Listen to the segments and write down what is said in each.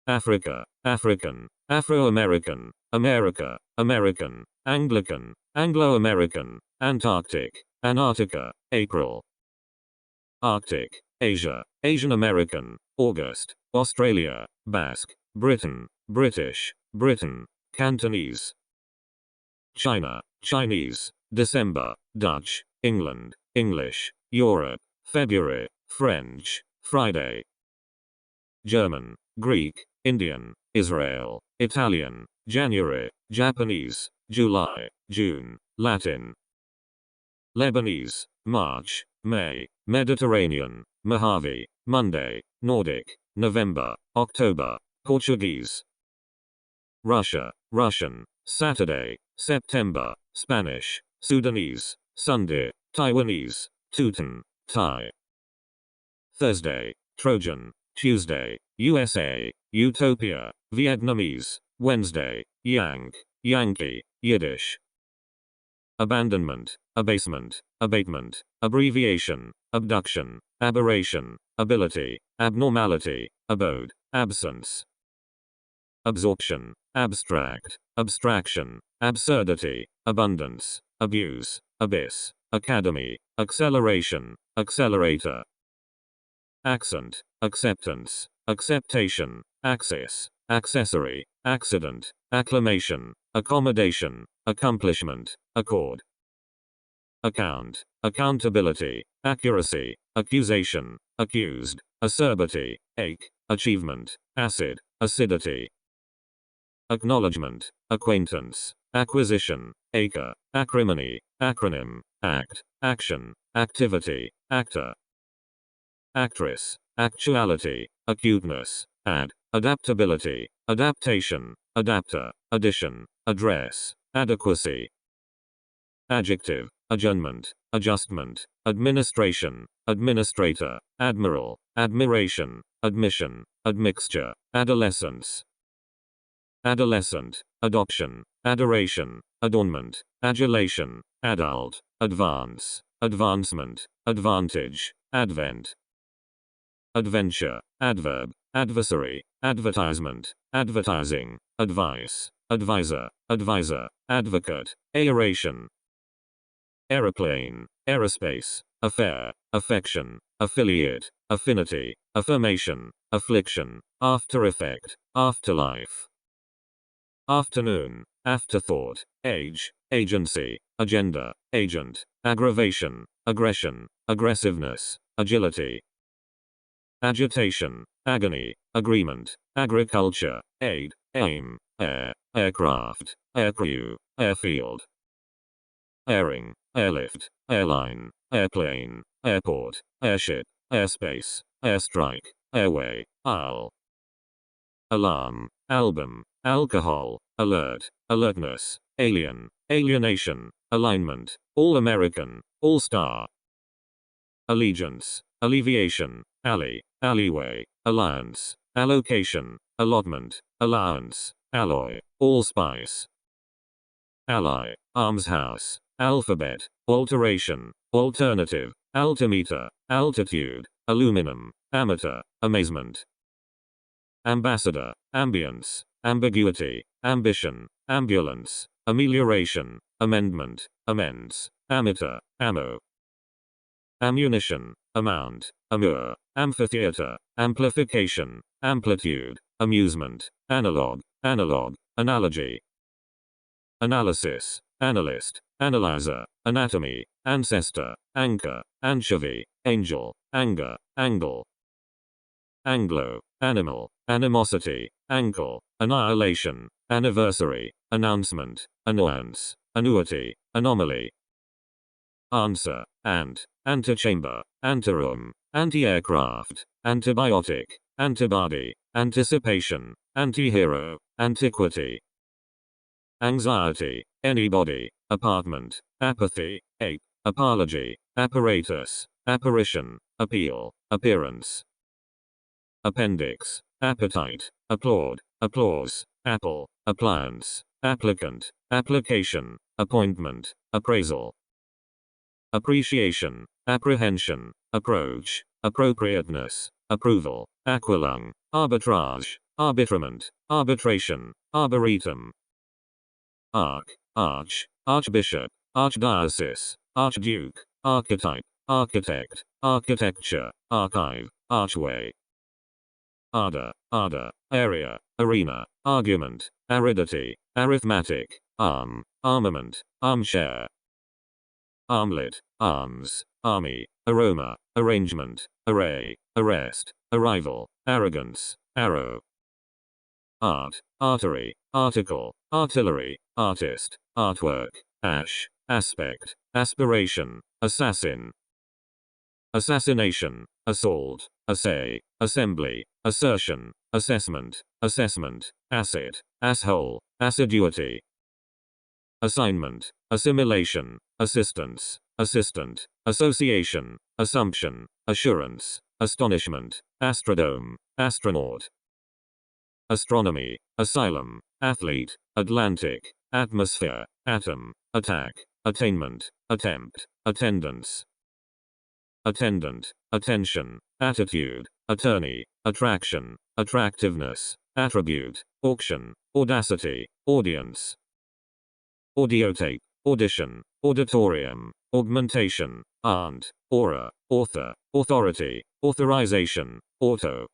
Africa, African, Afro-American, America, American, Anglican, Anglo-American, Antarctic, Antarctica, April. Arctic, Asia, Asian American, August, Australia, Basque, Britain, British, Britain, Cantonese. China, Chinese, December, Dutch, England, English, Europe, February, French, Friday. German, Greek, Indian, Israel, Italian, January, Japanese, July, June, Latin. Lebanese, March, May, Mediterranean, Mojave, Monday, Nordic, November, October, Portuguese. Russia, Russian, Saturday, September, Spanish, Sudanese, Sunday, Taiwanese, Teuton, Thai. Thursday, Trojan, Tuesday, USA, Utopia, Vietnamese, Wednesday, Yank, Yankee, Yiddish. Abandonment, abasement, abatement, abbreviation, abduction, aberration, ability, abnormality, abode, absence. Absorption, abstract, abstraction, absurdity, abundance, abuse, abyss, academy, acceleration, accelerator. Accent, acceptance, acceptation, axis, accessory, accident, acclamation, accommodation, accomplishment, accord. Account, accountability, accuracy, accusation, accused, acerbity, ache, achievement, acid, acidity. Acknowledgement, acquaintance, acquisition, acre, acrimony, acronym, act, action, activity, actor. Actress, actuality, acuteness, adaptability, adaptation, adapter, addition, address, adequacy. Adjective, adjournment, adjustment, administration, administrator, admiral, admiration, admission, admixture, adolescence. Adolescent, adoption, adoration, adornment, adulation, adult, advance, advancement, advantage, advent. Adventure, adverb, adversary, advertisement, advertising, advice, advisor, advisor, advocate, aeration. Aeroplane, aerospace, affair, affection, affiliate, affinity, affirmation, affliction, after effect, afterlife. Afternoon, afterthought, age, agency, agenda, agent, aggravation, aggression, aggressiveness, agility. Agitation, agony, agreement, agriculture, aid, aim, air, aircraft, aircrew, airfield. Airing, airlift, airline, airplane, airport, airship, airspace, airstrike, airway, aisle. Alarm, album, alcohol, alert, alertness, alien, alienation, alignment, all-American, all-star. Allegiance, alleviation, alley, alleyway, alliance, allocation, allotment, allowance, alloy, allspice. Ally, almshouse, alphabet, alteration, alternative, altimeter, altitude, aluminum, amateur, amazement. Ambassador, ambience, ambiguity, ambition, ambulance, amelioration, amendment, amends, amateur, ammo. Ammunition, amount, amour, amphitheater, amplification, amplitude, amusement, analog, analog, analogy. Analysis, analyst, analyzer, anatomy, ancestor, anchor, anchovy, angel, anger, angle. Anglo, animal, animosity, ankle, annihilation, anniversary, announcement, annoyance, annuity, anomaly. Answer, antechamber, anteroom, anti-aircraft, antibiotic, antibody, anticipation, antihero, antiquity. Anxiety, anybody, apartment, apathy, ape, apology, apparatus, apparition, appeal, appearance. Appendix, appetite, applaud, applause, apple, appliance, applicant, application, appointment, appraisal. Appreciation, apprehension, approach, appropriateness, approval, aqualung, arbitrage, arbitrament, arbitration, arboretum. Arch, archbishop, archdiocese, archduke, archetype, architect, architecture, archive, archway. Arda, area, arena, argument, aridity, arithmetic, arm, armament, armchair. Armlet, arms, army, aroma, arrangement, array, arrest, arrival, arrogance, arrow. Art, artery, article, artillery, artist, artwork, ash, aspect, aspiration, assassin. Assassination, assault, assay, assembly, assertion, assessment, assessment, asset, asshole, assiduity. Assignment, assimilation, assistance, assistant, association, assumption, assurance, astonishment, astrodome, astronaut. Astronomy, asylum, athlete, Atlantic, atmosphere, atom, attack, attainment, attempt, attendance. Attendant, attention, attitude, attorney, attraction, attractiveness, attribute, auction, audacity, audience. Audiotape, audition, auditorium, augmentation, aunt, aura, author, authority, authorization, auto.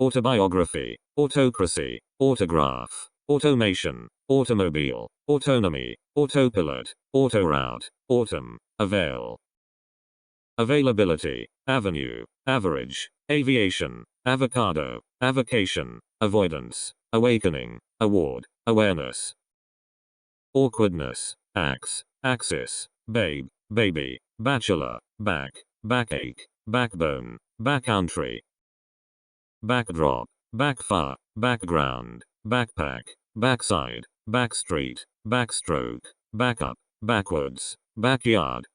Autobiography, autocracy, autograph, automation, automobile, autonomy, autopilot, autoroute, autumn, avail. Availability, avenue, average, aviation, avocado, avocation, avoidance, awakening, award, awareness. Awkwardness, axe, axis, babe, baby, bachelor, back, backache, backbone, backcountry. Backdrop, backfire, background, backpack, backside, backstreet, backstroke, backup, backwards, backyard.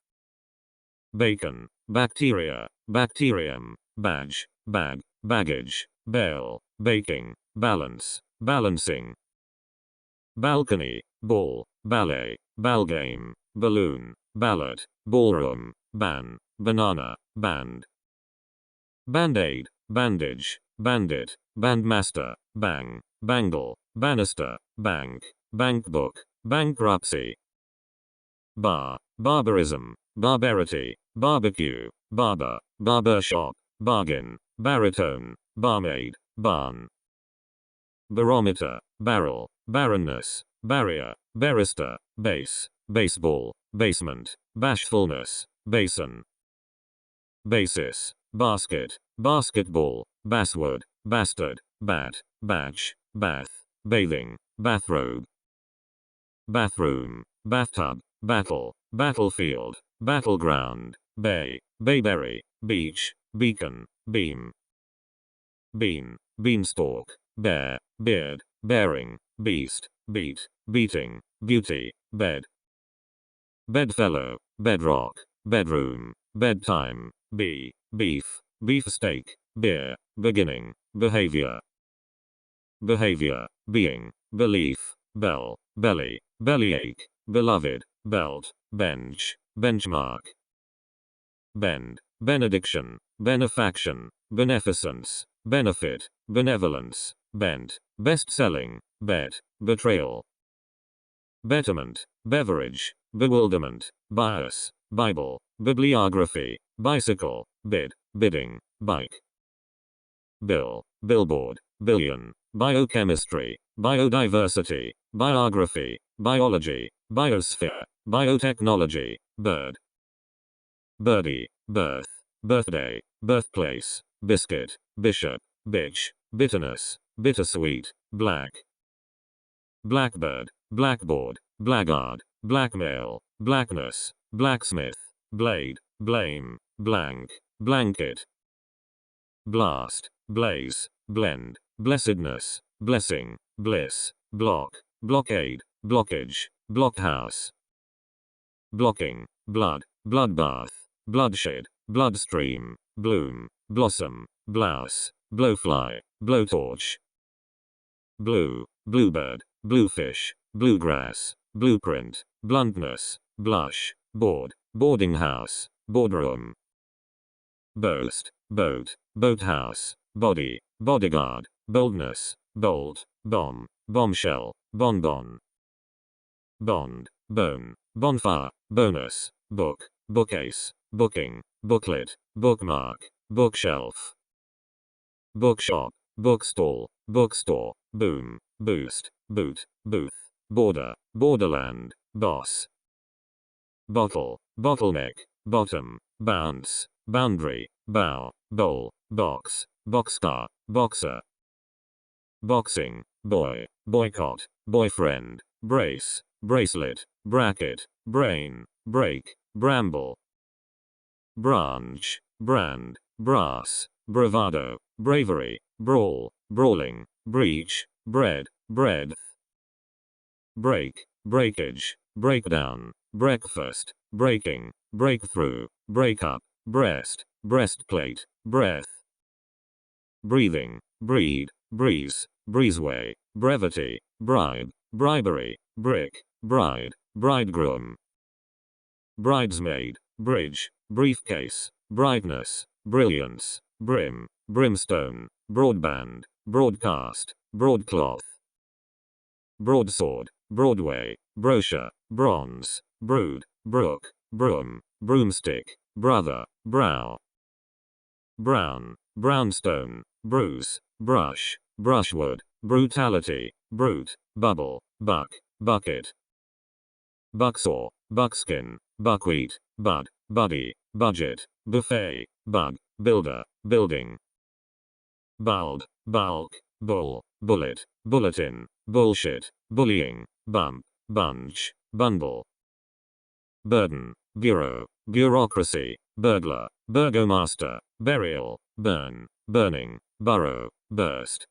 Bacon, bacteria, bacterium, badge, bag, baggage, bail, baking, balance, balancing. Balcony, ball, ballet, ballgame, balloon, ballot, ballroom, ban, banana, band. Band-aid, bandage, bandit, bandmaster, bang, bangle, banister, bank, bankbook, bankruptcy. Bar, barbarism, barbarity, barbecue, barber, barbershop, bargain, baritone, barmaid, barn. Barometer, barrel, barrenness, barrier, barrister, base, baseball, basement, bashfulness, basin. Basis, basket, basketball, basswood, bastard, bat, batch, bath, bathing, bathrobe. Bathroom, bathtub, battle, battlefield, battleground, bay, bayberry, beach, beacon, beam. Bean, beanstalk, bear, beard, bearing, beast, beat, beating, beauty, bed. Bedfellow, bedrock, bedroom, bedtime, bee, beef, beefsteak, beer, beginning, behavior. Behavior, being, belief, bell, belly, bellyache, beloved, belt, bench, benchmark. Bend, benediction, benefaction, beneficence, benefit, benevolence, bent, best-selling, bet, betrayal. Betterment, beverage, bewilderment, bias, Bible, bibliography, bicycle, bid, bidding, bike. Bill, billboard, billion, biochemistry, biodiversity, biography, biology, biosphere, biotechnology, bird. Birdie, birth, birthday, birthplace, biscuit, bishop, bitch, bitterness, bittersweet, black. Blackbird, blackboard, blackguard, blackmail, blackness, blacksmith, blade, blame, blank, blanket. Blast, blaze, blend, blessedness, blessing, bliss, block, blockade, blockage, blockhouse. Blocking, blood, bloodbath, bloodshed, bloodstream, bloom, blossom, blouse, blowfly, blowtorch. Blue, bluebird, bluefish, bluegrass, blueprint, bluntness, blush, board, boarding house, boardroom. Boast, boat, boathouse, body, bodyguard, boldness, bolt, bomb, bombshell, bonbon, bond, bone, bonfire, bonus, book, bookcase, booking, booklet, bookmark, bookshelf, bookshop, bookstall, bookstore, boom, boost, boot, booth, border, borderland, boss, bottle, bottleneck, bottom, bounce, boundary, bow, bowl, box, boxcar, boxer, boxing, boy, boycott, boyfriend, brace, bracelet, bracket, brain, break, bramble, branch, brand, brass, bravado, bravery, brawl, brawling, breach, bread, breadth, break, breakage, breakdown, breakfast, breaking, breakthrough, breakup, breast, breastplate, breath, breathing, breed, breeze, breezeway, brevity, bribe, bribery, brick, bride, bridegroom, bridesmaid, bridge, briefcase, brightness, brilliance, brim, brimstone, broadband, broadcast, broadcloth, broadsword, Broadway, brochure, bronze, brood, brook, broom, broomstick, brother, brow, brown, brownstone, bruise, brush, brushwood, brutality, brute, bubble, buck, bucket, bucksaw, buckskin, buckwheat, bud, buddy, budget, buffet, bug, builder, building, bald, bulk, bull, bullet, bulletin, bullshit, bullying, bump, bunch, bundle, burden, bureau, bureaucracy, burglar, burgomaster, burial, burn, burning, burrow, burst,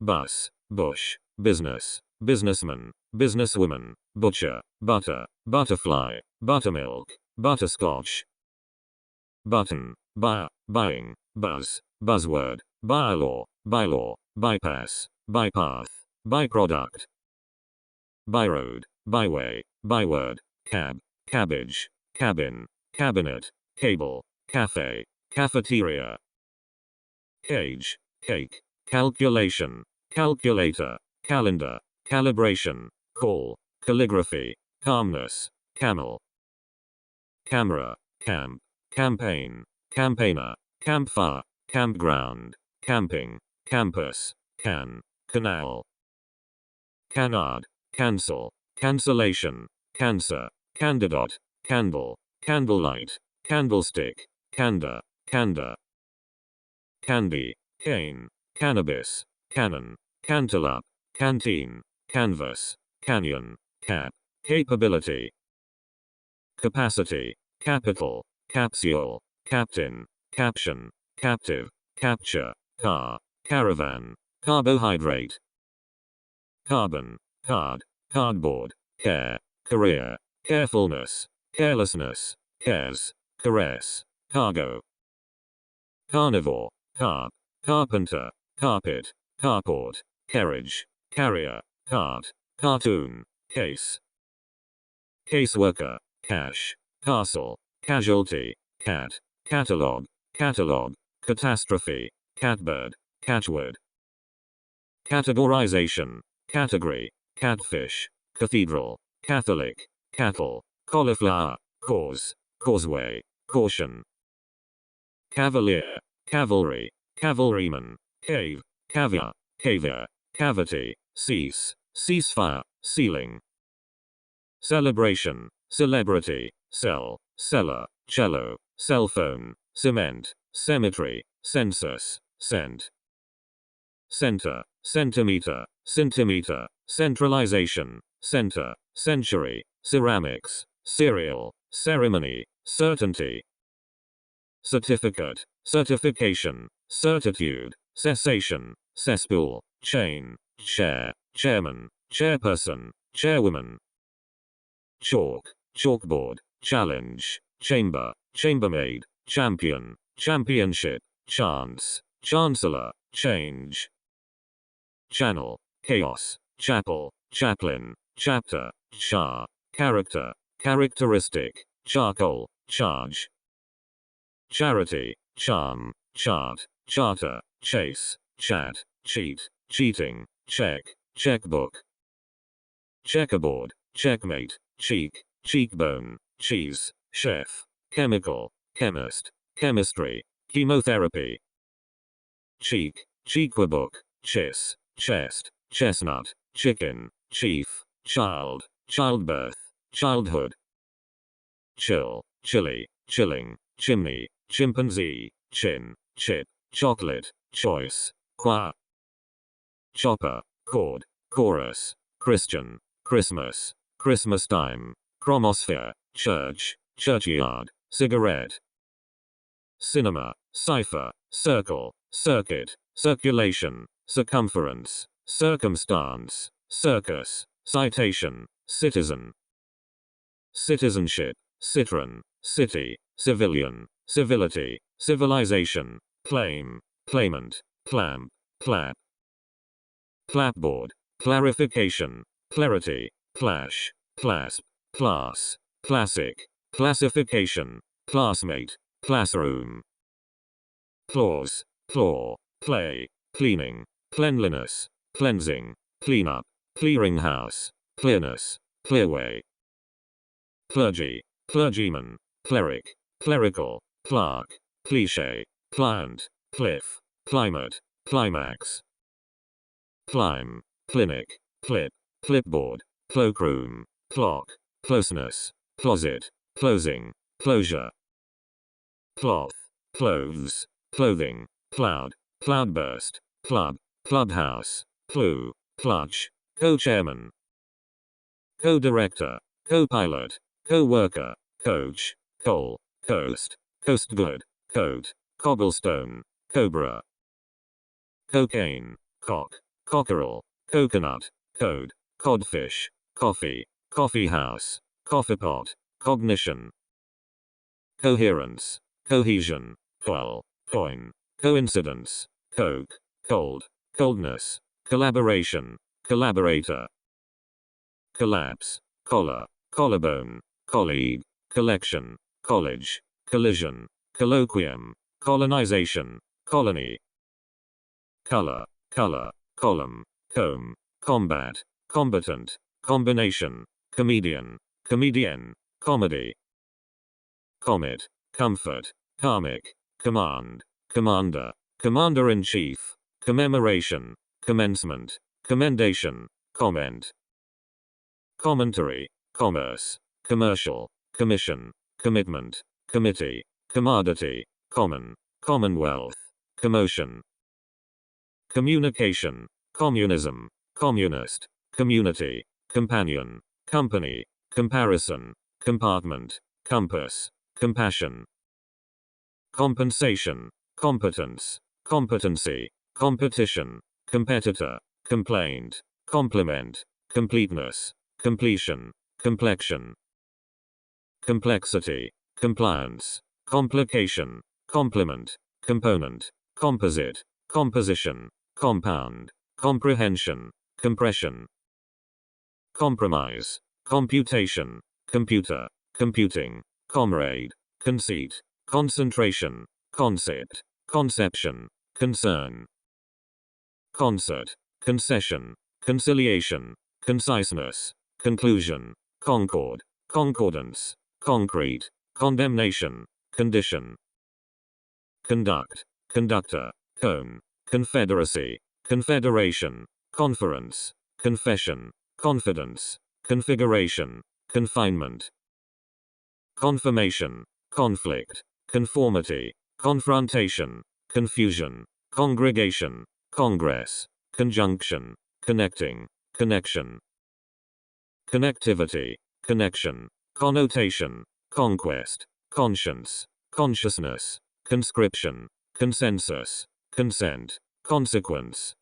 bus, bush, business, businessman, businesswoman, butcher, butter, butterfly, buttermilk, butterscotch, button, buyer, buying, buzz, buzzword, bylaw, bylaw, bypass, bypath, byproduct, byroad, byway, byword, cab, cabbage, cabin, cabinet, cable, cafe, cafeteria, cage, cake, calculation, calculator, calendar, calibration, call, calligraphy, calmness, camel, camera, camp, campaign, campaigner, campfire, campground, camping, campus, can, canal, canard, cancel, cancellation, cancer, candidate, candle, candlelight, candlestick, candor, candor, candy, cane, cannabis, cannon, cantaloupe, canteen, canvas, canyon, cap, capability, capacity, capital, capsule, captain, caption, captive, capture, car, caravan, carbohydrate, carbon, card, cardboard, care, career, carefulness, carelessness, cares, caress, cargo, carnivore, carp, carpenter, carpet, carport, carriage, carrier, cart, cartoon, case, caseworker, cash, castle, casualty, cat, catalogue, catalogue, catastrophe, catbird, catchword, categorization, category, catfish, cathedral, Catholic, cattle, cauliflower, cause, causeway, caution, cavalier, cavalry, cavalryman, cave, caviar, caviar, cavity, cease, ceasefire, ceiling, celebration, celebrity, cell, cellar, cello, cell phone, cement, cemetery, census, cent, center, centimeter, centimeter, centralization, center, century, ceramics, cereal, ceremony, certainty, certificate, certification, certitude, cessation, cesspool, chain, chair, chairman, chairperson, chairwoman, chalk, chalkboard, challenge, chamber, chambermaid, champion, championship, chance, chancellor, change, channel, chaos, chapel, chaplain, chapter, char, character, characteristic, charcoal, charge, charity, charm, chart, charter, chase, chat, cheat, cheating, check, checkbook, checkerboard, checkmate, cheek, cheekbone, cheese, chef, chemical, chemist, chemistry, chemotherapy, cheek, cheekbook, chiss, chest, chestnut, chicken, chief, child, childbirth, childhood, chill, chilly, chilling, chimney, chimpanzee, chin, chip, chocolate, choice, qua, chopper, chord, chorus, Christian, Christmas, Christmas time, chromosphere, church, churchyard, cigarette, cinema, cipher, circle, circuit, circulation, circumference, circumstance, circus, citation, citizen, citizenship, citron, city, civilian, civility, civilization, claim, claimant, clamp, clap, clapboard, clarification, clarity, clash, clasp, class, classic, classification, classmate, classroom, clause, claw, clay, cleaning, cleanliness, cleansing, cleanup, clearinghouse, clearness, clearway, clergy, clergyman, cleric, clerical, clerk, cliche, client, cliff, climate, climax, climb, clinic, clip, clipboard, cloakroom, clock, closeness, closet, closing, closure, cloth, clothes, clothing, cloud, cloudburst, club, clubhouse, clue, clutch, co-chairman, co-director, co-pilot, co-worker, coach, coal, coast, coastguard, coat, cobblestone, cobra, cocaine, cock, cockerel, coconut, code, codfish, coffee, coffeehouse, coffeepot, cognition, coherence, cohesion, quell, coin, coincidence, coke, cold, coldness, collaboration, collaborator, collapse, collar, collarbone, colleague, collection, college, collision, colloquium, colonization, colony, color, color, column, comb, combat, combatant, combination, comedian, comedienne, comedy, comet, comfort, karmic, command, commander, commander-in-chief, commemoration, commencement, commendation, comment, commentary, commerce, commercial, commission, commitment, committee, commodity, common, commonwealth, commotion, communication, communism, communist, community, companion, company, comparison, compartment, compass, compassion, compensation, competence, competency, competition, competitor, complaint, complement, completeness, completion, complexion, complexity, compliance, complication, complement, component, composite, composition, compound, comprehension, compression, compromise, computation, computer, computing, comrade, conceit, concentration, concept, conception, concern, concert, concession, conciliation, conciseness, conclusion, concord, concordance, concrete, condemnation, condition, conduct, conductor, cone, confederacy, confederation, conference, confession, confidence, configuration, confinement, confirmation, conflict, conformity, confrontation, confusion, congregation, congress, conjunction, connecting, connection, connectivity, connection, connotation, conquest, conscience, consciousness, conscription, consensus, consent, consequence,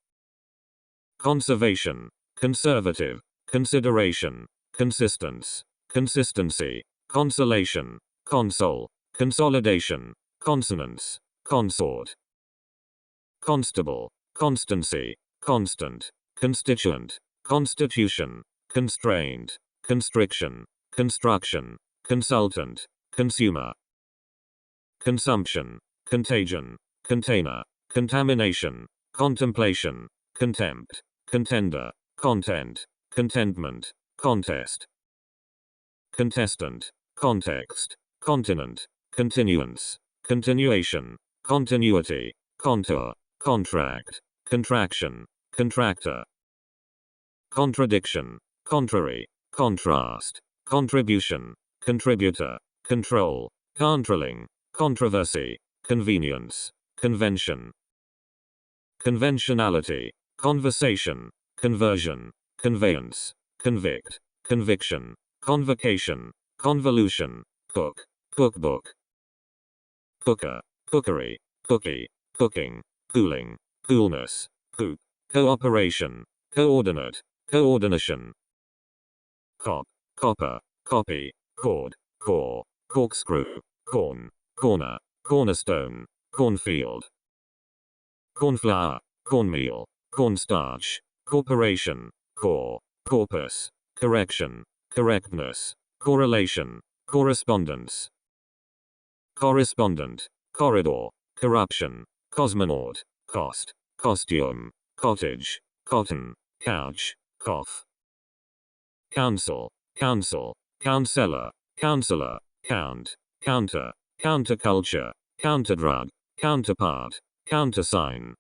conservation, conservative, consideration, consistence, consistency, consolation, console, consolidation, consonance, consort, constable, constancy, constant, constituent, constitution, constraint, constriction, construction, consultant, consumer, consumption, contagion, container, contamination, contemplation, contempt, contender, content, contentment, contest, contestant, context, continent, continuance, continuation, continuity, contour, contract, contraction, contractor, contradiction, contrary, contrast, contribution, contributor, control, controlling, controversy, convenience, convention, conventionality, conversation, conversion, conveyance, convict, conviction, convocation, convolution, cook, cookbook, cooker, cookery, cookie, cooking, cooling, coolness, coop, cooperation, coordinate, coordination, cop, copper, copy, cord, core, corkscrew, corn, corner, cornerstone, cornfield, cornflour, cornmeal, cornstarch, corporation, core, corpus, correction, correctness, correlation, correspondence, correspondent, corridor, corruption, cosmonaut, cost, costume, cottage, cotton, couch, cough, counsel, counsel, counselor, counselor, count, counter, counterculture, counterdrug, counterpart, countersign,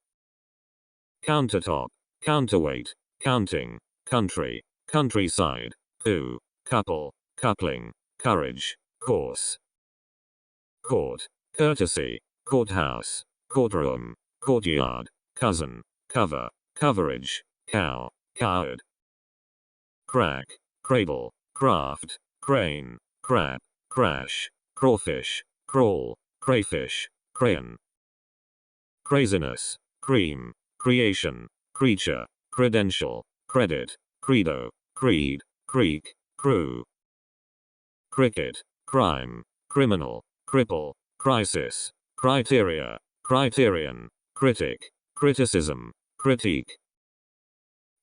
countertop, counterweight, counting, country, countryside, coup, couple, coupling, courage, course, court, courtesy, courthouse, courtroom, courtyard, cousin, cover, coverage, cow, coward, crack, cradle, craft, crane, crap, crash, crawfish, crawl, crayfish, crayon, craziness, cream, creation, creature, credential, credit, credo, creed, creek, crew, cricket, crime, criminal, cripple, crisis, criteria, criterion, critic, criticism, critique,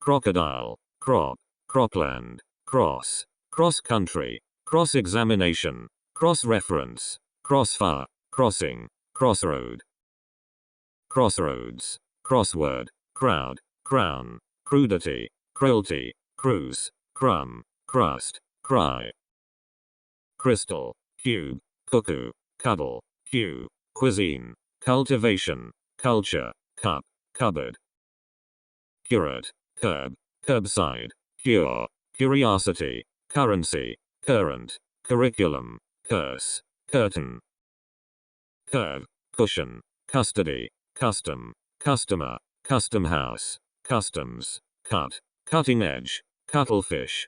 crocodile, crop, cropland, cross, cross-country, cross-examination, cross-reference, crossfire, crossing, crossroad, crossroads, crossword, crowd, crown, crudity, cruelty, cruise, crumb, crust, cry, crystal, cube, cuckoo, cuddle, hue, cuisine, cultivation, culture, cup, cupboard, curate, curb, curbside, cure, curiosity, currency, current, curriculum, curse, curtain, curve, cushion, custody, custom, customer, custom house, customs, cut, cutting edge, cuttlefish,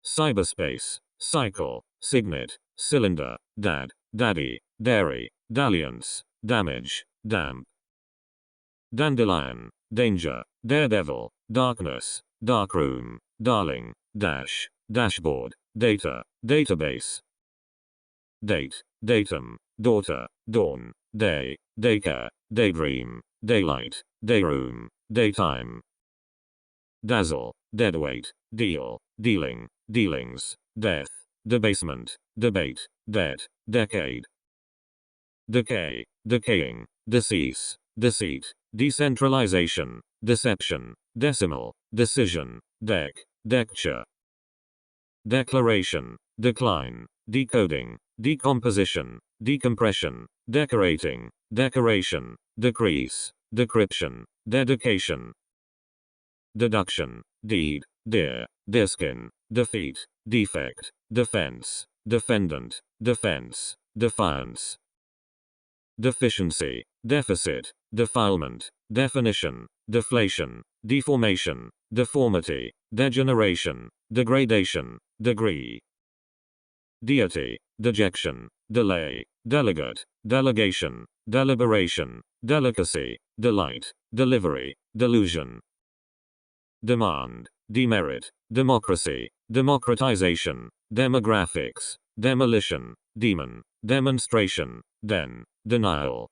cyberspace, cycle, signet, cylinder, dad, daddy, dairy, dalliance, damage, damp, dandelion, danger, daredevil, darkness, darkroom, darling, dash, dashboard, data, database, date, datum, daughter, dawn, day, daycare, daydream, daylight, dayroom, daytime, dazzle, deadweight, deal, dealing, dealings, death, debasement, debate, debt, decade, decay, decaying, decease, deceit, decentralization, deception, decimal, decision, deck, decture, declaration, decline, decoding, decomposition, decompression, decorating, decoration, decrease, decryption, dedication, deduction, deed, dear, deerskin, defeat, defect, defense, defendant, defense, defiance, deficiency, deficit, defilement, definition, deflation, deformation, deformity, degeneration, degradation, degree, deity, dejection, delay, delegate, delegation, deliberation, delicacy, delight, delivery, delusion, demand, demerit, democracy, democratization, demographics, demolition, demon, demonstration, denial,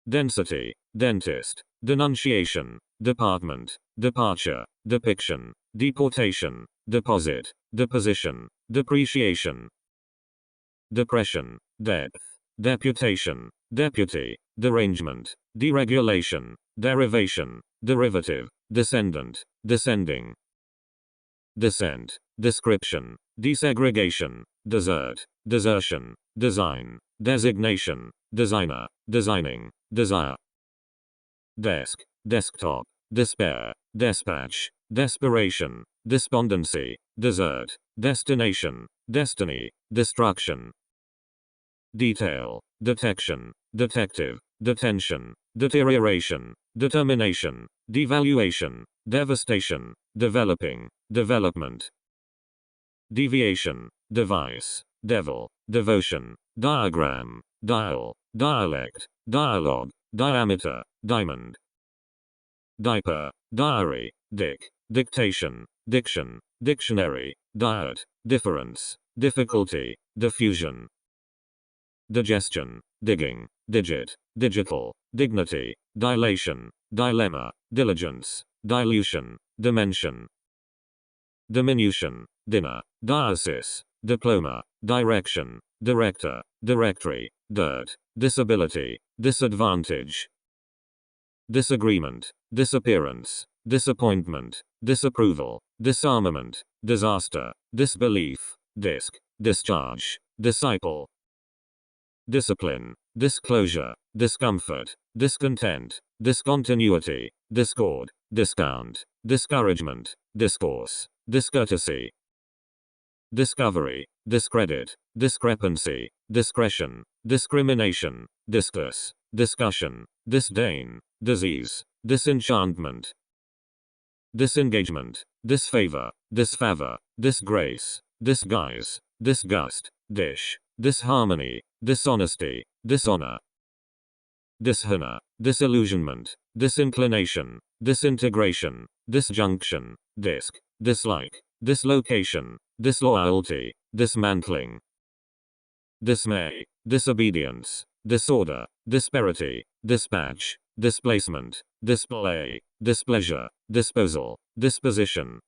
density, dentist, denunciation, department, departure, depiction, deportation, deposit, deposition, depreciation, depression, depth, deputation, deputy, derangement, deregulation, derivation, derivative, descendant, descending, descent, description, desegregation, desert, desertion, design, designation, designer, designing, desire, desk, desktop, despair, dispatch, desperation, despondency, desert, destination, destiny, destruction, detail, detection, detective, detention, deterioration, determination, devaluation, devastation, developing, development, deviation, device, devil, devotion, diagram, dial, dialect, dialogue, diameter, diamond, diaper, diary, dick, dictation, diction, dictionary, diet, difference, difficulty, diffusion, digestion, digging, digit, digital, dignity, dilation, dilemma, diligence, dilution, dimension, diminution, dinner, diocese, diploma, direction, director, directory, dirt, disability, disadvantage, disagreement, disappearance, disappointment, disapproval, disarmament, disaster, disbelief, disc, discharge, disciple, discipline, disclosure, discomfort, discontent, discontinuity, discord, discount, discouragement, discourse, discourtesy, discovery, discredit, discrepancy, discretion, discrimination, discuss, discussion, disdain, disease, disenchantment, disengagement, disfavor, disfavor, disgrace, disguise, disgust, dish, disharmony, dishonesty, dishonor, dishonor, disillusionment, disinclination, disintegration, disjunction, disc, dislike, dislocation, disloyalty, dismantling, dismay, disobedience, disorder, disparity, dispatch, displacement, display, displeasure, disposal, disposition,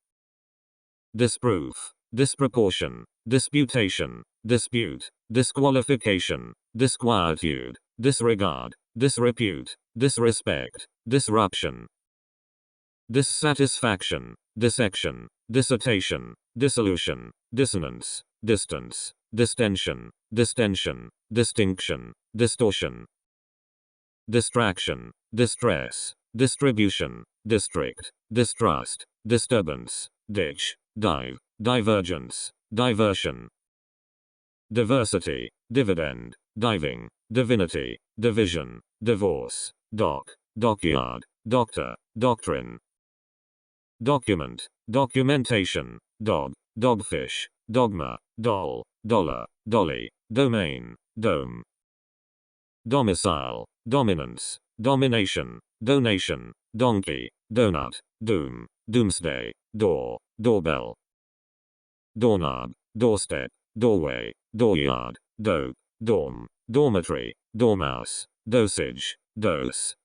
disproof, disproportion, disputation, dispute, disqualification, disquietude, disregard, disrepute, disrespect, disruption, dissatisfaction, dissection, dissertation, dissolution, dissonance, distance, distension, distension, distinction, distortion, distraction, distress, distribution, district, distrust, disturbance, ditch, dive, divergence, diversion, diversity, dividend, diving, divinity, division, divorce, dock, dockyard, doctor, doctrine, document, documentation, dog, dogfish, dogma, doll, dollar, dolly, domain, dome, domicile, dominance, domination, donation, donkey, donut, doom, doomsday, door, doorbell, doorknob, doorstep, doorway, dooryard, dope, dorm, dormitory, dormouse, dosage, dose,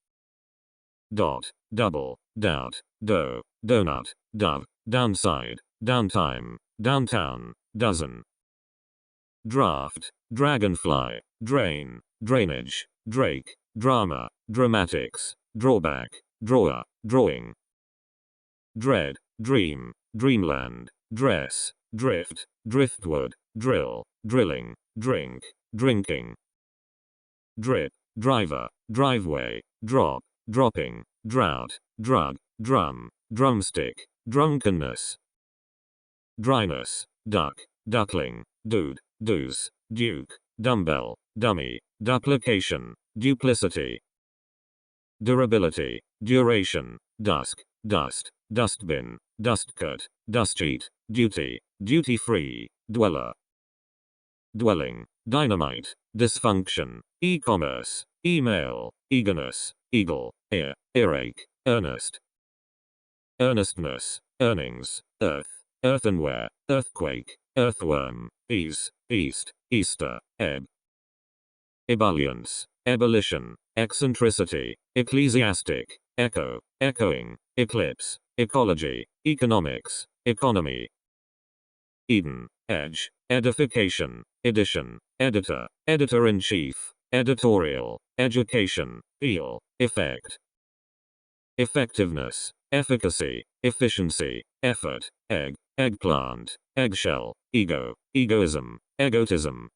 dot, double, doubt, dough, donut, dove, downside, downtime, downtown, dozen, draft, dragonfly, drain, drainage, drake, drama, dramatics, drawback, drawer, drawing, dread, dream, dreamland, dress, drift, driftwood, drill, drilling, drink, drinking, drip, driver, driveway, drop, dropping, drought, drug, drum, drumstick, drunkenness, dryness, duck, duckling, dude, deuce, duke, dumbbell, dummy, duplication, duplicity, durability, duration, dusk, dust, dustbin, dustcoat, dustsheet, duty, duty-free, dweller, dwelling, dynamite, dysfunction, e-commerce, email, eagerness, eagle, ear, earache, earnest, earnestness, earnings, earth, earthenware, earthquake, earthworm, ease, east, Easter, ebb, ebullience, ebullition, eccentricity, ecclesiastic, echo, echoing, eclipse, ecology, economics, economy, Eden, edge, edification, edition, editor, editor-in-chief, editorial, education, eel, effect. Effectiveness, efficacy, efficiency, effort, egg, eggplant, eggshell, ego, egoism, egotism.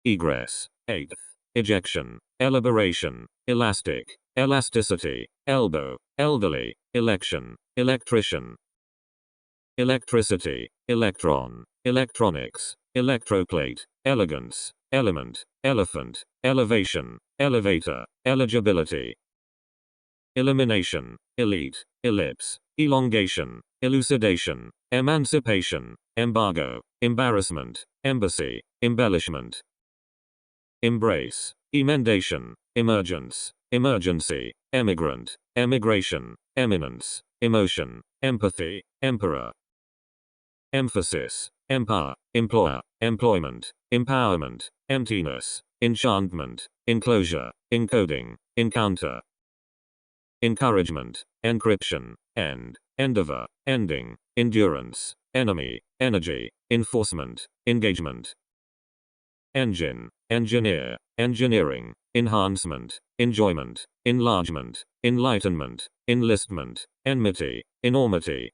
Egress, eighth, ejection, elaboration, elastic, elasticity, elbow, elderly, election, electrician. Electricity, electron, electronics, electroplate, elegance, element, elephant, elevation, elevator, eligibility. Elimination, elite, ellipse, elongation, elucidation, emancipation, embargo, embarrassment, embassy, embellishment. Embrace, emendation, emergence, emergency, emigrant, emigration, eminence, emotion, empathy, emperor. Emphasis, empire, employer, employment, empowerment, emptiness, enchantment, enclosure, encoding, encounter. Encouragement, encryption, end, endeavor, ending, endurance, enemy, energy, enforcement, engagement. Engine, engineer, engineering, enhancement, enjoyment, enlargement, enlightenment, enlistment, enmity, enormity.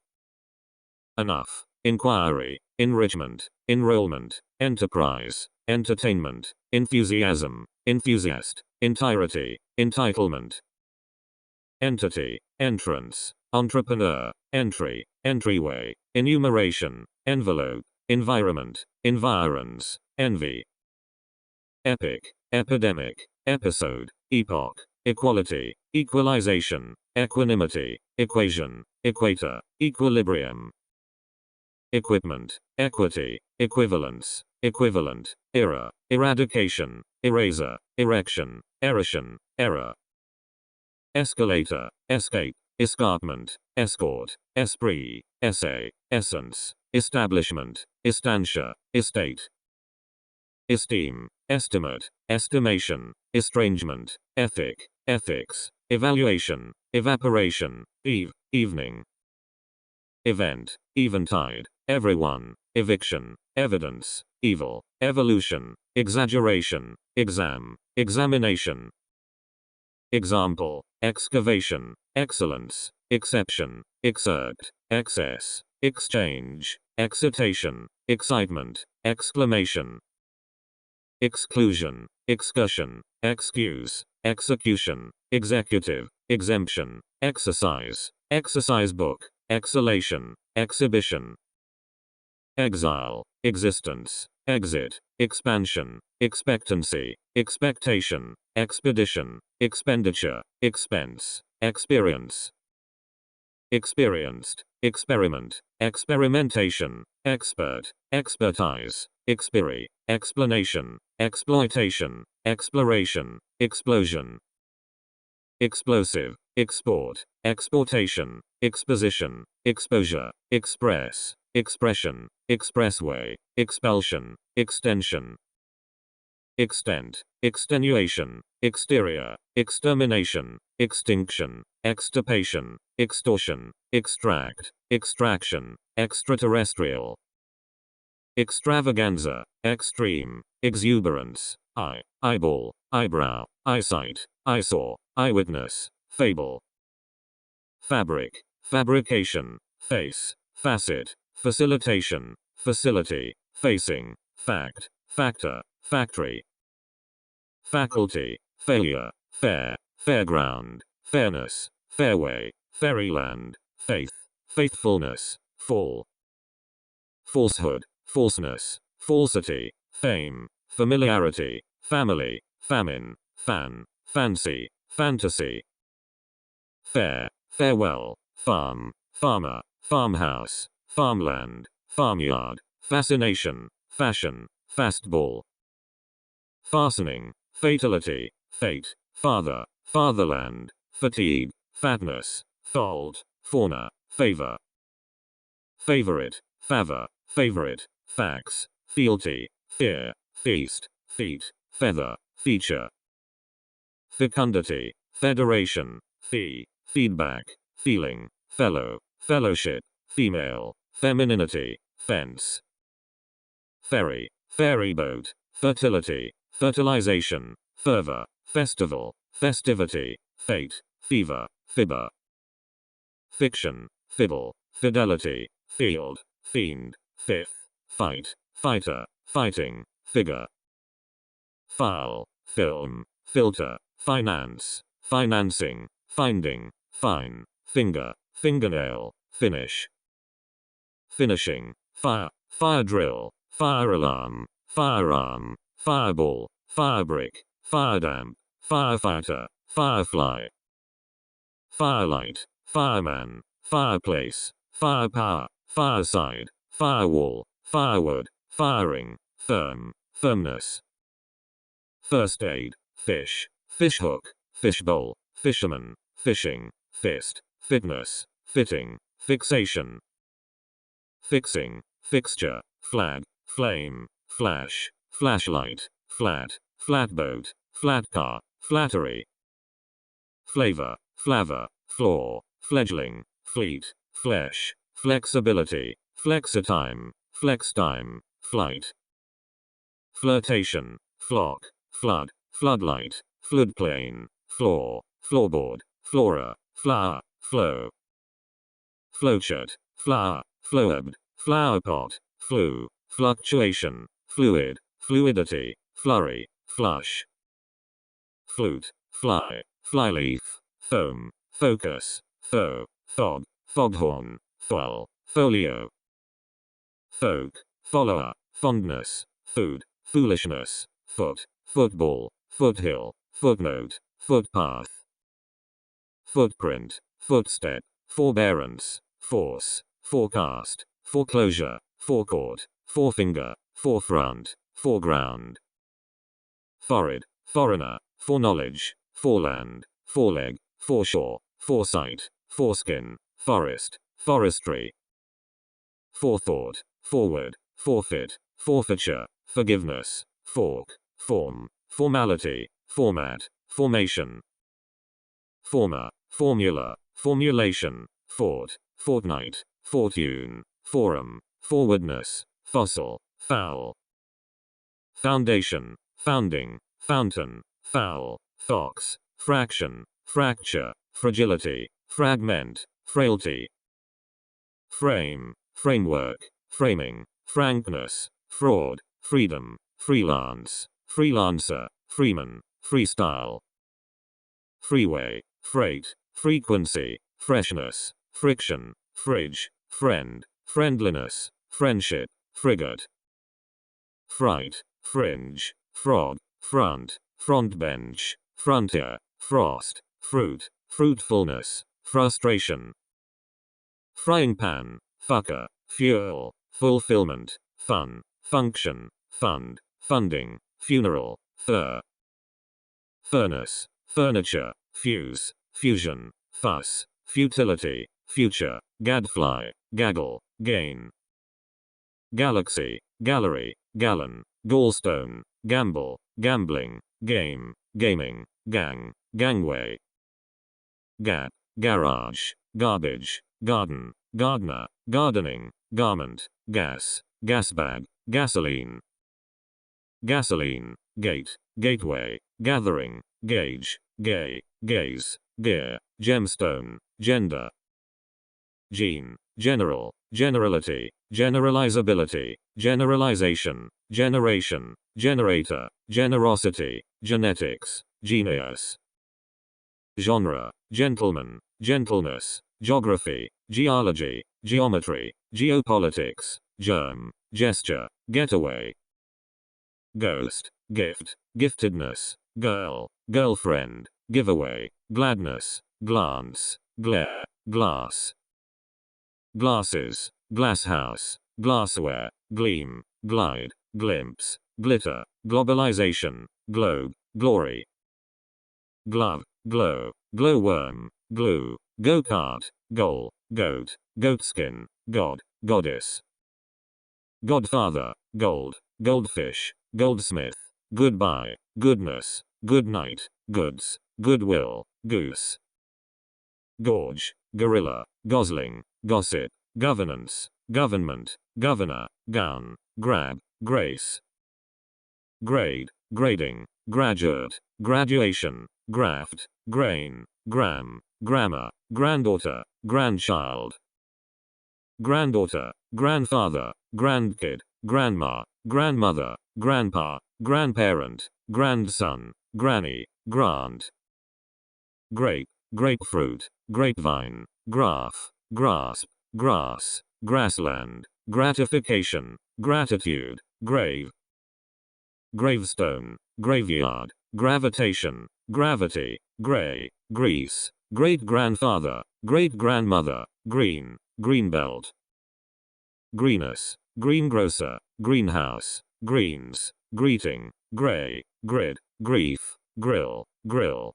Enough, inquiry, enrichment, enrollment, enterprise, entertainment, enthusiasm, enthusiast, entirety, entitlement. Entity, entrance, entrepreneur, entry, entryway, enumeration, envelope, environment, environs, envy. Epic, epidemic, episode, epoch, equality, equalization, equanimity, equation, equator, equilibrium. Equipment, equity, equivalence, equivalent, era, eradication, eraser, erection, erection, error. Escalator, escape, escarpment, escort, esprit, essay, essence, establishment, estancia, estate. Esteem, estimate, estimation, estrangement, ethic, ethics, evaluation, evaporation, evening. Event, eventide, everyone, eviction, evidence, evil, evolution, exaggeration, exam, examination. Example, excavation, excellence, exception, exert, excess, exchange, excitation, excitement, exclamation. Exclusion, excursion, excuse, execution, executive, exemption, exercise, exercise book, exhalation, exhibition. Exile, existence, exit, expansion, expectancy, expectation, expedition, expenditure, expense, experience. Experienced, experiment, experimentation, expert, expertise, expiry, explanation, exploitation, exploration, explosion. Explosive, export, exportation, exposition, exposure, express, expression, expressway, expulsion, extension. Extent, extenuation, exterior, extermination, extinction, extirpation, extortion, extract, extraction, extraterrestrial. Extravaganza, extreme, exuberance, eyeball, eyebrow, eyesight, eyesore, eyewitness, fable. Fabric, fabrication, face, facet, facilitation, facility, facing, fact, factor, factory. Faculty, failure, fair, fairground, fairness, fairway, fairyland, faith, faithfulness, fall. Falsehood, falseness, falsity, fame, familiarity, family, famine, fan, fancy, fantasy. Fair, farewell, farm, farmer, farmhouse, farmland, farmyard, fascination, fashion, fastball. Fastening, fatality, fate, father, fatherland, fatigue, fatness, fault, fauna, favor. Favorite, favor, favorite, fax, fealty, fear, feast, feet, feather, feature. Fecundity, federation, fee, feedback, feeling, fellow, fellowship, female, femininity, fence. Ferry, ferryboat, fertility, fertilization, fervor, festival, festivity, fate, fever, fibber. Fiction, fiddle, fidelity, field, fiend, fifth, fight, fighter, fighting, figure. File, film, filter, finance, financing, finding, fine, finger, fingernail, finish. Finishing, fire, fire drill, fire alarm, firearm, fireball, firebrick, firedamp, firefighter, firefly. Firelight, fireman, fireplace, firepower, fireside, firewall, firewood, firing, firm, firmness. First aid, fish, fishhook, fishbowl, fisherman, fishing, fist, fitness, fitting, fixation. Fixing, fixture, flag, flame, flash, flashlight, flat, flatboat, flat car, flattery. Flavor, flavor, floor, fledgling, fleet, flesh, flexibility, flexitime, flextime, flight. Flirtation, flock, flood, floodlight, floodplain, floor, floorboard, flora, flower, flow. Flowchart, flower, flowed, flowerpot, flu, fluctuation, fluid, fluidity, flurry, flush. Flute, fly, flyleaf, foam, focus, foe, fog, foghorn, foal, folio. Folk, follower, fondness, food, foolishness, foot, football, foothill, footnote, footpath. Footprint, footstep, forbearance, force, forecast, foreclosure, forecourt, forefinger, forefront, foreground. Forehead, foreigner, foreknowledge, foreland, foreleg, foreshore, foresight, foreskin, forest, forestry. Forethought, forward, forfeit, forfeiture, forgiveness, fork, form, formality, format, formation. Former, formula, formulation, fort, fortnight, fortune, forum, forwardness, fossil, foul. Foundation, founding, fountain, foul, fox, fraction, fracture, fragility, fragment, frailty. Frame, framework, framing, frankness, fraud, freedom, freelance, freelancer, freeman, freestyle. Freeway, freight, frequency, freshness, friction, fridge, friend, friendliness, friendship, frigate. Fright, fringe, frog, front, front bench, frontier, frost, fruit, fruitfulness, frustration. Frying pan, fucker, fuel, fulfillment, fun, function, fund, funding, funeral, fur. Furnace, furniture, fuse, fusion, fuss, futility, future, gadfly, gaggle, gain. Galaxy, gallery, gallon, gallstone, gamble, gambling, game, gaming, gang, gangway. Gap, garage, garbage, garden, gardener, gardening, garment, gas, gasbag, gasoline. Gasoline, gate, gateway, gathering, gauge, gay, gaze, gear, gemstone, gender. Gene, general, generality, generalizability, generalization, generation, generator, generosity, genetics, genius. Genre, gentleman, gentleness, geography, geology, geometry, geopolitics, germ, gesture, getaway. Ghost, gift, giftedness, girl, girlfriend, giveaway, gladness, glance, glare, glass. Glasses, glasshouse, glassware, gleam, glide, glimpse, glitter, globalization, globe, glory. Glove, glow, glowworm, glue, go-kart, goal, goat, goatskin, god, goddess. Godfather, gold, goldfish, goldsmith, goodbye, goodness, goodnight, goods, goodwill, goose. Gorge, gorilla, gosling, gossip, governance, government, governor, gown, grab, grace. Grade, grading, graduate, graduation, graft, grain, gram, grammar, granddaughter, grandchild, granddaughter, grandfather, grandkid, grandma, grandmother, grandpa, grandparent, grandson, granny, grant, grape, grapefruit, grapevine, graph, grasp, grass, grassland, gratification, gratitude, grave, gravestone, graveyard, gravitation, gravity, grey, grease, great-grandfather, great-grandmother, green, greenbelt, greenus, greengrocer, greenhouse, greens, greeting, grey, grid, grief, grill, grill,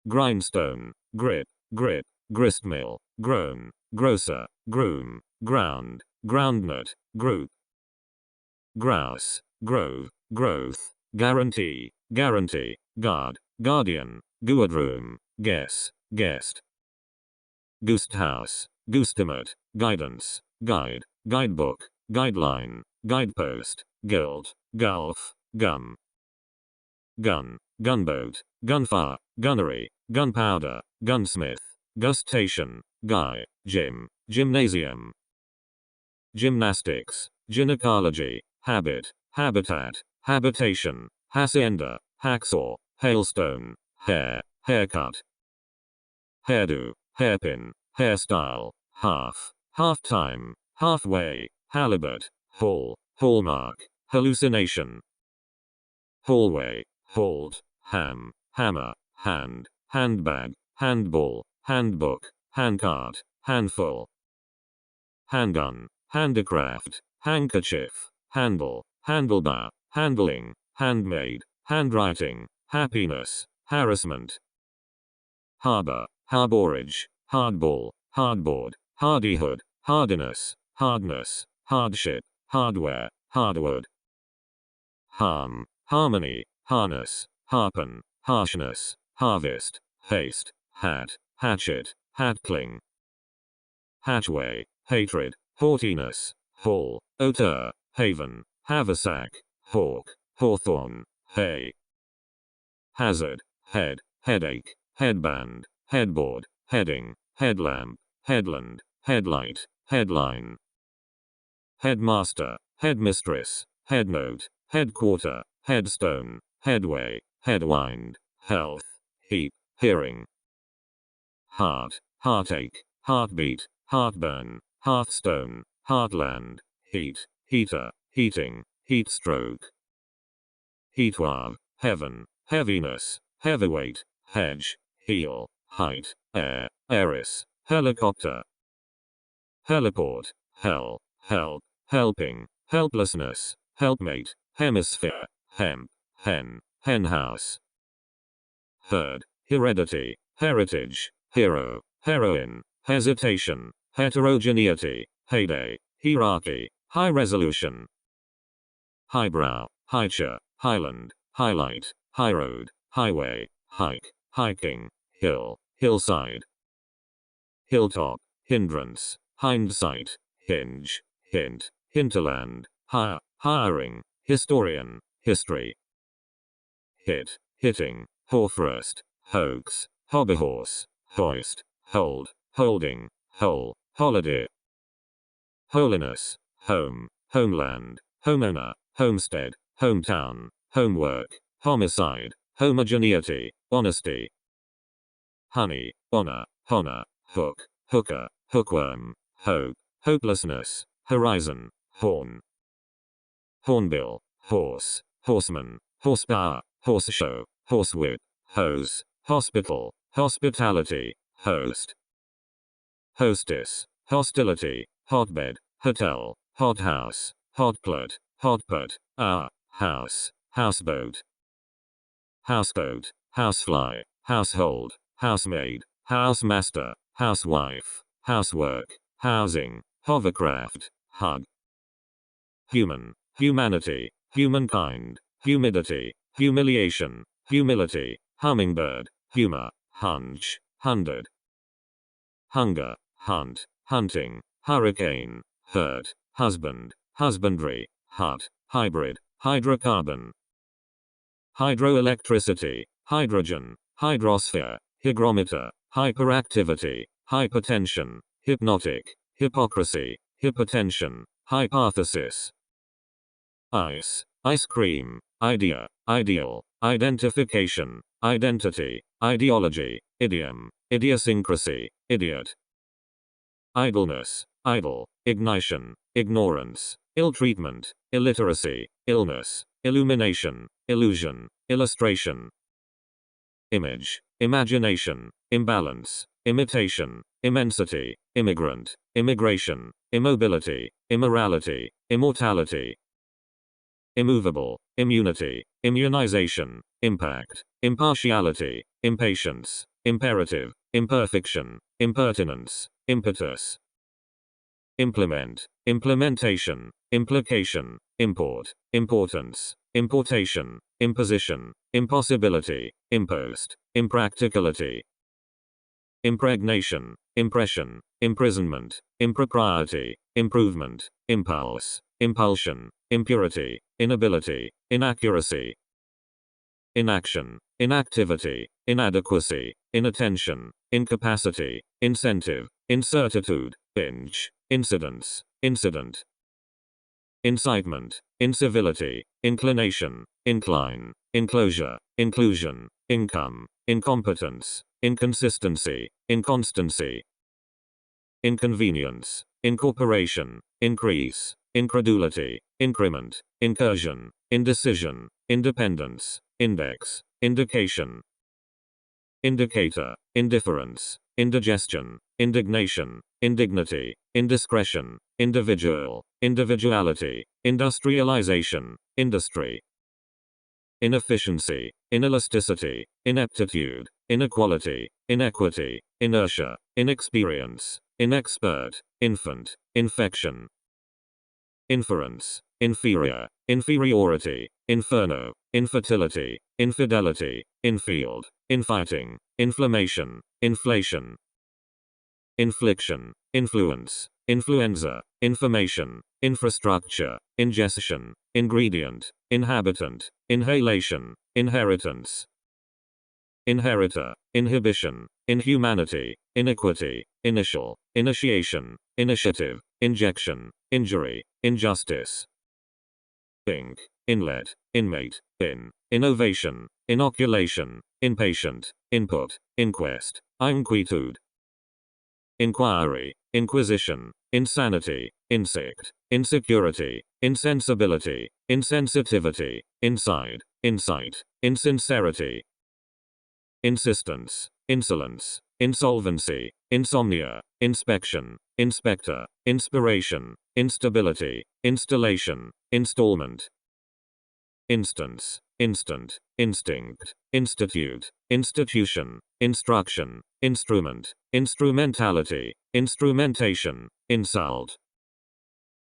grindstone, grit, grit, gristmill, groan, grocer, groom, ground, groundnut, group, grouse, grove, growth, guarantee, guarantee, guard, guardian, guardroom, guess, guest, goosthouse, guestimate, guidance, guide, guidebook, guideline, guidepost, guild, gulf, gum, gun, gunboat, gunfire, gunnery, gunpowder, gunsmith, gustation, guy, gym, gymnasium, gymnastics, gynecology, habit, habitat, habitation, hacienda, hacksaw, hailstone, hair, haircut, hairdo, hairpin, hairstyle, half, half-time, halfway, halibut, hall, hallmark, hallucination, hallway, hold, ham, hammer, hand, handbag, handball, handbook, handcart, handful, handgun, handicraft, handkerchief, handle, handlebar, handling, handmade, handwriting, happiness, harassment, harbor, harborage, hardball, hardboard, hardihood, hardiness, hardness, hardship, hardware, hardwood, harm, harmony, harness, harpen, harshness, harvest, haste, hat, hatchet, hatcling, hatchway, hatred, haughtiness, hall, hauteur, haven, haversack, hawk, hawthorn, hay, hazard, head, headache, headband, headboard, heading, headlamp, headland, headlight, headline, headmaster, headmistress, headnote, headquarter, headstone, headway, headwind, health, heap, hearing, heart, heartache, heartbeat, heartburn, hearthstone, heartland, heat, heater, heating, heatstroke, heatwave, heaven, heaviness, heavyweight, hedge, heel, height, air, heiress, helicopter, heliport, hell, help, helping, helplessness, helpmate, hemisphere, hemp, hen, henhouse, herd, heredity, heritage, hero, heroine, hesitation, heterogeneity, heyday, hierarchy, high resolution, highbrow, highchair, highland, highlight, highroad, highway, hike, hiking, hill, hillside, hilltop, hindrance, hindsight, hinge, hint, hinterland, hire, hiring, historian, history, hit, hitting, hoarfrost, hoax, hobbyhorse, hoist, hold, holding, hole, holiday, holiness, home, homeland, homeowner, homestead, hometown, homework, homicide, homogeneity, honesty, honey, honor, honor, hook, hooker, hookworm, hope, hopelessness, horizon, horn, hornbill, horse, horseman, horsepower, horseshow, horsewhip, hose, hospital, hospitality, host, hostess, hostility, hotbed, hotel, hothouse, hotplate, hotpot, house, houseboat, houseboat, housefly, household, housemaid, housemaster, housewife, housework, housing, hovercraft, hug, human, humanity, humankind, humidity, humiliation, humility, hummingbird, humor, hunch, hundred, hunger, hunt, hunting, hurricane, hurt, husband, husbandry, hut, hybrid, hydrocarbon, hydroelectricity, hydrogen, hydrosphere, hygrometer, hyperactivity, hypertension, hypnotic, hypocrisy, hypertension, hypothesis. Ice, ice cream, idea, ideal, identification, identity, ideology, idiom, idiosyncrasy, idiot. Idleness, idle, ignition, ignorance, ill-treatment, illiteracy, illness, illumination, illusion, illustration. Image, imagination, imbalance, imitation, immensity, immigrant, immigration, immobility, immorality, immortality. Immovable, immunity, immunization, impact, impartiality, impatience, imperative, imperfection, impertinence, impetus. Implement, implementation, implication, import, importance, importation, imposition, impossibility, impost, impracticality. Impregnation, impression, imprisonment, impropriety, improvement, impulse, impulsion, impurity, inability, inaccuracy. Inaction, inactivity, inadequacy, inattention, incapacity, incentive, incertitude, binge, incidence, incident. Incitement, incivility, inclination, incline, enclosure, inclusion, income, incompetence, inconsistency, inconstancy. Inconvenience, incorporation, increase, incredulity, increment, incursion, indecision, independence, index, indication. Indicator, indifference, indigestion, indignation, indignity, indiscretion, individual, individuality, industrialization, industry. Inefficiency, inelasticity, ineptitude, inequality, inequity, inertia, inexperience, inexpert, infant, infection. Inference, inferior, inferiority, inferno, infertility, infidelity, infield, infighting, inflammation, inflation. Infliction, influence, influenza, information, infrastructure, ingestion, ingredient, inhabitant, inhalation, inheritance. Inheritor, inhibition, inhumanity, iniquity, initial, initiation, initiative, injection, injury, injustice. Ink, inlet, inmate, bin, innovation, inoculation, impatient, input, inquest, inquietude. Inquiry, inquisition, insanity, insect, insecurity, insensibility, insensitivity, inside, insight, insincerity. Insistence, insolence, insolvency, insomnia, inspection, inspector, inspiration, instability, installation, installment. Instance, instant, instinct, institute, institution, instruction, instrument, instrumentality, instrumentation, insult.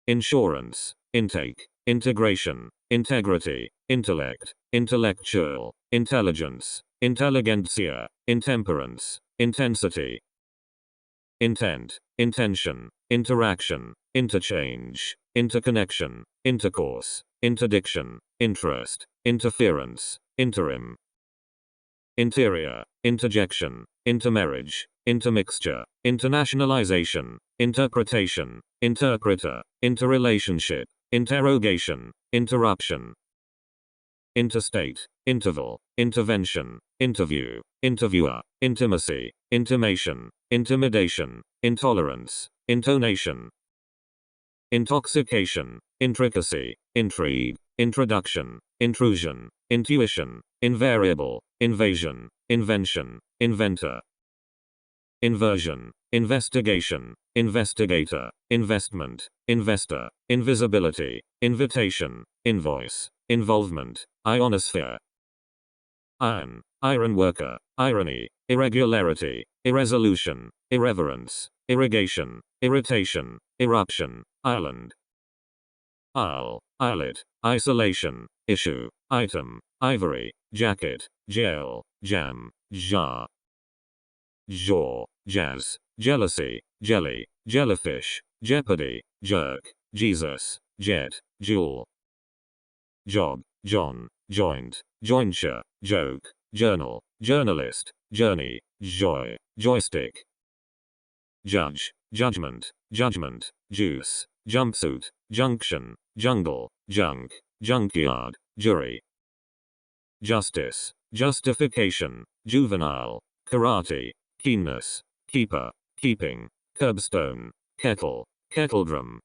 Insurance, intake, integration, integrity, intellect, intellectual, intelligence, intelligentsia, intemperance, intensity. Intent, intention, interaction, interchange, interconnection, intercourse, interdiction, interest, interference, interim. Interior, interjection, intermarriage, intermixture, internationalization, interpretation, interpreter, interrelationship, interrogation, interruption. Interstate, interval, intervention, interview, interviewer, intimacy, intimation, intimidation, intolerance, intonation. Intoxication, intricacy, intrigue, introduction, intrusion, intuition, invariable, invasion, invention, inventor. Inversion, investigation, investigator, investment, investor, invisibility, invitation, invoice, involvement, ionosphere. Iron, iron worker, irony, irregularity, irresolution, irreverence, irrigation, irritation, eruption, island. Isle, islet, isolation, issue, item, ivory, jacket, jail, jam, jar. Jaw, jazz, jealousy, jelly, jellyfish, jeopardy, jerk, Jesus, jet, jewel. Job, John, joint, jointure, joke, journal, journalist, journey, joy, joystick. Judge, judgment, judgment, juice, jumpsuit, junction, jungle, junk, junkyard, jury. Justice, justification, juvenile, karate, keenness, keeper, keeping, curbstone, kettle, kettledrum.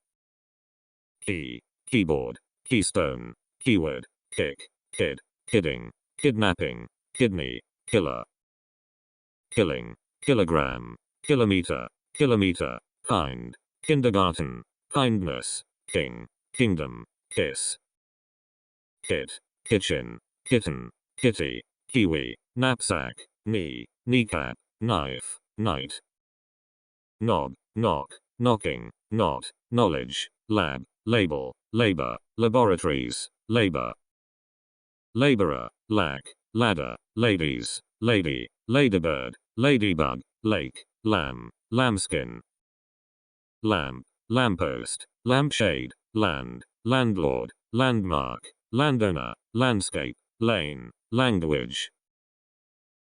Key, keyboard, keystone, keyword, kick, kid, kidding, kidnapping, kidney, killer. Killing, kilogram, kilometer, kilometer, kind, kindergarten, kindness, king, kingdom, kiss. Kit, kitchen, kitten, kitty, kiwi, knapsack, knee, kneecap, knife, night. Knob, knock, knocking, knot, knowledge, lab, label, labor, laboratories, labor. Laborer, lack, ladder, ladies, lady, ladybird, ladybug, lake, lamb, lambskin. Lamp, lamppost, lampshade, land, landlord, landmark, landowner, landscape, lane, language.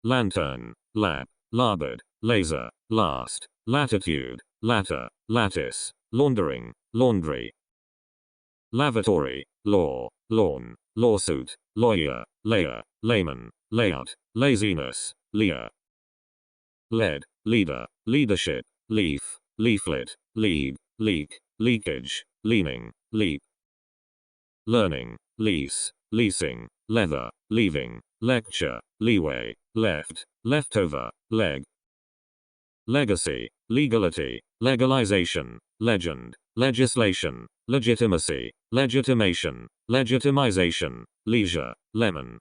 Lantern, lap, larboard, laser, last, latitude, latter, lattice, laundering, laundry. Lavatory, law, lawn, lawsuit, lawyer, layer, layman, layout, laziness, leer. Lead, leader, leadership, leaf, leaflet, lead, leak, leakage, leaning, leap. Learning, lease, leasing, leather, leaving, lecture, leeway, left, leftover, leg. Legacy, legality, legalization, legend, legislation, legitimacy, legitimation, legitimization, leisure, lemon.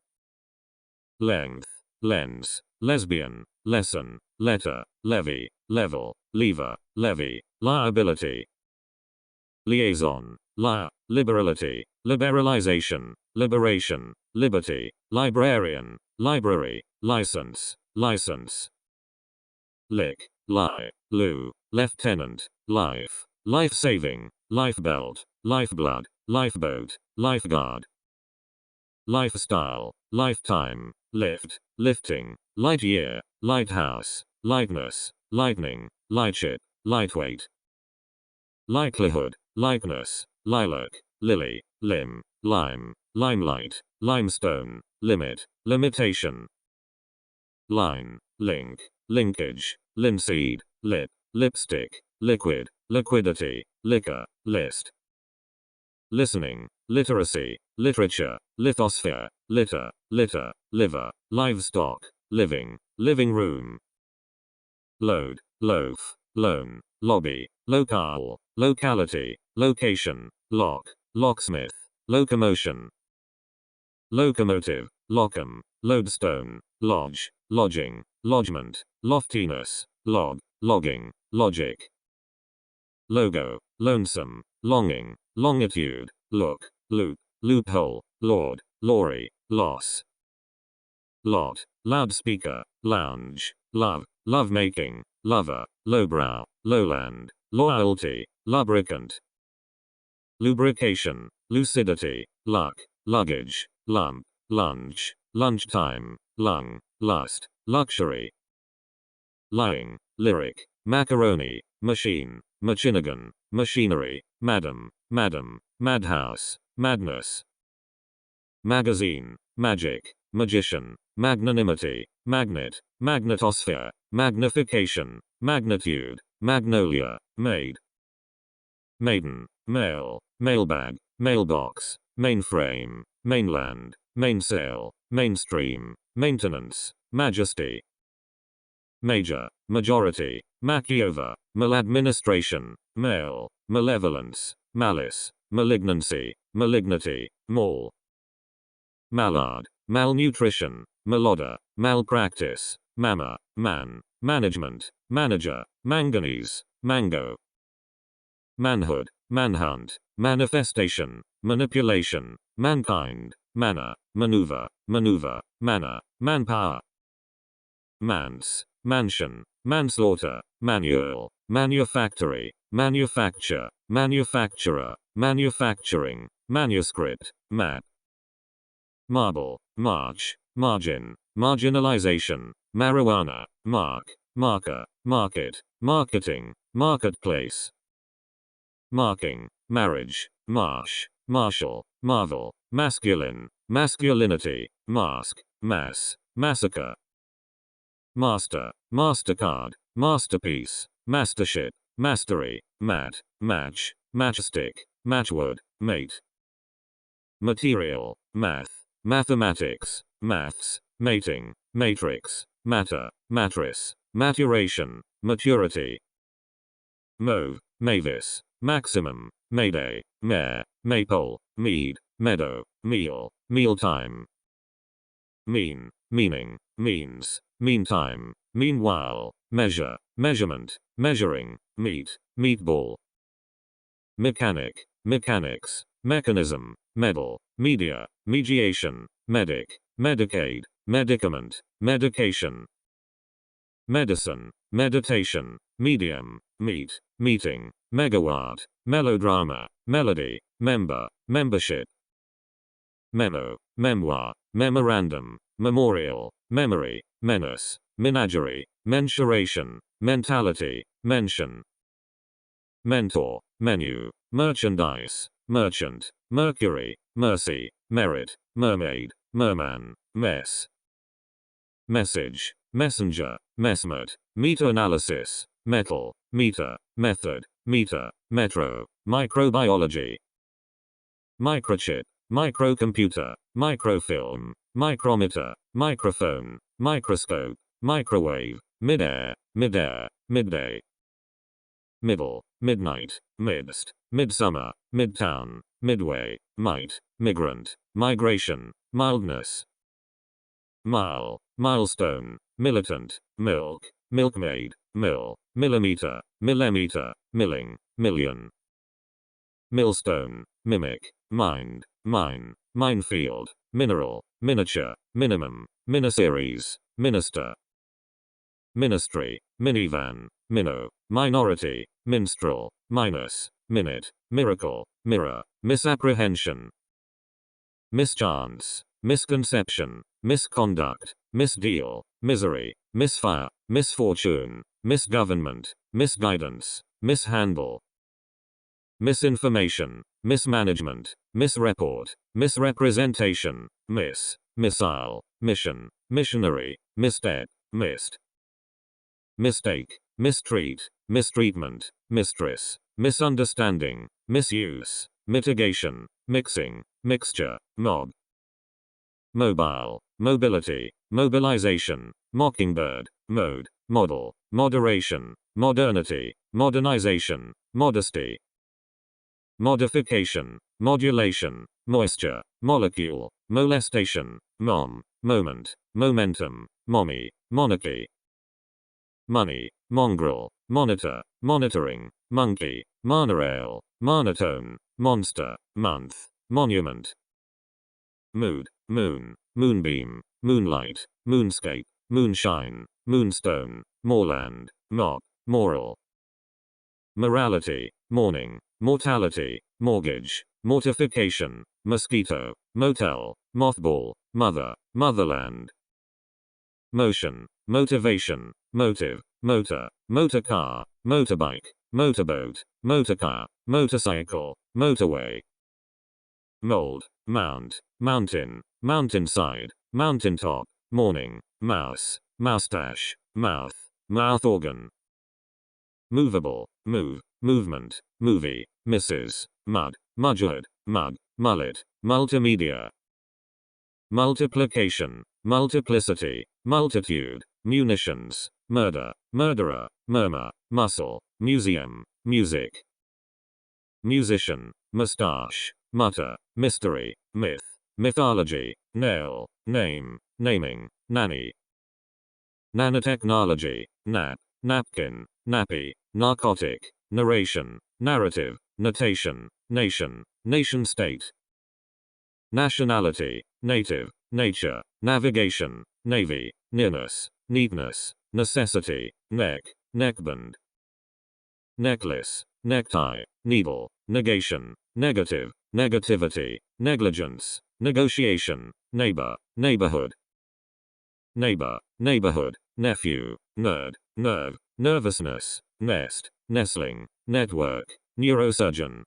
Length, lens, lesbian, lesson, letter, levy, level, lever, levy, liability. Liaison, liberality, liberalization, liberation, liberty, librarian, library, license, license. Lick, lie, loo, lieutenant, life, life-saving, lifebelt, lifeblood, lifeboat, lifeguard. Lifestyle, lifetime, lift, lifting, light year, lighthouse, lightness, lightning, lightship, lightweight. Likelihood, likeness, lilac, lily, limb, lime, limelight, limestone, limit, limitation. Line, link, linkage, linseed, lip, lipstick, liquid, liquidity, liquor, list. Listening, literacy, literature, lithosphere, litter, litter, liver, livestock, living, living room. Load, loaf, loan, lobby, locale, locality, location, lock, locksmith, locomotion. Locomotive, locum, lodestone, lodge, lodging, lodgement, loftiness, log, logging, logic. Logo, lonesome, longing, longitude, look, loop, loophole, lord, lorry, loss. Lot, loudspeaker, lounge, love, lovemaking, lover, lowbrow, lowland, loyalty, lubricant. Lubrication, lucidity, luck, luggage, lump, lunch, lunchtime, lung, lust, luxury. Lying, lyric, macaroni, machine, machinigan, machinery, madam, madhouse, madness. Magazine, magic, magician, magnanimity, magnet, magnetosphere, magnification, magnitude, magnolia, maid. Maiden, mail, mailbag, mailbox, mainframe, mainland, mainsail, mainstream, maintenance, majesty. Major, majority, macchiova, maladministration, male, malevolence, malice, malignancy, malignity, mall. Mallard, malnutrition, malodor, malpractice, mamma, man, management, manager, manganese, mango. Manhood, manhunt, manifestation, manipulation, mankind, manner, maneuver, manner, manpower. Manse, mansion, manslaughter, manual, manufactory, manufacture, manufacturer, manufacturing, manuscript, map. Marble, march, margin, marginalization, marijuana, mark, marker, market, marketing, marketplace, marking, marriage, marsh, marshal, marvel, masculine, masculinity, mask, mass, massacre, master, mastercard, masterpiece, mastership, mastery, mat, match, matchstick, matchwood, mate, material, math, mathematics, maths, mating, matrix, matter, mattress, maturation, maturity, mauve, mavis, maximum, mayday, mare, maypole, mead, meadow, meal, mealtime, mean, meaning, means, meantime, meanwhile, measure, measurement, measuring, meat, meatball, mechanic, mechanics, mechanism, medal, media, mediation, medic, medicaid, medicament, medication, medicine, meditation, medium, meet, meeting, megawatt, melodrama, melody, member, membership, memo, memoir, memorandum, memorial, memory, menace, menagerie, mensuration, mentality, mention, mentor, menu, merchandise, merchant, mercury, mercy, merit, mermaid, merman, mess, message, messenger, messmate, meta-analysis, metal, meter, method, meter, metro, microbiology, microchip, microcomputer, microfilm, micrometer, microphone, microscope, microwave, midair, midair, midday, middle, midnight, midst, midsummer, midtown, midway, might, migrant, migration, mildness, mile, milestone, militant, milk, milkmaid, mill, millimeter, millimeter, milling, million, millstone, mimic, mind, mine, minefield, mineral, miniature, minimum, miniseries, minister, ministry, minivan, minnow, minority, minstrel, minus, minute, miracle, mirror, misapprehension, mischance, misconception, misconduct, misdeal, misery, misfire, misfortune, misgovernment, misguidance, mishandle, misinformation, mismanagement, misreport, misrepresentation, missile, mission, missionary, misstep, missed, mistake, mistreat, mistreatment, mistress, misunderstanding, misuse, mitigation, mixing, mixture, mob, mobile, mobility, mobilization, mockingbird, mode, model, moderation, modernity, modernization, modesty, modification, modulation, moisture, molecule, molestation, mom, moment, momentum, mommy, monarchy, money, mongrel, monitor, monitoring, monkey, monorail, monotone, monster, month, monument, mood, moon, moonbeam, moonlight, moonscape, moonshine, moonstone, moorland, mop, moral, morality, morning, mortality, mortgage, mortification, mosquito, motel, mothball, mother, motherland, motion, motivation, motive, motor, motorcar, motorbike, motorboat, motorcar, motorcycle, motorway, mold, mount, mountain, mountainside, mountaintop, morning, mouse, moustache, mouth, mouth organ, movable, move, movement, movie, Mrs., mud, mudgehood, mug, mullet, multimedia, multiplication, multiplicity, multitude, munitions, murder, murderer, murmur, muscle, museum, music, musician, mustache, mutter, mystery, myth, mythology, nail, name, naming, nanny, nanotechnology, nap, napkin, nappy, narcotic, narration, narrative, notation, nation, nation state, nationality, native, nature, navigation, navy, nearness, neatness, necessity, neck, neckband, necklace, necktie, needle, negation, negative, negativity, negligence, negotiation, neighbor, neighborhood. Neighbor, neighborhood, nephew, nerd, nerve, nervousness, nest, nestling, network, neurosurgeon.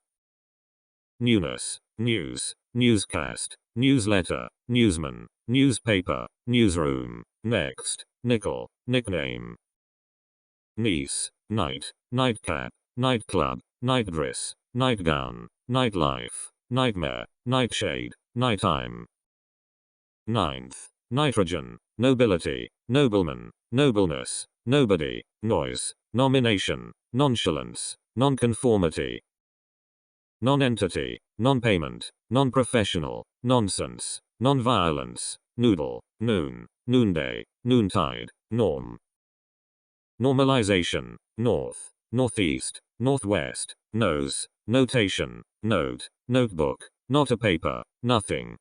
Newness, news, newscast, newsletter, newsman, newspaper, newsroom, next, nickel, nickname. Niece, night, nightcap, nightclub, nightdress, nightgown, nightlife, nightmare, nightshade, nighttime. Ninth, nitrogen, nobility, nobleman, nobleness, nobody, noise, nomination, nonchalance, nonconformity. Non-entity, non-payment, non-professional, nonsense, non-violence, noodle, noon, noonday, noontide, norm. Normalization, north, northeast, northwest, nose, notation, note, notebook, not a paper, nothing.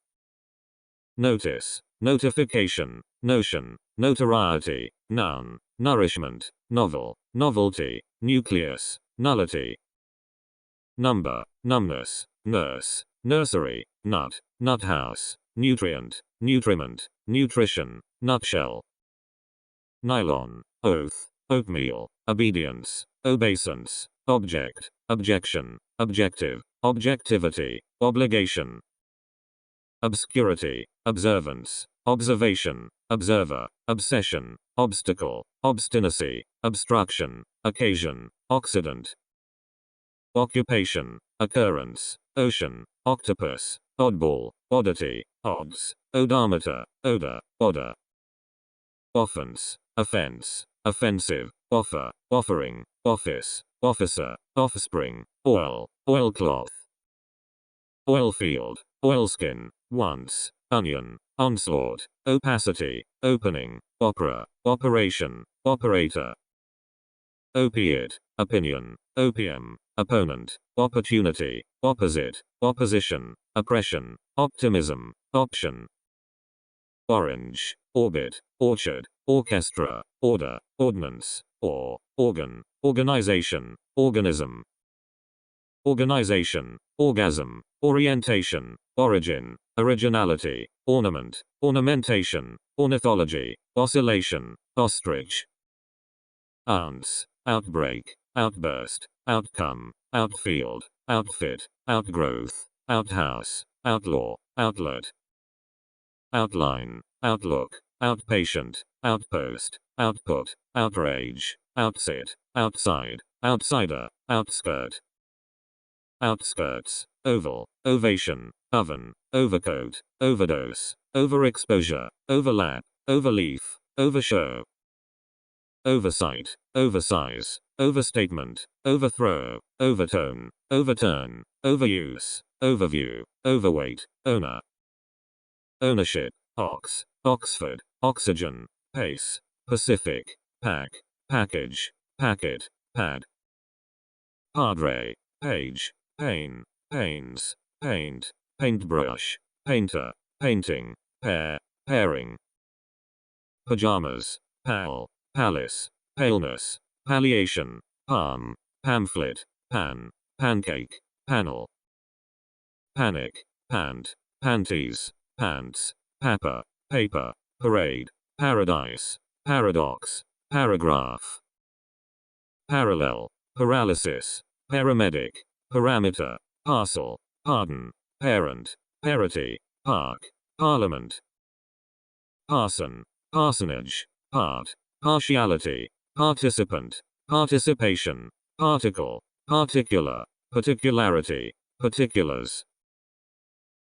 Notice, notification, notion, notoriety, noun, nourishment, novel, novelty, nucleus, nullity. Number, numbness, nurse, nursery, nut, nuthouse, nutrient, nutriment, nutrition, nutshell. Nylon, oath, oatmeal, obedience, obeisance, object, objection, objective, objectivity, obligation. Obscurity, observance, observation, observer, obsession, obstacle, obstinacy, obstruction, occasion, occident. Occupation, occurrence, ocean, octopus, oddball, oddity, odds, odometer, odor, odor. Offense, offense, offensive, offer, offering, office, officer, offspring, oil, oilcloth. Oilfield, oilskin, once, onion, onslaught, opacity, opening, opera, operation, operator. Opiate, opinion, opium, opponent, opportunity, opposite, opposition, oppression, optimism, option. Orange, orbit, orchard, orchestra, order, ordnance, or, organ, organization, organism. Organization, orgasm, orientation, origin, originality, ornament, ornamentation, ornithology, oscillation, ostrich. Ounce, outbreak, outburst, outcome, outfield, outfit, outgrowth, outhouse, outlaw, outlet. Outline, outlook, outpatient, outpost, output, outrage, outsit, outside, outsider, outskirt. Outskirts, oval, ovation, oven, overcoat, overdose, overexposure, overlap, overleaf, overshow. Oversight, oversize, overstatement, overthrow, overtone, overturn, overuse, overview, overweight, owner. Ownership, ox, Oxford, oxygen, pace, Pacific, pack, package, packet, pad. Padre, page, pane, panes, paint, paintbrush, painter, painting, pair, pairing. Pajamas, pal, palace, paleness, palliation, palm, pamphlet, pan, pancake, panel. Panic, pant, panties, pants, papa, paper, parade, paradise, paradox, paragraph. Parallel, paralysis, paramedic, parameter, parcel, pardon, parent, parity, park, parliament. Parson, parsonage, part, partiality, participant, participation, particle, particular, particularity, particulars.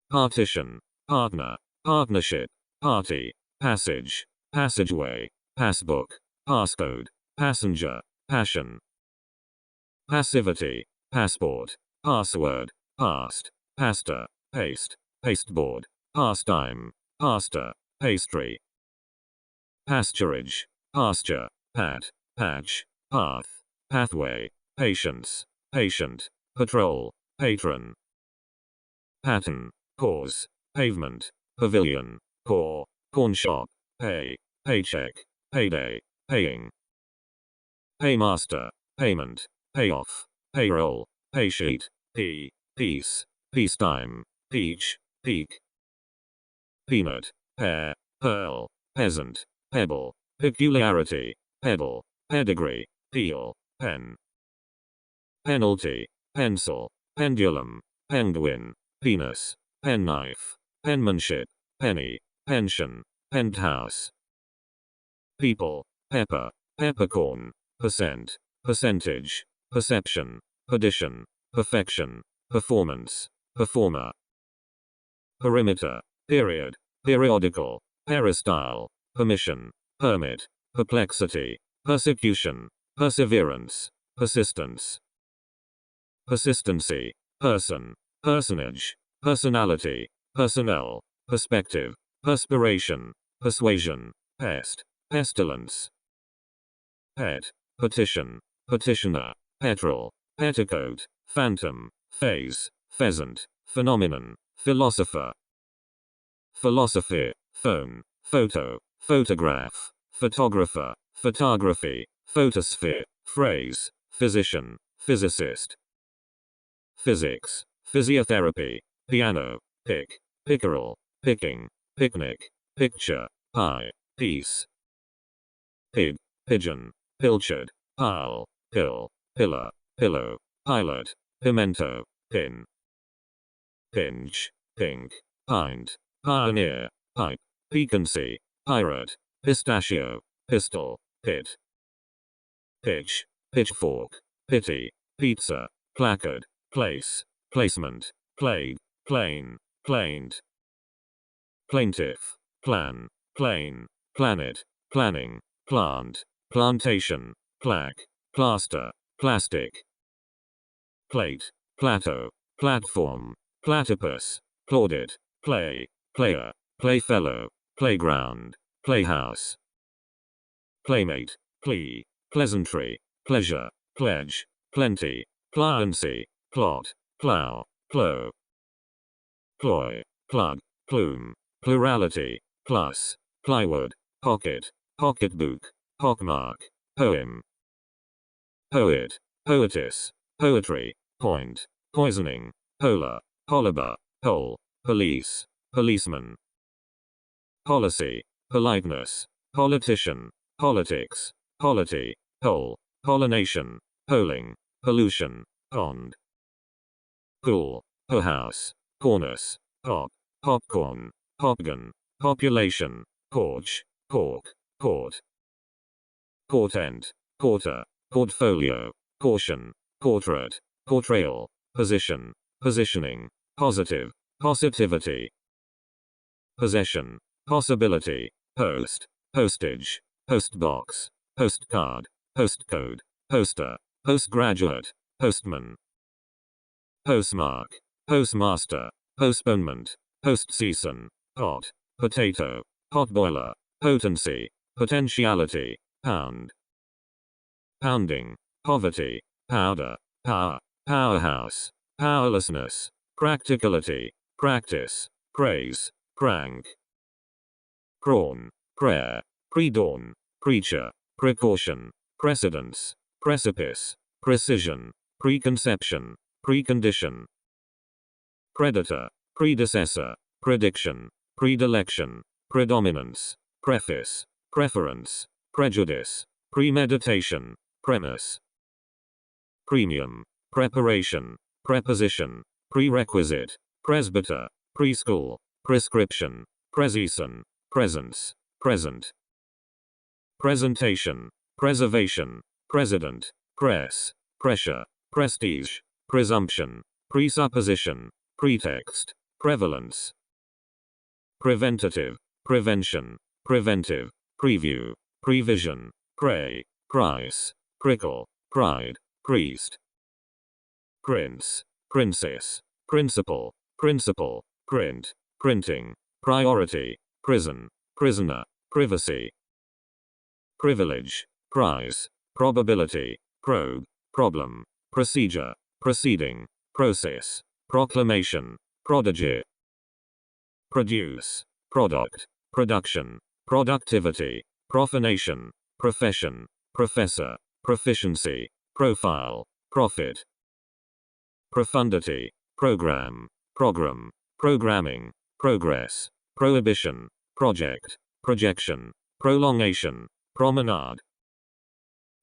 Partition, partner, partnership, party, passage, passageway, passbook, passcode, passenger, passion. Passivity, passport, password, past, pasta, paste, pasteboard, pastime, pasta, pastry. Pasturage, pasture, pat, patch, path, pathway, patience, patient, patrol, patron. Pattern, cause, pavement, pavilion, core, corn shop, pay, paycheck, payday, paying. Paymaster, payment, payoff, payroll, paysheet, piece, peacetime, peach, peak. peanut, pear, pearl, peasant, pebble, peculiarity, pedal, pedigree, peel, pen, penalty, pencil, pendulum, penguin, penis, penknife, penmanship, penny, pension, penthouse, people, pepper, peppercorn, percent, percentage, perception, perdition, perfection, performance, performer, perimeter, period, periodical, peristyle, permission, permit, perplexity, persecution, perseverance, persistence, persistency, person, personage, personality, personnel, perspective, perspiration, persuasion, pest, pestilence, pet, petition, petitioner, petrol, petticoat, phantom, phase, pheasant, phenomenon, philosopher, philosophy, phone, photo, photograph, photographer, photography, photosphere, phrase, physician, physicist, physics, physiotherapy, piano, pick, pickerel, picking, picnic, picture, pie, piece, pig, pigeon, pilchard, pile, pill, pillar, pillow, pilot, pimento, pin, pinch, pink, pint, pioneer, pipe, piquancy, pirate, pistachio, pistol, pit, pitch, pitchfork, pity, pizza, placard, place, placement, plague, plane, plaint, plaintiff, plan, plane, planet, planning, plant, plantation, plaque, plaster, plastic, plate, plateau, platform, platypus, plaudit, play, player, playfellow, playground, playhouse, playmate, plea, pleasantry, pleasure, pledge, plenty, pliancy, plot, plow, plow, ploy, plug, plume, plurality, plus, plywood, pocket, pocketbook, pockmark, poem, poet, poetess, poetry, point, poisoning, polar, polibar, pole, police, policeman, policy, politeness, politician, politics, polity, poll, pollination, polling, pollution, pond, pool, house, cornice, pop, popcorn, popgun, population, porch, pork, port, portent, porter, portfolio, portion, portrait, portrayal, position, positioning, positive, positivity, possession, possibility, post, postage, postbox, postcard, postcode, poster, postgraduate, postman, postmark, postmaster, postponement, postseason, pot, potato, potboiler, potency, potentiality, pound, pounding, poverty, powder, power, powerhouse, powerlessness, practicality, practice, praise, crank, prawn, prayer, pre-dawn, preacher, precaution, precedence, precipice, precision, preconception, precondition, predator, predecessor, prediction, predilection, predominance, preface, preference, prejudice, premeditation, premise, premium, preparation, preposition, prerequisite, presbyter, preschool, prescription, preseason, presence, present, presentation, preservation, president, press, pressure, prestige, presumption, presupposition, pretext, prevalence, preventative, prevention, preventive, preview, prevision, prey, price, prickle, pride, priest, prince, princess, principal, principal, print, printing, priority, prison, prisoner, privacy, privilege, prize, probability, probe, problem, procedure, proceeding, process, proclamation, prodigy, produce, product, production, productivity, profanation, profession, professor, proficiency, profile, profit, profundity, program, programming, progress, prohibition, project, projection, prolongation, promenade.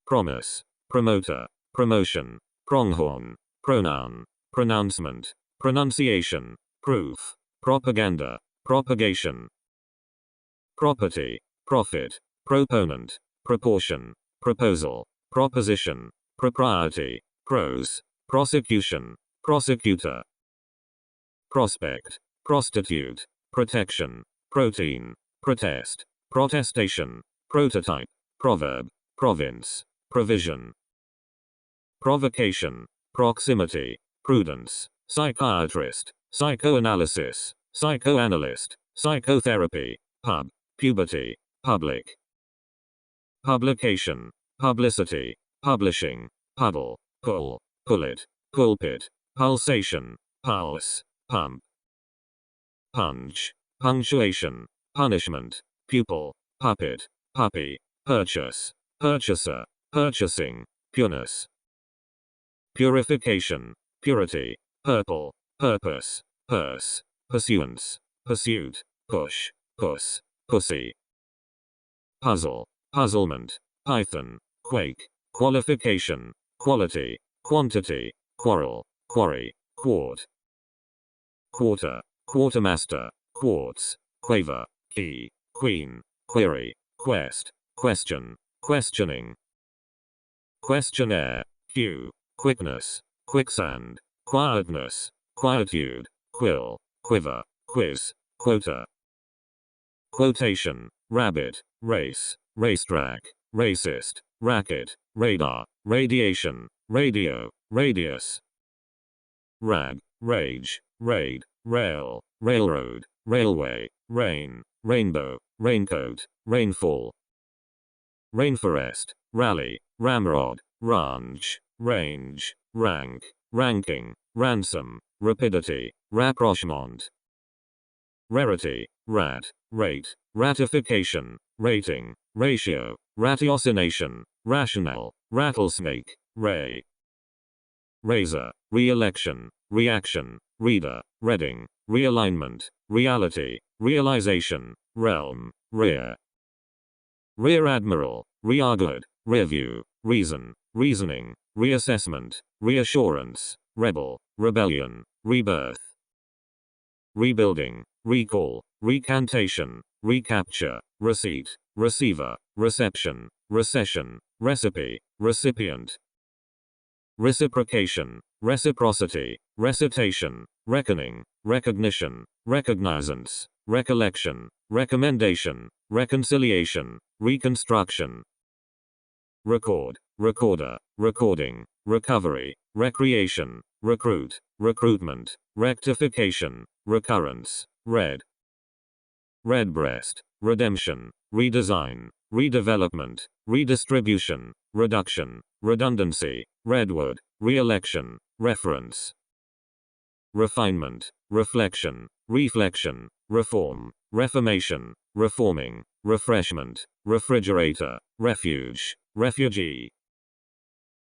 Promise, promoter, promotion, pronghorn, pronoun, pronouncement, pronunciation, proof, propaganda, propagation. Property, profit, proponent, proportion, proposal, proposition, propriety, prose, prosecution, prosecutor. Prospect, prostitute, protection, protein, protest, protestation, prototype, proverb, province, provision. Provocation, proximity, prudence, psychiatrist, psychoanalysis, psychoanalyst, psychotherapy, pub, puberty, public. Publication, publicity, publishing, puddle, pull, pullet, pulpit, pulsation, pulse, pump. Punch, punctuation, punishment, pupil, puppet, puppy, purchase, purchaser, purchasing, pureness. Purification, purity, purple, purpose, purse, pursuance, pursuit, push, puss, pussy. Puzzle, puzzlement, python, quake, qualification, quality, quantity, quarrel, quarry, quart. Quarter, quartermaster, quartz, quaver, key, queen, query, quest, question, questioning. Questionnaire, queue, quickness, quicksand, quietness, quietude, quill, quiver, quiz, quota. Quotation, rabbit, race, racetrack, racist, racket, radar, radiation, radio, radius. Rag, rage, raid, rail, railroad, railway, rain, rainbow, raincoat, rainfall. Rainforest, rally, ramrod, range, range, rank, ranking, ransom, rapidity, rapprochement. Rarity, rat, rate, ratification, rating, ratio, ratiocination, rationale, rattlesnake, ray. Razor, re-election, reaction, reader, reading, realignment, reality, realization, realm, rear. Rear admiral, rearguard, rearview, reason, reasoning, reassessment, reassurance, rebel, rebellion, rebirth. Rebuilding, recall, recantation, recapture, receipt, receiver, reception, recession, recipe, recipient. Reciprocation, reciprocity, recitation, reckoning, recognition, recognizance, recollection, recommendation, reconciliation, reconstruction. Record, recorder, recording, recovery, recreation, recruit, recruitment, rectification, recurrence, red. Redbreast, redemption, redesign, redevelopment, redistribution, reduction, redundancy, redwood, re-election, reference. Refinement, reflection, reflection, reform, reformation, reforming, refreshment, refrigerator, refuge, refugee.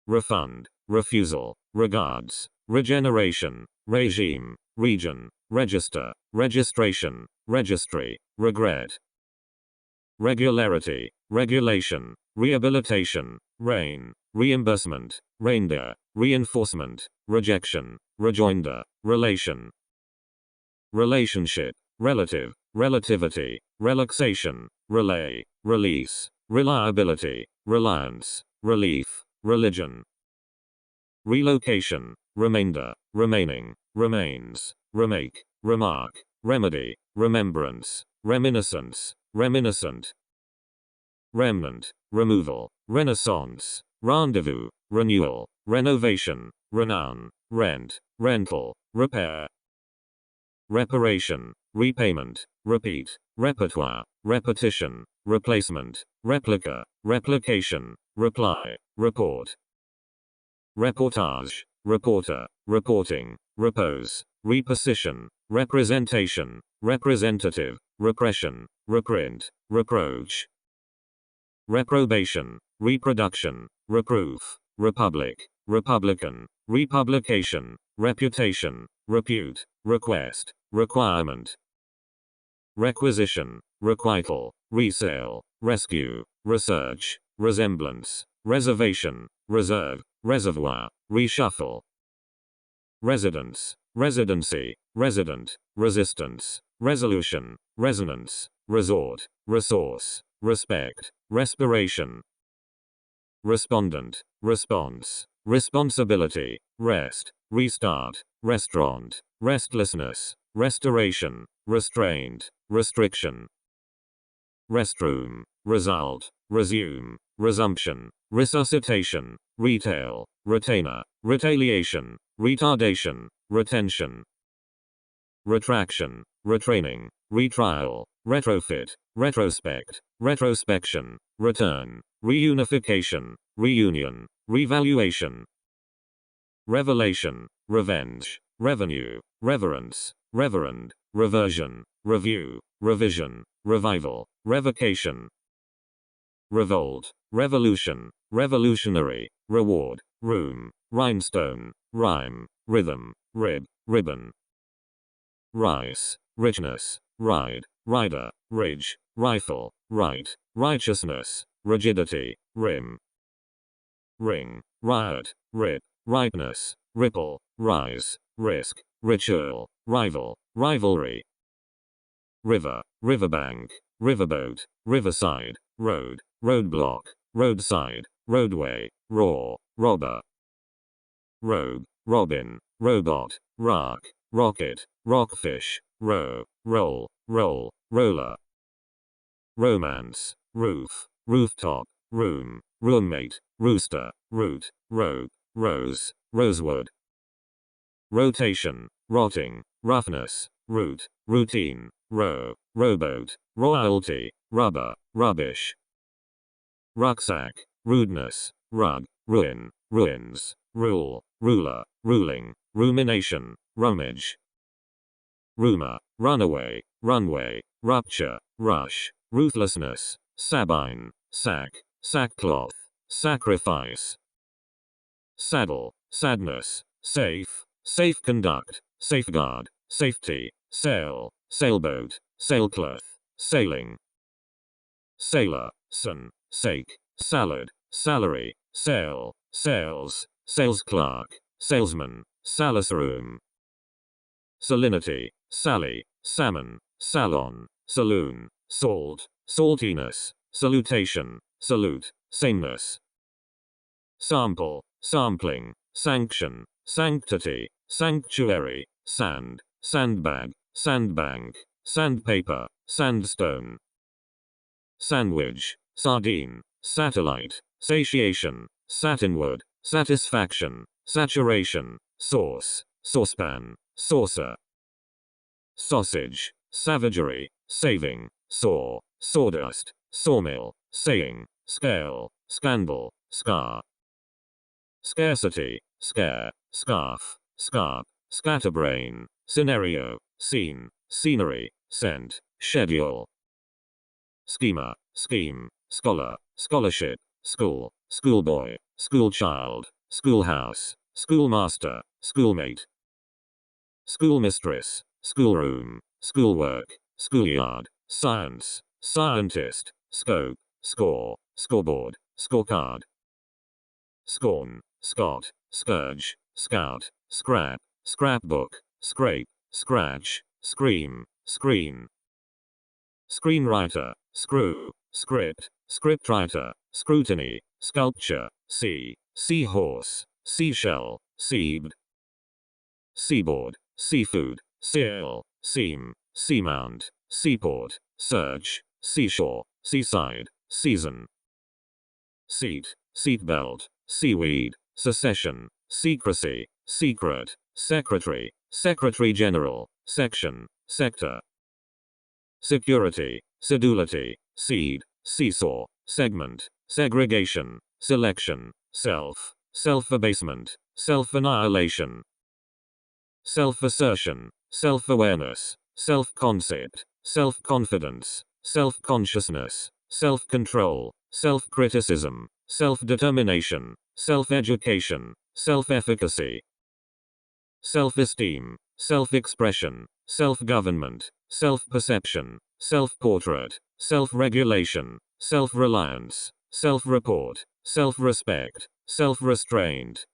Refund, refusal, regards, regeneration, regime, region, register, registration, registry, regret. Regularity, regulation, rehabilitation, reign, reimbursement, reindeer, reinforcement, rejection, rejoinder, relation. Relationship, relative, relativity, relaxation, relay, release, reliability, reliance, relief, religion. Relocation, remainder, remaining, remains, remake, remark, remedy, remembrance, reminiscence, reminiscent. Remnant, removal, renaissance, rendezvous, renewal, renovation, renown, rent, rental, repair. Reparation, repayment, repeat, repertoire, repetition, replacement, replica, replication, reply, report. Reportage, reporter, reporting, repose, reposition, representation, representative, repression, reprint, reproach. Reprobation, reproduction, reproof, republic, republican, republication, reputation, repute, request, requirement. requisition, requital, resale, rescue, research, resemblance, reservation, reserve, reservoir, reshuffle. Residence, residency, resident, resistance, resolution, resonance, resort, resource, respect, respiration. Respondent, response, responsibility, rest, restart, restaurant, restlessness, restoration, restraint, restriction. Restroom, result, resume, resumption, resuscitation, retail, retainer, retaliation, retardation, retention. Retraction, retraining, retrial, retrofit, retrospect, retrospection, return, reunification, reunion, revaluation. Revelation, revenge, revenue, reverence, reverend, reversion, review, revision, revival, revocation. Revolt, revolution, revolutionary, reward, room, rhinestone, rhyme, rhythm, rib, ribbon. Rice, richness, ride, rider, ridge, rifle, right, righteousness, rigidity, rim. Ring, riot, rip, rightness, ripple, rise, risk, ritual, rival, rivalry. River, riverbank, riverboat, riverside, road, roadblock, roadside, roadway, raw, robber. Rogue, robin, robot, rock, rocket, rockfish, row, roll, roll, roller. Romance, roof, rooftop, room, roommate, rooster, root, rogue, rose, rosewood. Rotation, rotting, roughness, root, routine, row, rowboat, royalty, rubber, rubbish. Rucksack, rudeness, rug, ruin, ruins, rule, ruler, ruling, rumination, rummage. Rumor, runaway, runway, rupture, rush, ruthlessness, sabine, sack, sackcloth, sacrifice. Saddle, sadness, safe, safe conduct, safeguard, safety, sail, sailboat, sailcloth, sailing. Sailor, sun, sake, salad, salary, sail, sales, sales clerk, salesman, salisroom. Salinity, sally, salmon, salon, saloon, salt, saltiness, salutation, salute, sameness. Sample, sampling, sanction, sanctity, sanctuary, sand, sandbag, sandbank, sandpaper, sandstone. Sandwich, sardine, satellite, satiation, satinwood, satisfaction, saturation, sauce, saucepan, saucer. Sausage, savagery, saving, saw, sawdust, sawmill, saying, scale, scandal, scar. Scarcity, scare, scarf, scarp, scatterbrain, scenario, scene, scenery, scent, schedule. Schema, scheme, scholar, scholarship, school, schoolboy, schoolchild, schoolhouse, schoolmaster, schoolmate. Schoolmistress, schoolroom, schoolwork, schoolyard, science, scientist, scope, score, scoreboard, scorecard. Scorn, scot, scourge, scout, scrap, scrapbook, scrape, scratch, scream, screen. Screenwriter, screw, script, scriptwriter, scrutiny, sculpture, sea, seahorse, seashell, seabed. Seaboard, seafood, seal, seam, seamount, seaport, search, seashore, seaside, season. Seat, seatbelt, seaweed, secession, secrecy, secret, secretary, secretary general, section, sector. Security, sedulity, seed, seesaw, segment, segregation, selection, self, self-abasement, self-annihilation. Self-assertion, self-awareness, self-concept, self-confidence, self-consciousness, self-control, self-criticism, self-determination, self-education, self-efficacy. Self-esteem, self-expression, self-government, self-perception, self-portrait, self-regulation, self-reliance, self-report, self-respect, self-restraint,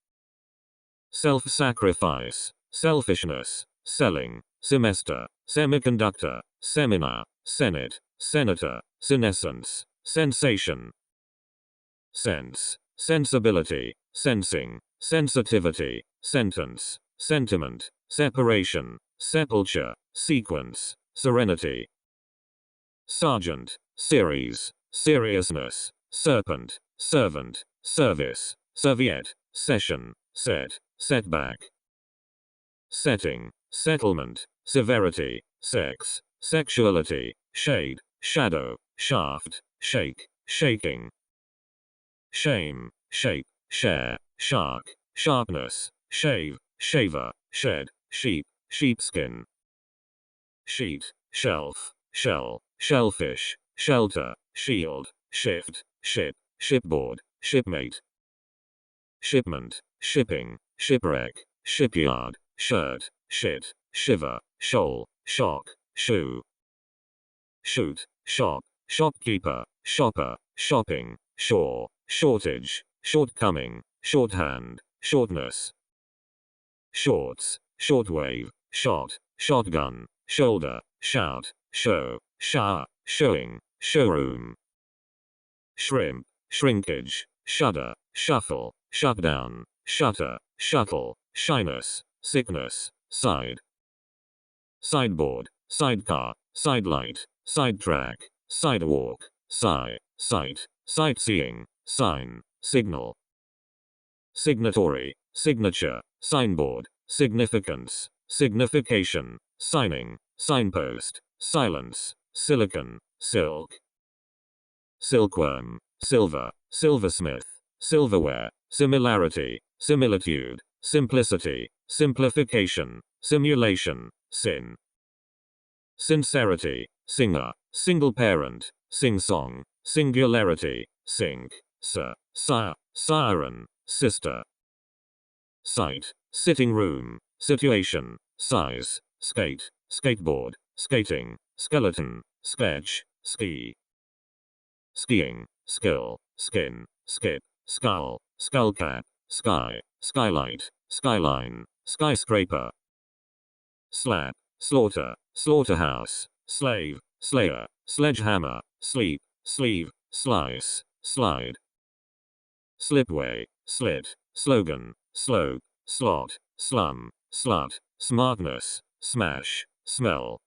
self-sacrifice, selfishness, selling, semester, semiconductor, seminar, senate, senator, senescence, sensation, sense, sensibility, sensing, sensitivity, sentence, sentiment, separation, sepulture, sequence, serenity, sergeant, series, seriousness, serpent, servant, service, serviette, session, set, setback, setting, settlement, severity, sex, sexuality, shade, shadow, shaft, shake, shaking, shame, shape, share, shark, sharpness, shave, shaver, shed, sheep, sheepskin, sheet, shelf, shell, shellfish, shelter, shield, shift, ship, shipboard, shipmate, shipment, shipping, shipwreck, shipyard, shirt, shit, shiver, shoal, shock, shoe, shoot, shop, shopkeeper, shopper, shopping, shore, shortage, shortcoming, shorthand, shortness, shorts, shortwave, shot, shotgun, shoulder, shout, show, shower, showing, showroom, shrimp, shrinkage, shudder, shuffle, shutdown, shutter, shuttle, shyness, sickness, side, sideboard, sidecar, sidelight, sidetrack, sidewalk, sigh, sight, sightseeing, sign, signal, signatory, signature, signboard, significance, signification, signing, signpost, silence, silicon, silk, silkworm, silver, silversmith, silverware, similarity, similitude, simplicity, simplification, simulation, sin, sincerity, singer, single parent, sing-song, singularity, sink, sire, siren, sister, sight, sitting room, situation, size, skate, skateboard, skating, skeleton, sketch, ski, skiing, skill, skin, skip, skull, skullcap, sky, skylight, skyline, skyscraper, slap, slaughter, slaughterhouse, slave, slayer, sledgehammer, sleep, sleeve, slice, slide, slipway, slit, slogan, slope, slot, slum, slut, smartness, smash, smell,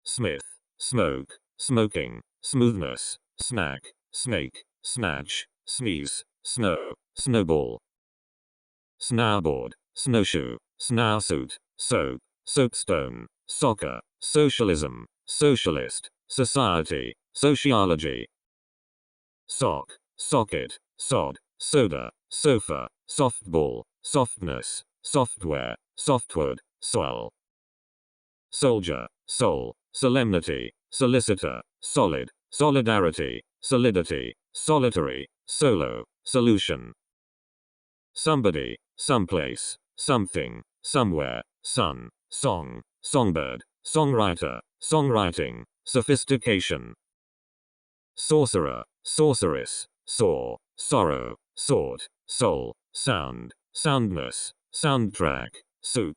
smith, smoke, smoking, smoothness, snack, snake, snatch, sneeze, snow, snowball, snowboard, snowshoe, snowsuit, soap, soapstone, soccer, socialism, socialist, society, sociology, sock, socket, sod, soda, sofa, softball, softness, software, softwood, swell, soldier, soul, solemnity, solicitor, solid, solidarity, solidity, solitary, solo, solution, somebody, someplace, something, somewhere, sun, song, songbird, songwriter, songwriting, sophistication, sorcerer, sorceress, saw, sorrow, sort, soul, sound, soundness, soundtrack, soup,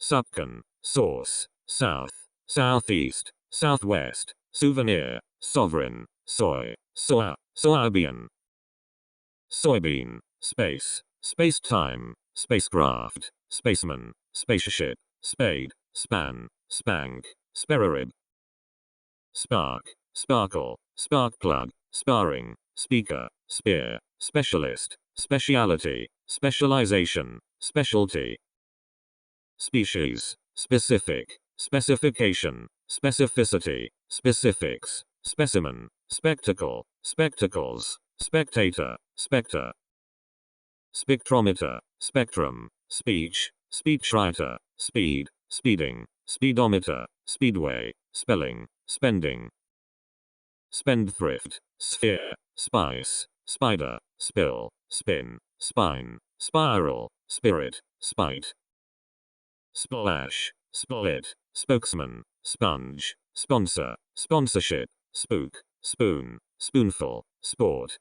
supcon, source, south, southeast, southwest, souvenir, sovereign, soy, soya, soybean, soybean, space, space-time, spacecraft, spaceman, spaceship, spade, span, spank, sparerib, spark, sparkle, spark plug, sparring, speaker, spear, specialist, speciality, specialization, specialty, species, specific, specification, specificity, specifics, specimen, spectacle, spectacles, spectator, spectre, spectrometer, spectrum, speech, speechwriter, speed, speeding, speedometer, speedway, spelling, spending, spendthrift, sphere, spice, spider, spill, spin, spine, spiral, spirit, spite, splash, split, spokesman, sponge, sponsor, sponsorship, spook, spoon, spoonful, sport,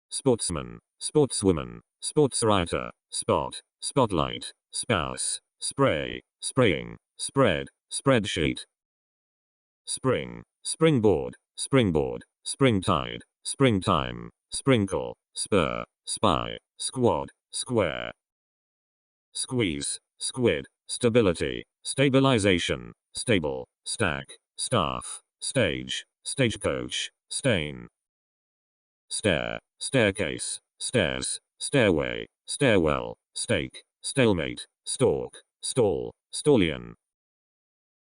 sportsman, sportswoman, sportswriter, spot, spotlight, spouse, spray, spraying, spread, spreadsheet, spring, springboard, springboard, springtide, springtime, sprinkle, spur, spy, squad, square, squeeze, squid, stability, stabilization, stable, stack, staff, stage, stagecoach, stain, stair, staircase, stairs, stairway, stairwell, stake, stalemate, stalk, stall, stallion,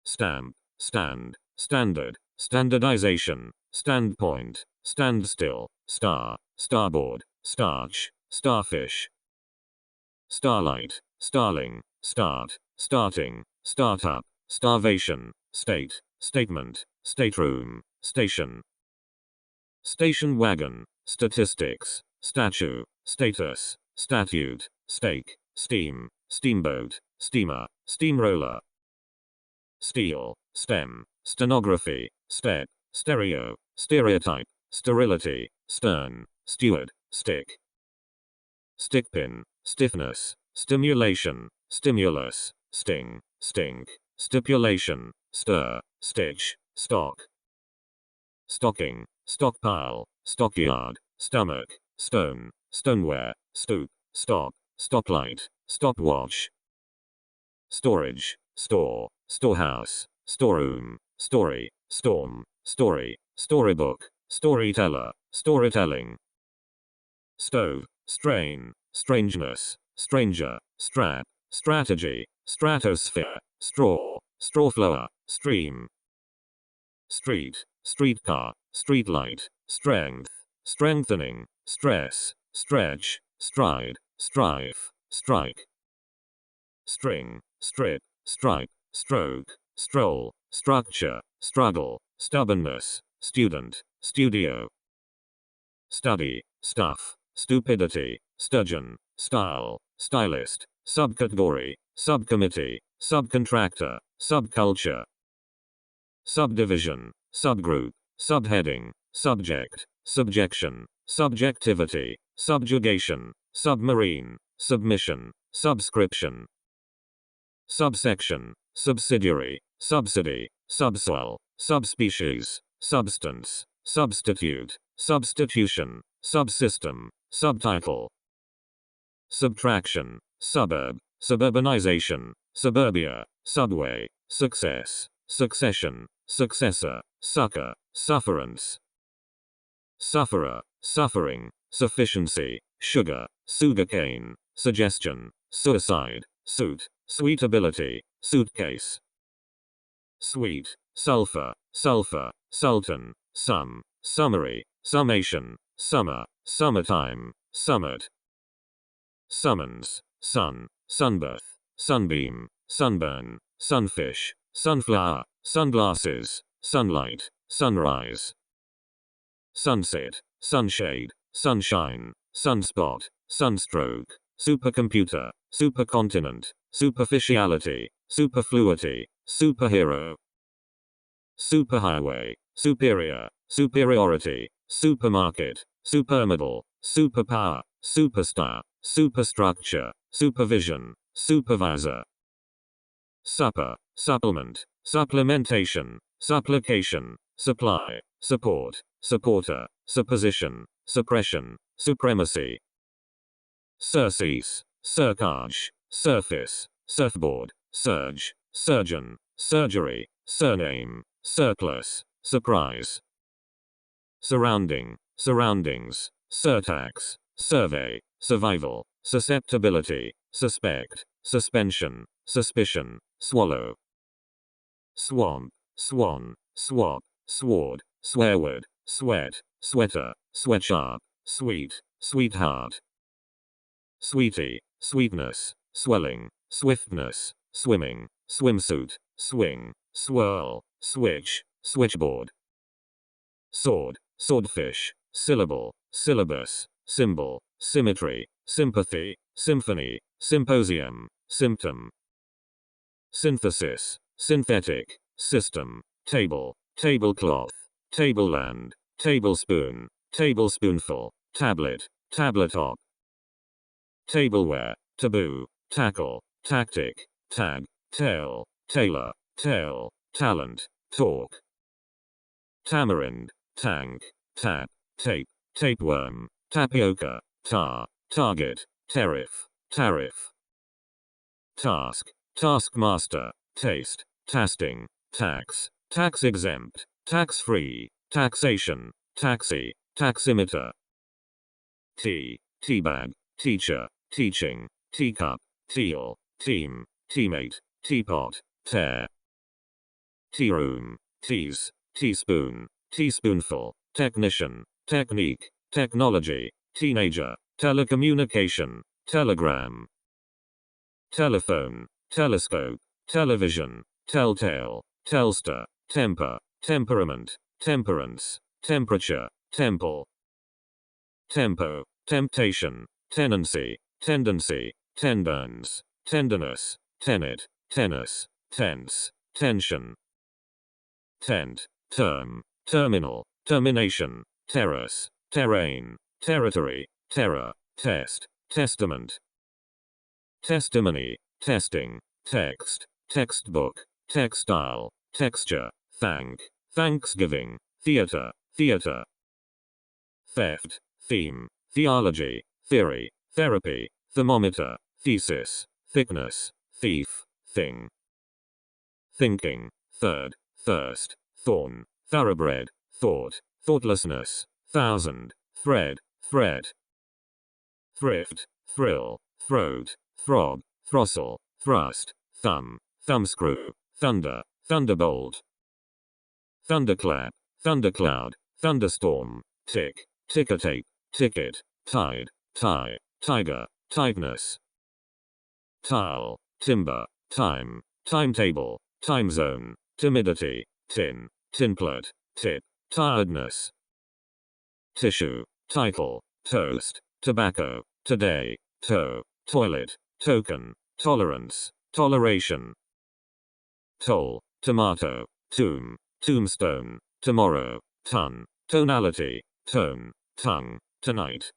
stamp, stand, standard, standardization, standpoint, standstill, star, starboard, starch, starfish, starlight, starling, start, starting, startup, starvation, state, statement, stateroom, station, station wagon, statistics, statue, status, statute, stake, steam, steamboat, steamer, steamroller, steel, stem, stenography, step, stereo, stereotype, sterility, stern, steward, stick, stickpin, stiffness, stimulation, stimulus, sting, stink, stipulation, stir, stitch, stock, stocking, stockpile, stockyard, stomach, stone, stoneware, stoop, stop, stoplight, stopwatch, storage, store, storehouse, storeroom, story, storm, story, storybook, storyteller, storytelling, stove, strain, strangeness, stranger, strap, strategy, stratosphere, straw, strawflower, stream, street, streetcar, streetlight, strength, strengthening, stress, stretch, stride, strife, strike, string, strip, stripe, stroke, stroll, structure, struggle, stubbornness, student, studio, study, stuff, stupidity, sturgeon, style, stylist, subcategory, subcommittee, subcontractor, subculture, subdivision, subgroup, subheading, subject, subjection, subjectivity, subjugation, submarine, submission, subscription, subsection, subsidiary, subsidy, subsoil, subspecies, substance, substitute, substitution, subsystem, subtitle, subtraction, suburb, suburbanization, suburbia, subway, success, succession, successor, succor, sufferance, sufferer, suffering, sufficiency, sugar, sugarcane, suggestion, suicide, suit, suitability, suitcase, sweet, sulfur, sulfur, sultan, sum, summary, summation, summer, summertime, summit, summons, sun, sunbirth, sunbeam, sunburn, sunfish, sunflower, sunglasses, sunlight, sunrise, sunset, sunshade, sunshine, sunspot, sunstroke, supercomputer, supercontinent, superficiality, superfluity, superhero, superhighway, superior, superiority, supermarket, supermodel, superpower, superstar, superstructure, supervision, supervisor, supper, supplement, supplementation, supplication, supply, support, supporter, supposition, suppression, supremacy, surcease, surcharge, surface, surfboard, surge, surgeon, surgery, surname, surplus, surprise, surrounding, surroundings, surtax, survey, survival, susceptibility, suspect, suspension, suspicion, swallow, swamp, swan, swap, sword, swearword, sweat, sweater, sweatsharp, sweet, sweetheart, sweetie, sweetness, swelling, swiftness, swimming, swimsuit, swing, swirl, switch, switchboard, sword, swordfish, syllable, syllabus, symbol, symmetry, sympathy, symphony, symposium, symptom, synthesis, synthetic, system, table, tablecloth, tableland, tablespoon, tablespoonful, tablet, tabletop, tableware, taboo, tackle, tactic, tag, tail, tailor, tail, talent, talk, tamarind, tank, tap, tape, tapeworm, tapioca, tar, target, tariff, tariff, task, taskmaster, taste, tasting, tax, tax exempt, tax free, taxation, taxi, taximeter, tea, teabag, teacher, teaching, teacup, teal, team, teammate, teapot, tear, tea room, tease, teaspoon, teaspoonful, technician, technique, technology, teenager, telecommunication, telegram, telephone, telescope, television, telltale, telster, temper, temperament, temperance, temperature, temple, tempo, temptation, tenancy, tendency, tendons, tenderness, tenet, tennis, tense, tension, tent, term, terminal, termination, terrace, terrain, territory, terror, test, testament, testimony, testing, text, textbook, textile, texture, thank, thanksgiving, theater, theater, theft, theme, theology, theory, therapy, thermometer, thesis, thickness, thief, thing, thinking, third, thirst, thorn, thoroughbred, thought, thoughtlessness, thousand, thread, threat, thrift, thrill, throat, throb, throstle, thrust, thumb, thumbscrew, thunder, thunderbolt, thunderclap, thundercloud, thunderstorm, tick, ticker tape, ticket, tide, tie, tiger, tightness, tile, timber, time, timetable, time zone, timidity, tin, tinplate, tip, tiredness, tissue, title, toast, tobacco, today, toe, toilet, token, tolerance, toleration, toll, tomato, tomb, tombstone, tomorrow, ton, tonality, tone, tongue, tonight,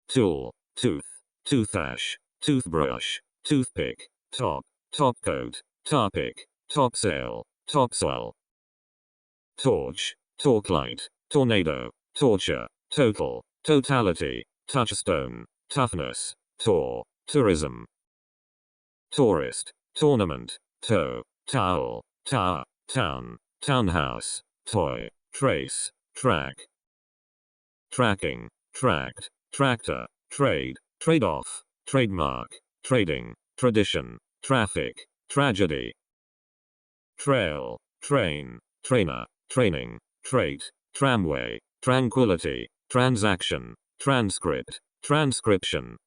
tool, tooth, toothash, toothbrush, toothpick, top, topcoat, tarpic, topsail, topsoil, torch, torchlight, tornado, torture, total, totality, touchstone, toughness, tour, tourism, tourist, tournament, toe, towel, tower, town, townhouse, toy, trace, track, tracking, tract, tractor, trade, trade-off, trademark, trading, tradition, traffic, tragedy, trail, train, trainer, training, trait, tramway, tranquility, transaction, transcript, transcription,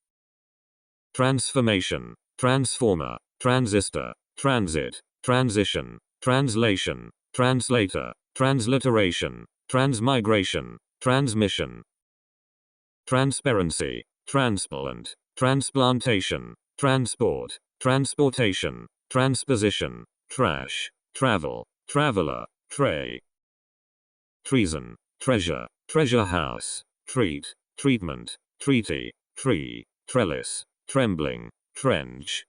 transformation, transformer, transistor, transit, transition, translation, translator, transliteration, transmigration, transmission, transparency, transplant, transplantation, transport, transportation, transposition, trash, travel, traveler, tray, treason, treasure, treasure house, treat, treatment, treaty, tree, trellis, trembling, trench,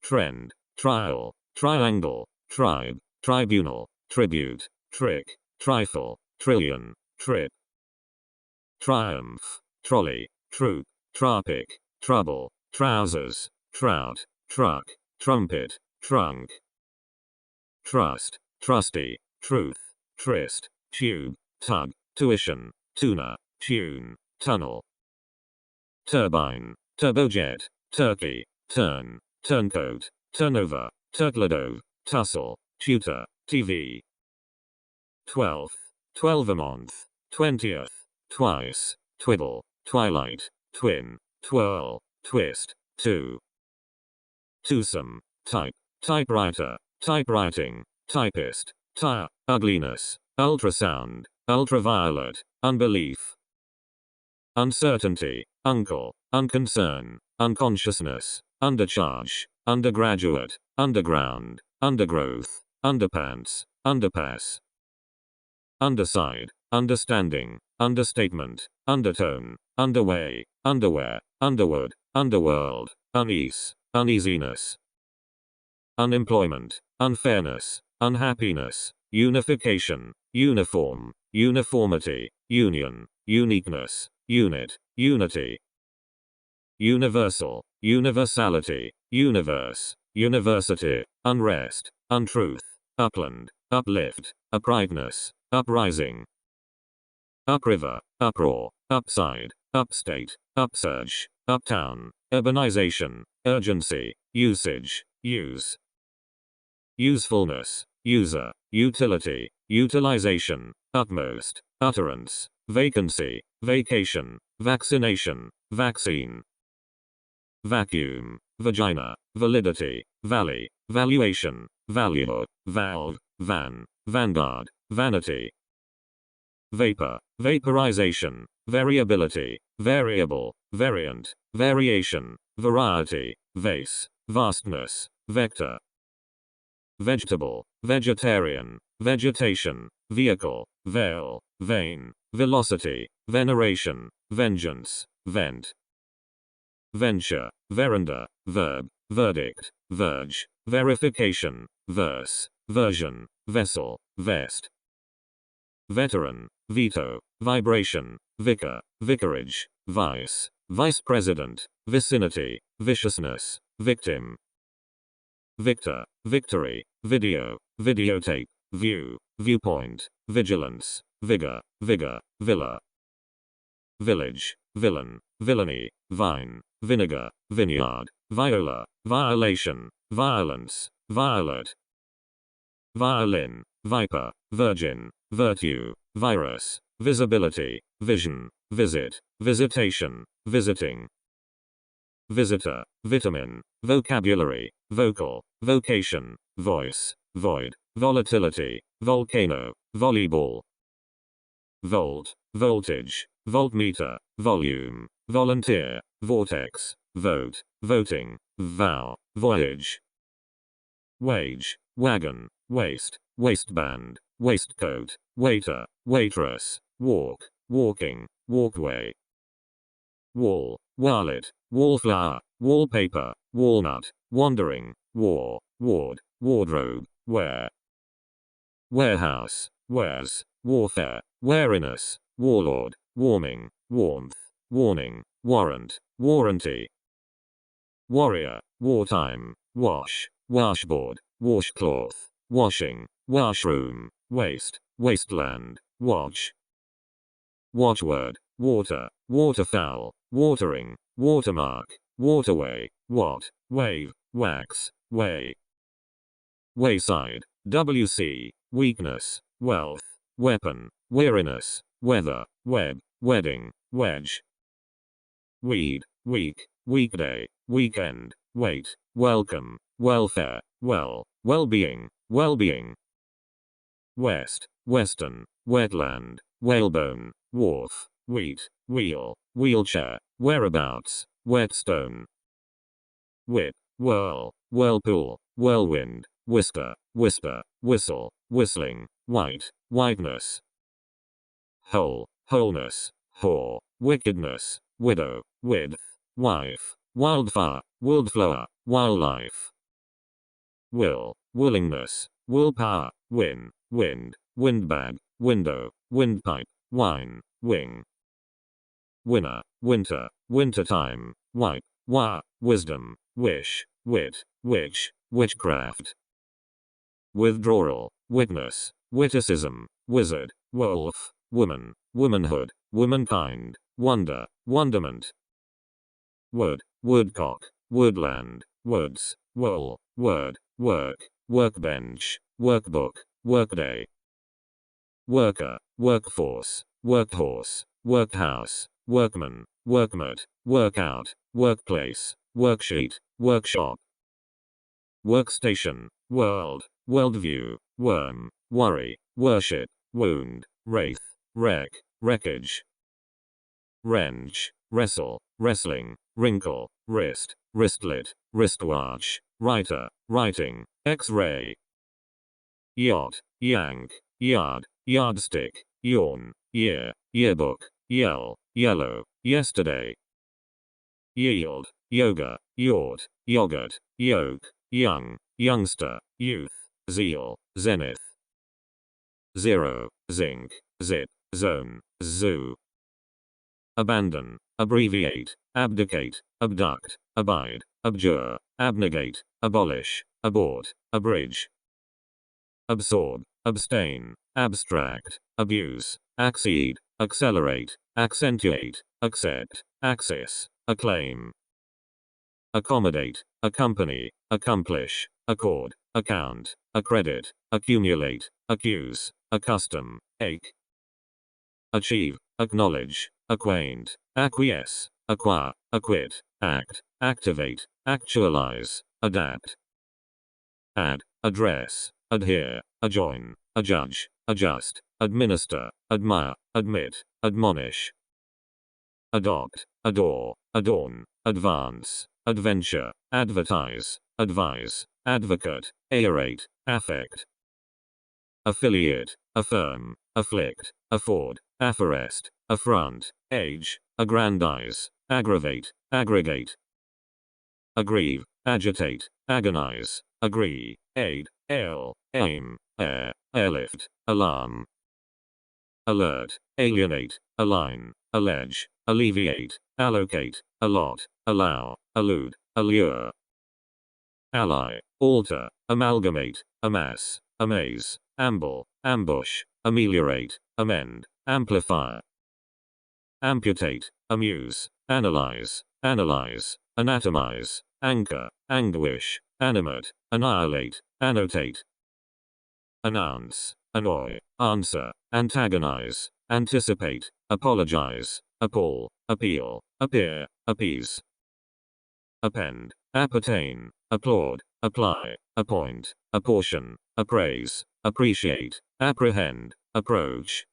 trend, trial, triangle, tribe, tribunal, tribute, trick, trifle, trillion, trip, triumph, trolley, troop, tropic, trouble, trousers, trout, truck, trumpet, trunk, trust, trusty, truth, tryst, tube, tug, tuition, tuna, tune, tunnel, turbine, turbojet, turkey, turn, turncoat, turnover, turtledove, tussle, tutor, TV, 12th, 12 a month, 20th, twice, twiddle, twilight, twin, twirl, twist, two, twosome, type, typewriter, typewriting, typist, tire, ugliness, ultrasound, ultraviolet, unbelief, uncertainty, uncle, unconcern, unconsciousness, undercharge, undergraduate, underground, undergrowth, underpants, underpass, underside, understanding, understatement, undertone, underway, underwear, underwood, underworld, unease, uneasiness, unemployment, unfairness, unhappiness, unification, uniform, uniformity, union, uniqueness, unit, unity, universal, universality, universe, university, unrest, untruth, upland, uplift, uprightness, uprising, upriver, uproar, upside, upstate, upsurge, uptown, urbanization, urgency, usage, use, usefulness, user, utility, utilization, utmost, utterance, vacancy, vacation, vaccination, vaccine, vacuum, vagina, validity, valley, valuation, value, valve, van, vanguard, vanity, vapor, vaporization, variability, variable, variant, variation, variety, vase, vastness, vector, vegetable, vegetarian, vegetation, vehicle, veil, vein, velocity, veneration, vengeance, vent, venture, veranda, verb, verdict, verge, verification, verse, version, vessel, vest, veteran, veto, vibration, vicar, vicarage, vice, vice president, vicinity, viciousness, victim, victor, victory, video, videotape, view, viewpoint, vigilance, vigor, vigor, villa, village, villain, villainy, vine, vinegar, vineyard, viola, violation, violence, violet, violin, viper, virgin, virtue, virus, visibility, vision, visit, visitation, visiting, visitor, vitamin, vocabulary, vocal, vocation, voice, void, volatility, volcano, volleyball, volt, voltage, voltmeter, volume, volunteer, vortex, vote, voting, vow, voyage, wage, wagon, waist, waistband, waistcoat, waiter, waitress, walk, walking, walkway, wall, wallet, wallflower, wallpaper, walnut, wandering, war, ward, wardrobe, wear, warehouse, wares, warfare, wariness, warlord, warming, warmth, warning, warrant, warranty, warrior, wartime, wash, washboard, washcloth, washing, washroom, waste, wasteland, watch, watchword, water, waterfowl, watering, watermark, waterway, what, wave, wax, way, wayside, WC, weakness, wealth, weapon, weariness, weather, web, wedding, wedge, weed, week, weekday, weekend, wait, welcome, welfare, well, well-being, well-being, west, western, wetland, whalebone, wharf, wheat, wheel, wheelchair, whereabouts, whetstone, whip, whirl, whirlpool, whirlwind, whisker, whisper, whistle, whistling, white, whiteness, whole, wholeness, whore, wickedness, widow, width, wife, wildfire, wildflower, wildlife, will, willingness, willpower, win, wind, windbag, window, windpipe, wine, wing, winner, winter, wintertime, wipe, wire, wisdom, wish, wit, witch, witchcraft, withdrawal, witness, witticism, wizard, wolf, woman, womanhood, womankind, wonder, wonderment, wood, woodcock, woodland, woods, wool, word, work, workbench, workbook, workday, worker, workforce, workhorse, workhouse, workman, workmate, workout, workplace, worksheet, workshop, workstation, world, worldview, worm, worry, worship, wound, wraith, wreck, wreckage, wrench, wrestle, wrestling, wrinkle, wrist, wristlet, wristwatch, writer, writing, X-ray. Yacht, yank, yard, yardstick, yawn, year, yearbook, yell, yellow, yesterday. Yield, yoga, yacht, yogurt, yoke, young, youngster, youth, zeal, zenith. Zero, zinc, zip, zone, zoo. Abandon, abbreviate, abdicate, abduct, abide, abjure, abnegate, abolish, abort, abridge. Absorb, abstain, abstract, abuse, accede, accelerate, accentuate, accept, access, acclaim. Accommodate, accompany, accomplish, accord, account, accredit, accumulate, accuse, accustom, ache. Achieve, acknowledge, acquaint, acquiesce, acquire, acquit, act, activate, actualize, adapt. Add, address, adhere, adjoin, adjudge, adjust, administer, admire, admit, admonish. Adopt, adore, adorn, advance, adventure, advertise, advise, advocate, aerate, affect. Affiliate, affirm, afflict, afford, afforest, affront, age, aggrandize, aggravate, aggregate. Aggrieve, agitate, agonize, agree, aid, ail, aim, air, airlift, alarm. Alert, alienate, align, allege, alleviate, allocate, allot, allow, allude, allure. Ally, alter, amalgamate, amass, amaze, amble, ambush, ameliorate, amend, amplify. Amputate, amuse, analyze, analyze, anatomize, anchor, anguish, animate, annihilate, annotate. Announce, annoy, answer, antagonize, anticipate, apologize, appall, appeal, appear, appease. Append, appertain, applaud, apply, appoint, apportion, appraise, appreciate, apprehend, approach.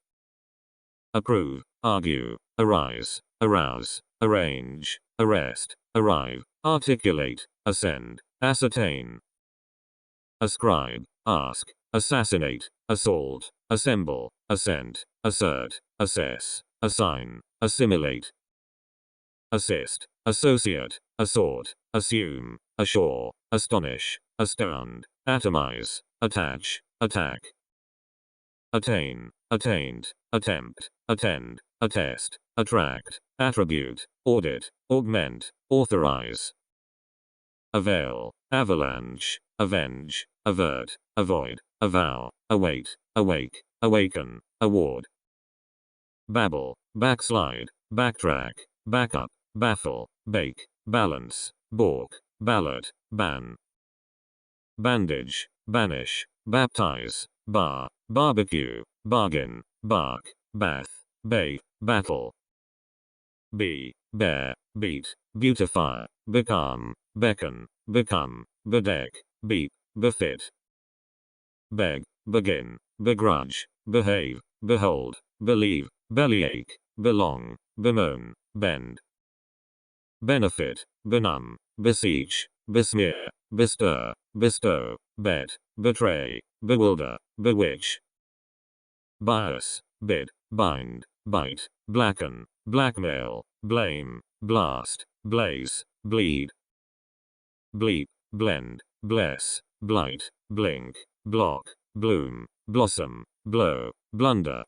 Approve, argue, arise, arouse, arrange, arrest, arrive, articulate, ascend, ascertain. Ascribe, ask, assassinate, assault, assemble, assent, assert, assess, assign, assimilate. Assist, associate, assort, assume, assure, astonish, astound, atomize, attach, attack. Attain, attained, attempt, attend, attest, attract, attribute, audit, augment, authorize. Avail, avalanche, avenge, avert, avoid, avow, await, awake, awaken, award. Babble, backslide, backtrack, backup, baffle, bake, balance, balk, ballot, ban. Bandage, banish, baptize, bar, barbecue, bargain, bark, bath, bathe, battle. Be, bear, beat, beautify, become, beckon, become, bedeck, beep, befit. Beg, begin, begrudge, behave, behold, believe, bellyache, belong, bemoan, bend. Benefit, benumb, beseech, besmear, bestir, bestow, bet, betray, bewilder, bewitch. Bias, bid, bind, bite, blacken, blackmail, blame, blast, blaze, bleed. Bleep, blend, bless, blight, blink, block, bloom, blossom, blow, blunder.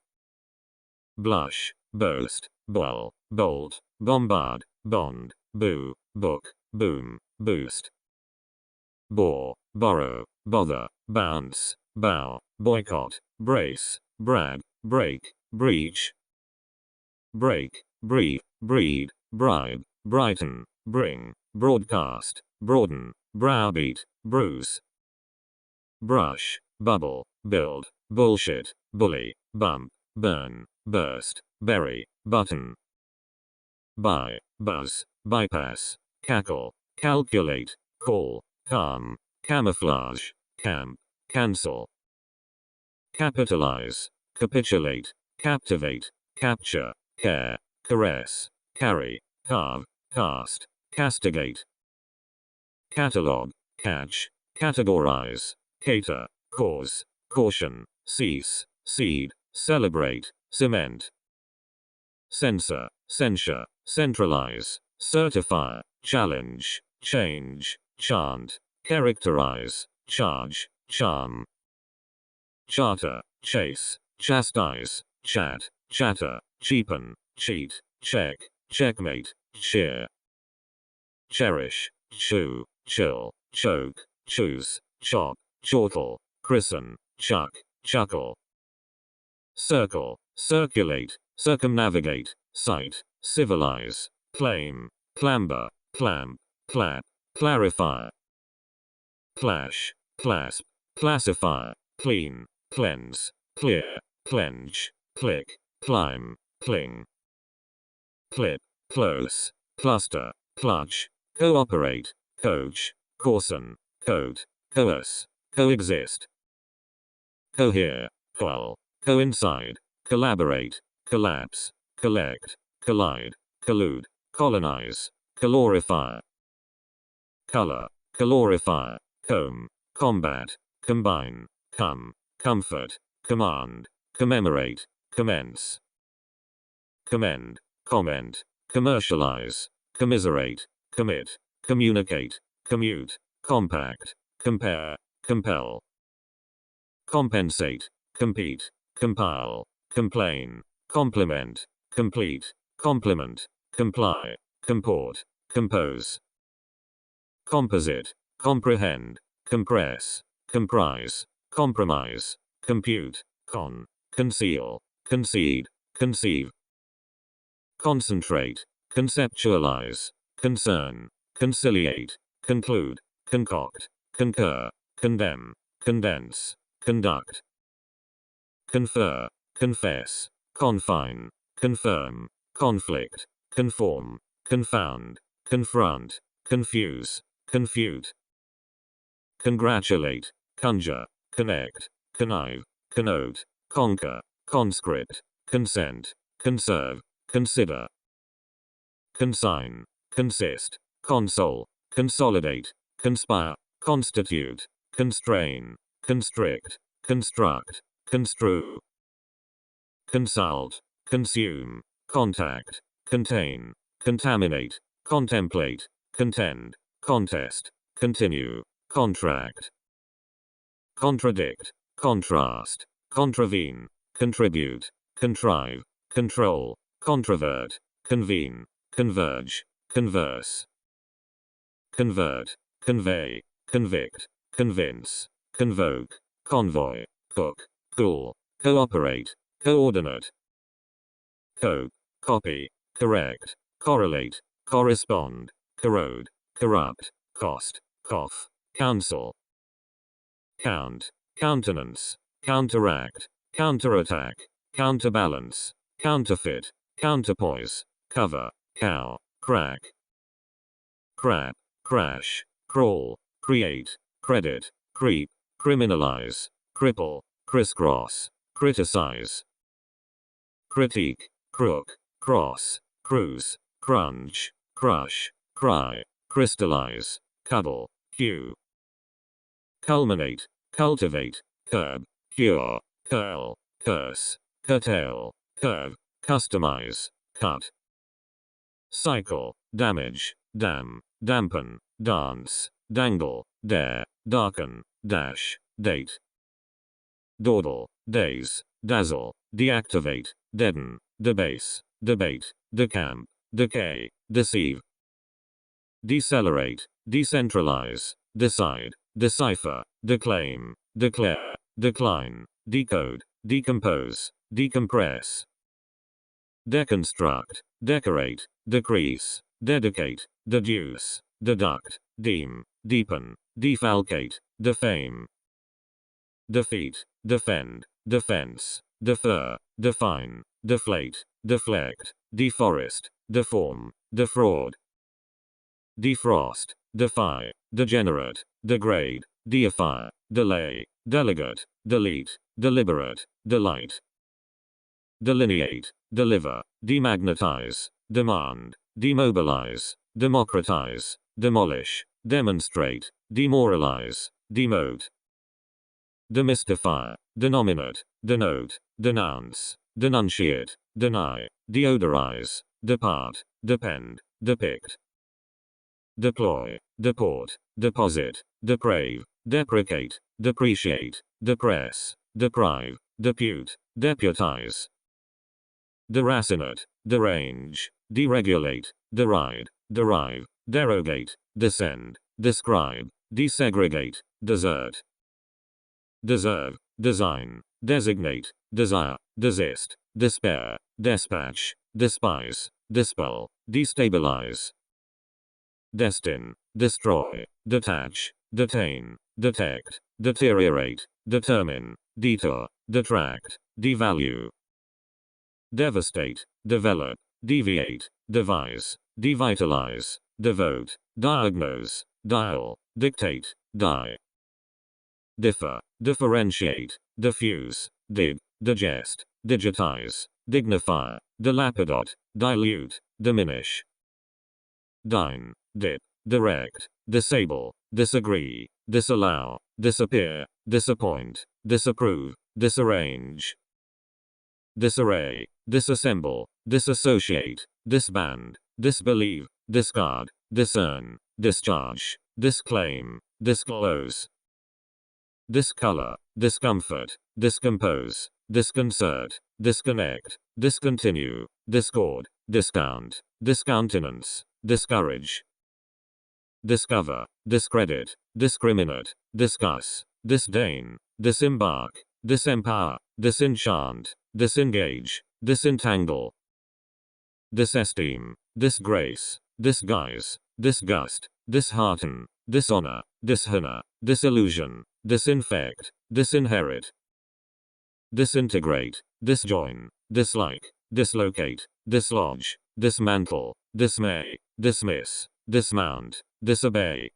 Blush, boast, boil, bolt, bombard, bond, boo, book, boom, boost. Bore, borrow, bother, bounce, bow, boycott, brace, brag, break, breach. Break, brief, breed, bribe, brighten, bring, broadcast, broaden, browbeat, bruise. Brush, bubble, build, bullshit, bully, bump, burn, burst, bury, button. Buy, buzz, bypass, cackle, calculate, call, calm, camouflage, camp, cancel. Capitalize, capitulate, captivate, capture, care, caress, carry, carve, cast, castigate. Catalog, catch, categorize, cater, cause, caution, cease, seed, celebrate, cement. Censor, censure, centralize, certify, challenge, change, chant, characterize, charge, charm. Charter, chase, chastise, chat, chatter, cheapen, cheat, check, checkmate, cheer. Cherish, chew, chill, choke, choose, chop, chortle, christen, chuck, chuckle. Circle, circulate, circumnavigate, cite, civilize, claim, clamber, clamp, clap, clarify. Clash, clasp, classify, clean, cleanse, clear, clench, click, climb, cling. Clip, close, cluster, clutch, cooperate, coach, coarsen, coat, coerce, coexist. Cohere, quell, coincide, collaborate, collapse, collect, collide, collude, colonize, calorify. Color, calorify, comb, combat, combine, come, comfort, command, commemorate, commence. Commend, comment, commercialize, commiserate, commit, communicate, commute, compact, compare, compel. Compensate, compete, compile, complain, compliment, complete, complement, comply, comport, compose. Composite, comprehend, compress, comprise, compromise, compute, conceal, concede, conceive. Concentrate, conceptualize, concern, conciliate, conclude, concoct, concur, condemn, condense, conduct. Confer, confess, confine, confirm, conflict, conform, confound, confront, confuse, confute. Congratulate, conjure, connect, connive, connote, conquer, conscript, consent, conserve, consider. Consign, consist, console, consolidate, conspire, constitute, constrain, constrict, construct, construe. Consult, consume, contact, contain, contaminate, contemplate, contend, contest, continue, contract. Contradict, contrast, contravene, contribute, contrive, control, controvert, convene, converge, converse. Convert, convey, convict, convince, convoke, convoy, cook, cool, cooperate, coordinate. Cope, copy, correct, correlate, correspond, corrode, corrupt, cost, cough, counsel. Count, countenance, counteract, counterattack, counterbalance, counterfeit, counterpoise, cover, cow, crack. Crap, crash, crawl, create, credit, creep, criminalize, cripple, crisscross, criticize. Critique, crook, cross, cruise, crunch, crush, cry, crystallize, cuddle, cue. Culminate, cultivate, curb, cure, curl, curse, curtail, curve, customize, cut. Cycle, damage, dam, dampen, dance, dangle, dare, darken, dash, date. Dawdle, daze, dazzle, deactivate, deaden, debase, debate, decamp, decay, deceive. Decelerate, decentralize, decide, decipher, declaim, declare, decline, decode, decompose, decompress. Deconstruct, decorate, decrease, dedicate, deduce, deduct, deem, deepen, defalcate, defame. Defeat, defend, defense, defer, define, deflate, deflect, deforest, deform, defraud. Defrost, defy, degenerate, degrade, deify, delay, delegate, delete, deliberate, delight. Delineate, deliver, demagnetize, demand, demobilize, democratize, demolish, demonstrate, demoralize, demote, demystify, denominate, denote, denounce, denunciate, deny, deodorize, depart, depend, depict, deploy, deport, deposit, deprave, deprecate, depreciate, depress, deprive, depute, deputize, deracinate, derange, deregulate, deride, derive, derogate, descend, describe, desegregate, desert, deserve, design, designate, desire, desist, despair, dispatch, despise, dispel, destabilize, destine, destroy, detach, detain, detect, deteriorate, determine, detour, detract, devalue, devastate, develop, deviate, devise, devitalize, devote, diagnose, dial, dictate, die, differ, differentiate, diffuse, dig, digest, digitize, dignify, dilapidate, dilute, diminish, dine, dip, direct, disable, disagree, disallow, disappear, disappoint, disapprove, disarrange, disarray, disassemble, disassociate, disband, disbelieve, discard, discern, discharge, disclaim, disclose, discolor, discomfort, discompose, disconcert, disconnect, discontinue, discord, discount, discountenance, discourage, discover, discredit, discriminate, discuss, disdain, disembark, disempower, disenchant, disengage, disentangle, disesteem, disgrace, disguise, disgust, dishearten, dishonor, dishonor, disillusion, disinfect, disinherit, disintegrate, disjoin, dislike, dislocate, dislodge, dismantle, dismay, dismiss, dismount, disobey,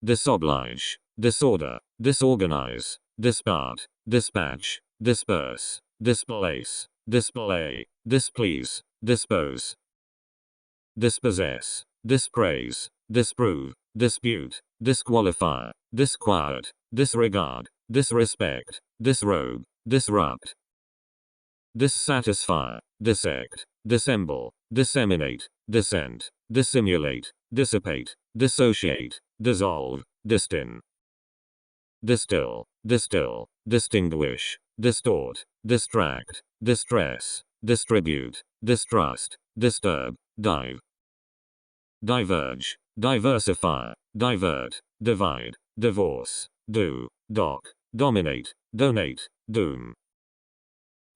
disoblige, disorder, disorganize, dispart, dispatch, disperse, displace, display, displease, dispose, dispossess, dispraise, disprove, dispute, disqualify, disquiet, disregard, disrespect, disrobe, disrupt, dissatisfy, dissect, dissemble, disseminate, dissent, dissimulate, dissipate, dissociate, dissolve, distin, distill, distill, distinguish, distort, distract, distress, distribute, distrust, disturb, dive, diverge, diversify, divert, divide, divorce, do, dock, dominate, donate, doom,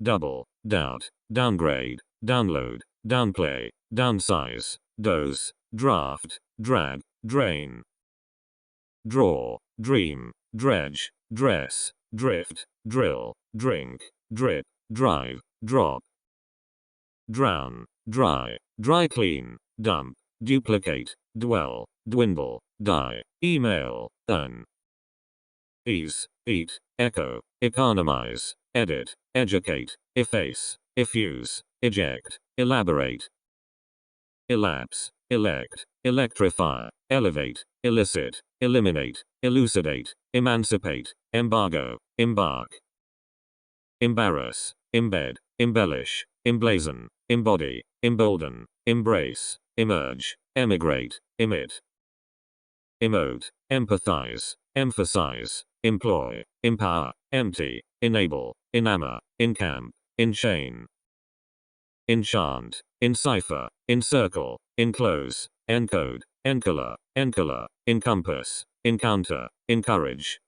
double, doubt, downgrade, download, downplay, downsize, dose, draft, drag, drain, draw, dream, dredge, dress, drift, drill, drink, drip, drive, drop, drown, dry, dry clean, dump, duplicate, dwell, dwindle, die, email, earn, ease, eat, echo, economize, edit, educate, efface, effuse, eject, elaborate, elapse, elect, electrify, elevate, elicit, eliminate, elucidate, emancipate, embargo, embark, embarrass, embed, embellish, emblazon, embody, embolden, embrace, emerge, emigrate, emit, emote, empathize, emphasize, employ, empower, empty, enable, enamor, encamp, enchain, enchant, encipher, encircle, enclose, encode, encolor, encompass, encounter, encourage,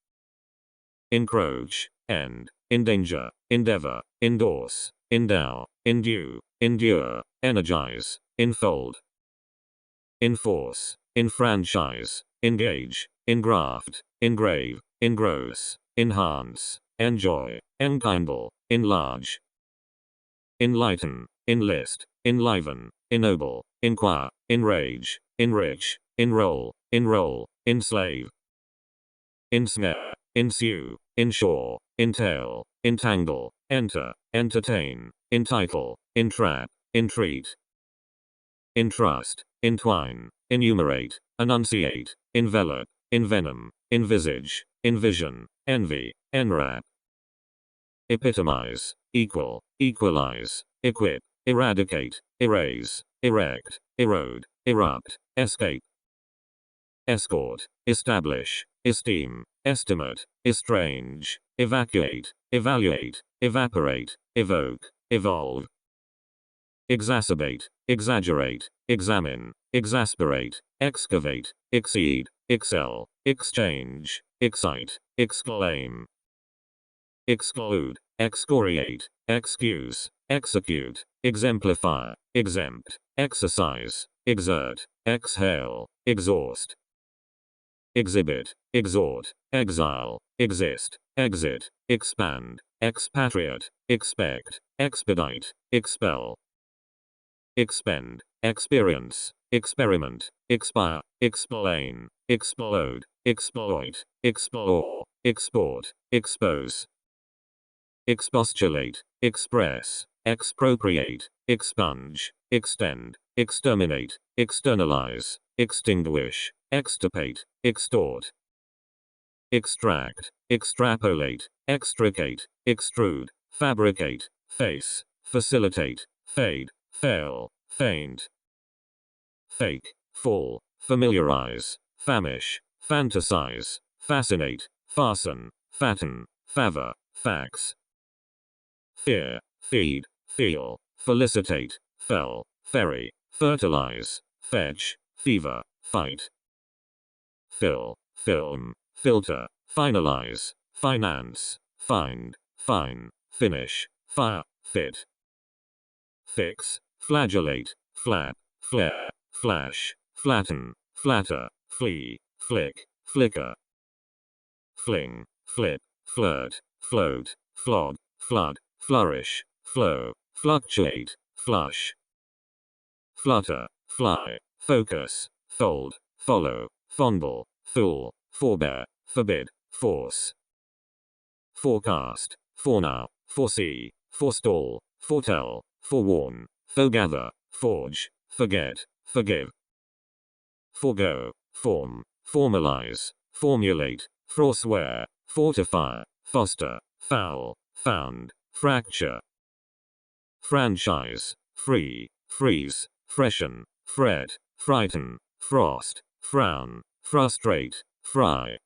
encroach, end, endanger, endeavor, endorse, endow, endue, endure, energize, enfold, enforce, enfranchise, engage, engraft, engrave, engross, enhance, enjoy, enkindle, enlarge, enlighten, enlist, enliven, ennoble, enquire, enrage, enrich, enroll, enslave, ensnare, ensue, ensure, entail, entangle, enter, entertain, entitle, entrap, entreat, entrust, entwine, enumerate, enunciate, envelop, envenom, envisage, envision, envy, enwrap. Epitomize, equal, equalize, equip, eradicate, erase, erect, erode, erupt, escape. Escort, establish, esteem, estimate, estrange, evacuate, evaluate, evaporate, evoke, evolve. Exacerbate, exaggerate, examine, exasperate, excavate, exceed, excel, exchange, excite, exclaim. Exclude, excoriate, excuse, execute, exemplify, exempt, exercise, exert, exhale, exhaust. Exhibit, exhort, exile, exist, exit, expand, expatriate, expect, expedite, expel. Expend, experience, experiment, expire, explain, explode, exploit, explore, export, expose. Expostulate, express, expropriate, expunge, extend, exterminate, externalize, extinguish, extirpate, extort. Extract, extrapolate, extricate, extrude, fabricate, face, facilitate, fade, fail, faint. Fake, fall, familiarize, famish, fantasize, fascinate, fasten, fatten, favor, fax. Fear, feed, feel, felicitate, fell, ferry, fertilize, fetch, fever, fight. Fill, film, filter, finalize, finance, find, fine, finish, fire, fit. Fix, flagellate, flap, flare, flash, flatten, flatter, flee, flick, flicker. Fling, flip, flirt, float, flog, flood, flourish, flow, fluctuate, flush. Flutter, fly, focus, fold, follow, fondle, fool, forbear, forbid, force. Forecast, foreknow, foresee, forestall, foretell, forewarn, foregather, forge, forget, forgive. Forego, form, formalize, formulate, forswear, fortify, foster, foul, found, fracture. Franchise, free, freeze, freshen, fret, frighten, frost, frown, frustrate, fry.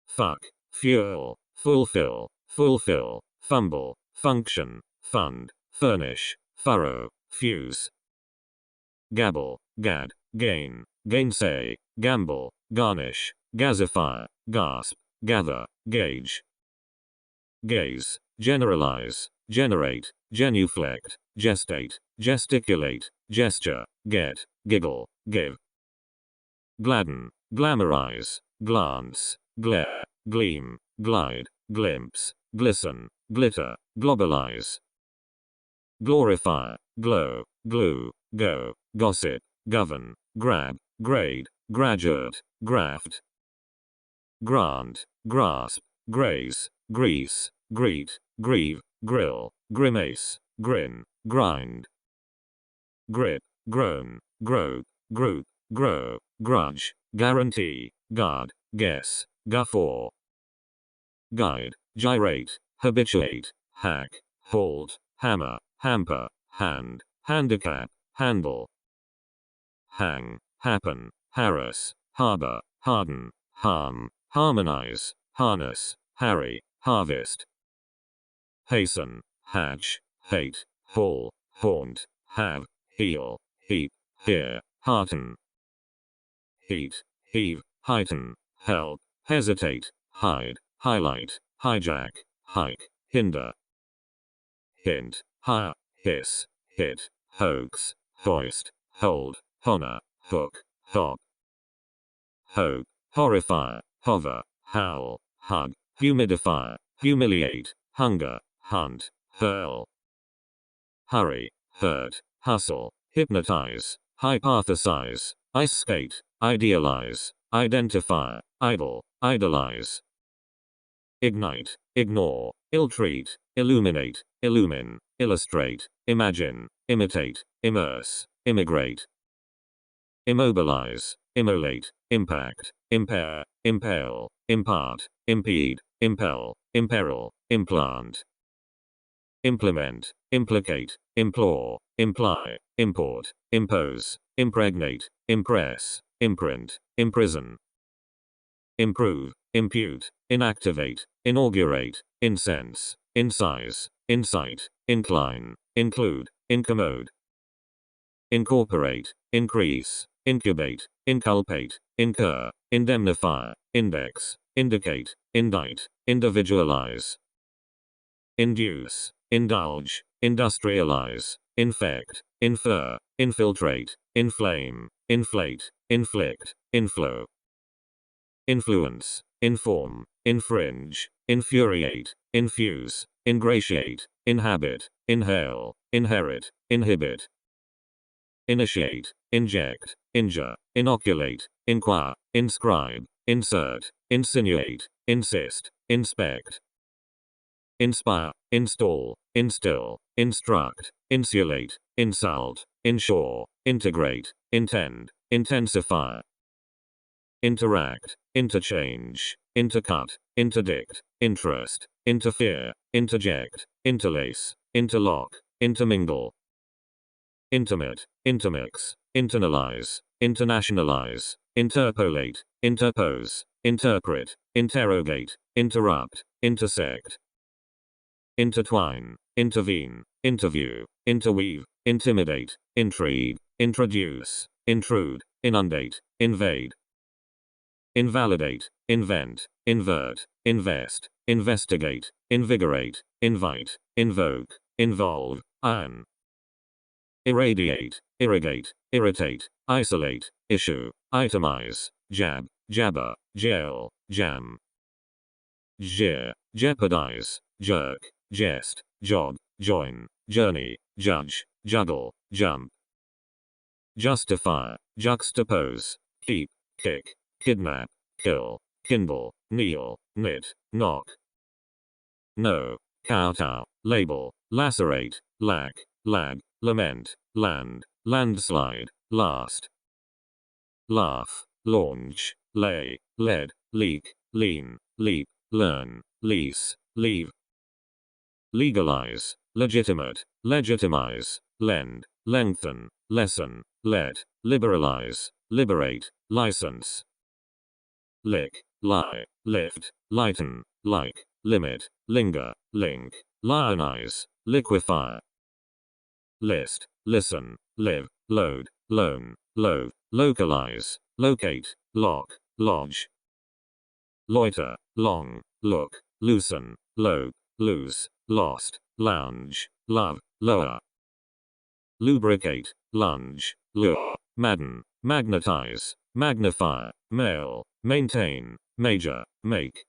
Fuck, fuel, fulfill, fumble, function, fund, furnish, furrow, fuse. Gabble, gad, gain, gainsay, gamble, garnish, gazify, gasp, gather, gauge. Gaze, generalize, generate, genuflect, gestate, gesticulate, gesture, get, giggle, give. Gladden, glamorize, glance, glare, gleam, glide, glimpse, glisten, glitter, globalize. Glorify, glow, glue, go, gossip, govern, grab, grade, graduate, graft. Grant, grasp, graze, grease, greet, grieve, grill, grimace, grin, grind. Grip, groan, grope, group, grow, grudge, guarantee, guard, guess, guffaw. Guide, gyrate, habituate, hack, hold, hammer, hamper, hand, handicap, handle. Hang, happen, harass, harbor, harden, harm, harmonize, harness, harry, harvest. Hasten, hatch, hate, haul, haunt, have, heal, heap, hear, hearten. Heat, heave, heighten, help, hesitate, hide, highlight, hijack, hike, hinder. Hint, hire, hiss, hit, hoax, hoist, hold, honor, hook, hop. Hope, horrify, hover, howl, hug, humidify, humiliate, hunger, hunt, hurl. Hurry, hurt, hustle, hypnotize, hypothesize, ice skate, idealize, identify, idle, idolize. Ignite, ignore, ill-treat, illuminate, illumine, illustrate, imagine, imitate, immerse, immigrate, immobilize, immolate, impact, impair, impale, impart, impede, impel, imperil, implant, implement, implicate, implore, imply, import, impose, impregnate, impress, imprint, imprison, improve, impute, inactivate, inaugurate, incense, incise, incite, incline, include, incommode, incorporate, increase, incubate, inculpate, incur, indemnify, index, indicate, indict, individualize, induce, indulge, industrialize, infect, infer, infiltrate, inflame, inflate, inflict, inflow, influence, inform, infringe, infuriate, infuse, ingratiate, inhabit, inhale, inherit, inhibit, initiate, inject, injure, inoculate, inquire, inscribe, insert, insinuate, insist, inspect, inspire, install, instill, instruct, insulate, insult, insure, integrate, intend, intensify, interact, interchange, intercut, interdict, interest, interfere, interject, interlace, interlock, intermingle, intimate, intermix, internalize, internationalize, interpolate, interpose, interpret, interrogate, interrupt, intersect, intertwine, intervene, interview, interweave, intimidate, intrigue, introduce, intrude, inundate, invade, invalidate, invent, invert, invest, investigate, invigorate, invite, invoke, involve, iron, irradiate, irrigate, irritate, isolate, issue, itemize, jab, jabber, jail, jam, jeer, jeopardize, jerk, jest, jog, join, journey, judge, juggle, jump, justify, juxtapose, keep, kick, kidnap, kill, kindle, kneel, knit, knock, know, kowtow, label, lacerate, lack, lag, lament, land, landslide, last, laugh, launch, lay, lead, leak, lean, leap, learn, lease, leave, legalize, legitimate, legitimize, lend, lengthen, lessen, let, liberalize, liberate, license, lick, lie, lift, lighten, like, limit, linger, link, lionize, liquefy, list, listen, live, load, loan, load, localize, locate, lock, lodge, loiter, long, look, loosen, load, lose, lost, lounge, love, lower, lubricate, lunge, lure, madden, magnetize, magnify, mail, maintain, major, make,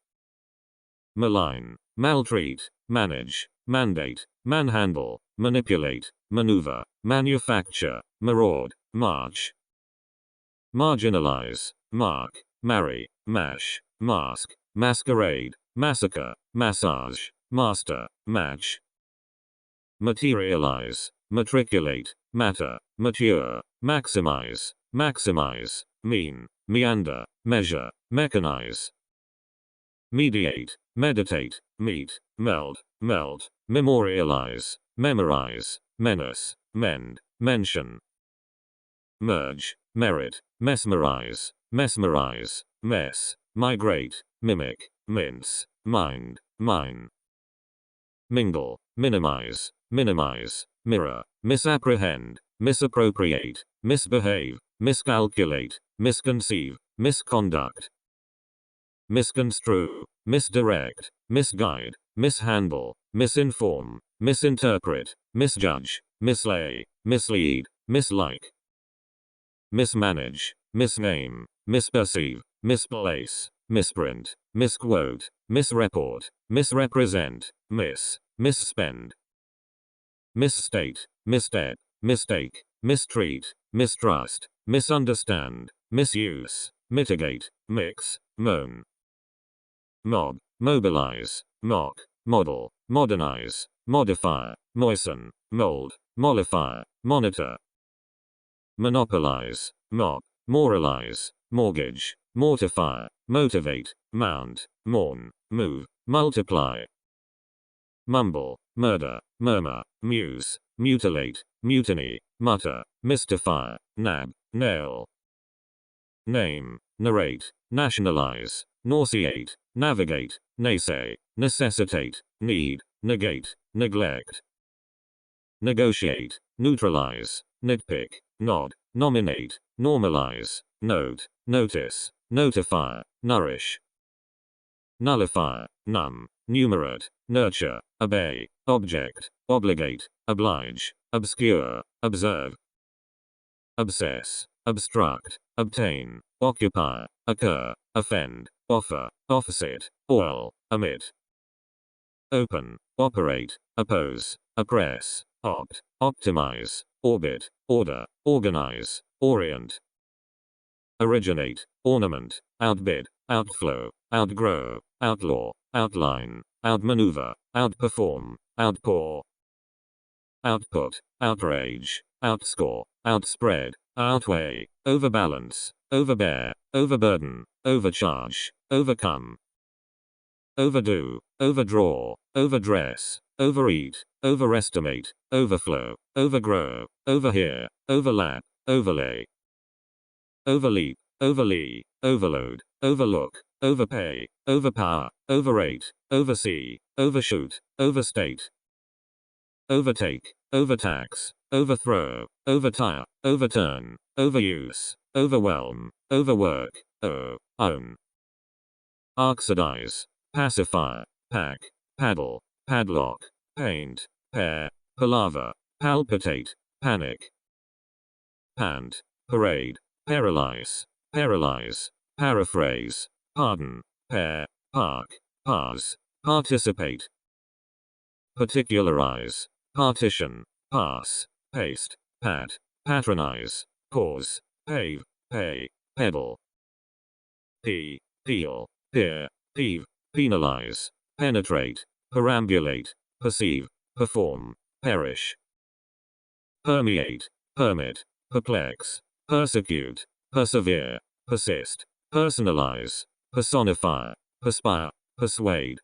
malign, maltreat, manage, mandate, manhandle, manipulate, maneuver, manufacture, maraud, march, marginalize, mark, marry, mash, mask, masquerade, massacre, massage, master, match, materialize, matriculate, matter, mature, maximize, maximize, mean, meander, measure, mechanize, mediate, meditate, meet, meld, melt, memorialize, memorize, menace, mend, mention, merge, merit, mesmerize, mesmerize, mess, migrate, mimic, mince, mind, mine, mingle, minimize, minimize, mirror, misapprehend, misappropriate, misbehave, miscalculate, misconceive, misconduct, misconstrue, misdirect, misguide, mishandle, misinform, misinterpret, misjudge, mislay, mislead, mislike, mismanage, misname, misperceive, misplace, misprint, misquote, misreport, misrepresent, misspend, misstate, misstep, mistake, mistreat, mistrust, misunderstand, misuse, mitigate, mix, moan, mob, mobilize, mock, model, modernize, modify, moisten, mold, mollify, monitor, monopolize, mop, moralize, mortgage, mortify, motivate, mount, mourn, move, multiply. Mumble, murder, murmur, muse, mutilate, mutiny, mutter, mystify, nab, nail. Name, narrate, nationalize, nauseate, navigate, naysay, necessitate, need, negate, neglect. Negotiate, neutralize, nitpick, nod, nominate, normalize, note, notice, notify, nourish. Nullify, numb, numerate, nurture, obey, object, obligate, oblige, obscure, observe. Obsess, obstruct, obtain, occupy, occur, offend, offer, opposite, oil, omit. Open, operate, oppose, oppress, opt, optimize, orbit, order, organize, orient. Originate, ornament, outbid, outflow, outgrow, outlaw, outline, outmaneuver, outperform, outpour. Output, outrage, outscore, outspread, outweigh, overbalance, overbear, overburden, overcharge, overcome. Overdo, overdraw, overdress, overeat, overestimate, overflow, overgrow, overhear, overlap, overlay. Overleap, overlee, overload, overlook, overpay, overpower, overrate, oversee, overshoot, overstate. Overtake, overtax, overthrow, overtire, overturn, overuse, overwhelm, overwork, own. Oxidize, pacify, pack, paddle, padlock, paint, pair, palaver, palpitate, panic. Pant, parade, paralyze, paraphrase, pardon, pair, park, pars, participate. Particularize, partition, pass, paste, pat, patronize, pause, pave, pay, pedal. Peel, peer, peeve, penalize, penetrate, perambulate, perceive, perform, perish. Permeate, permit, perplex, persecute, persevere, persist, personalize, personify, perspire, persuade.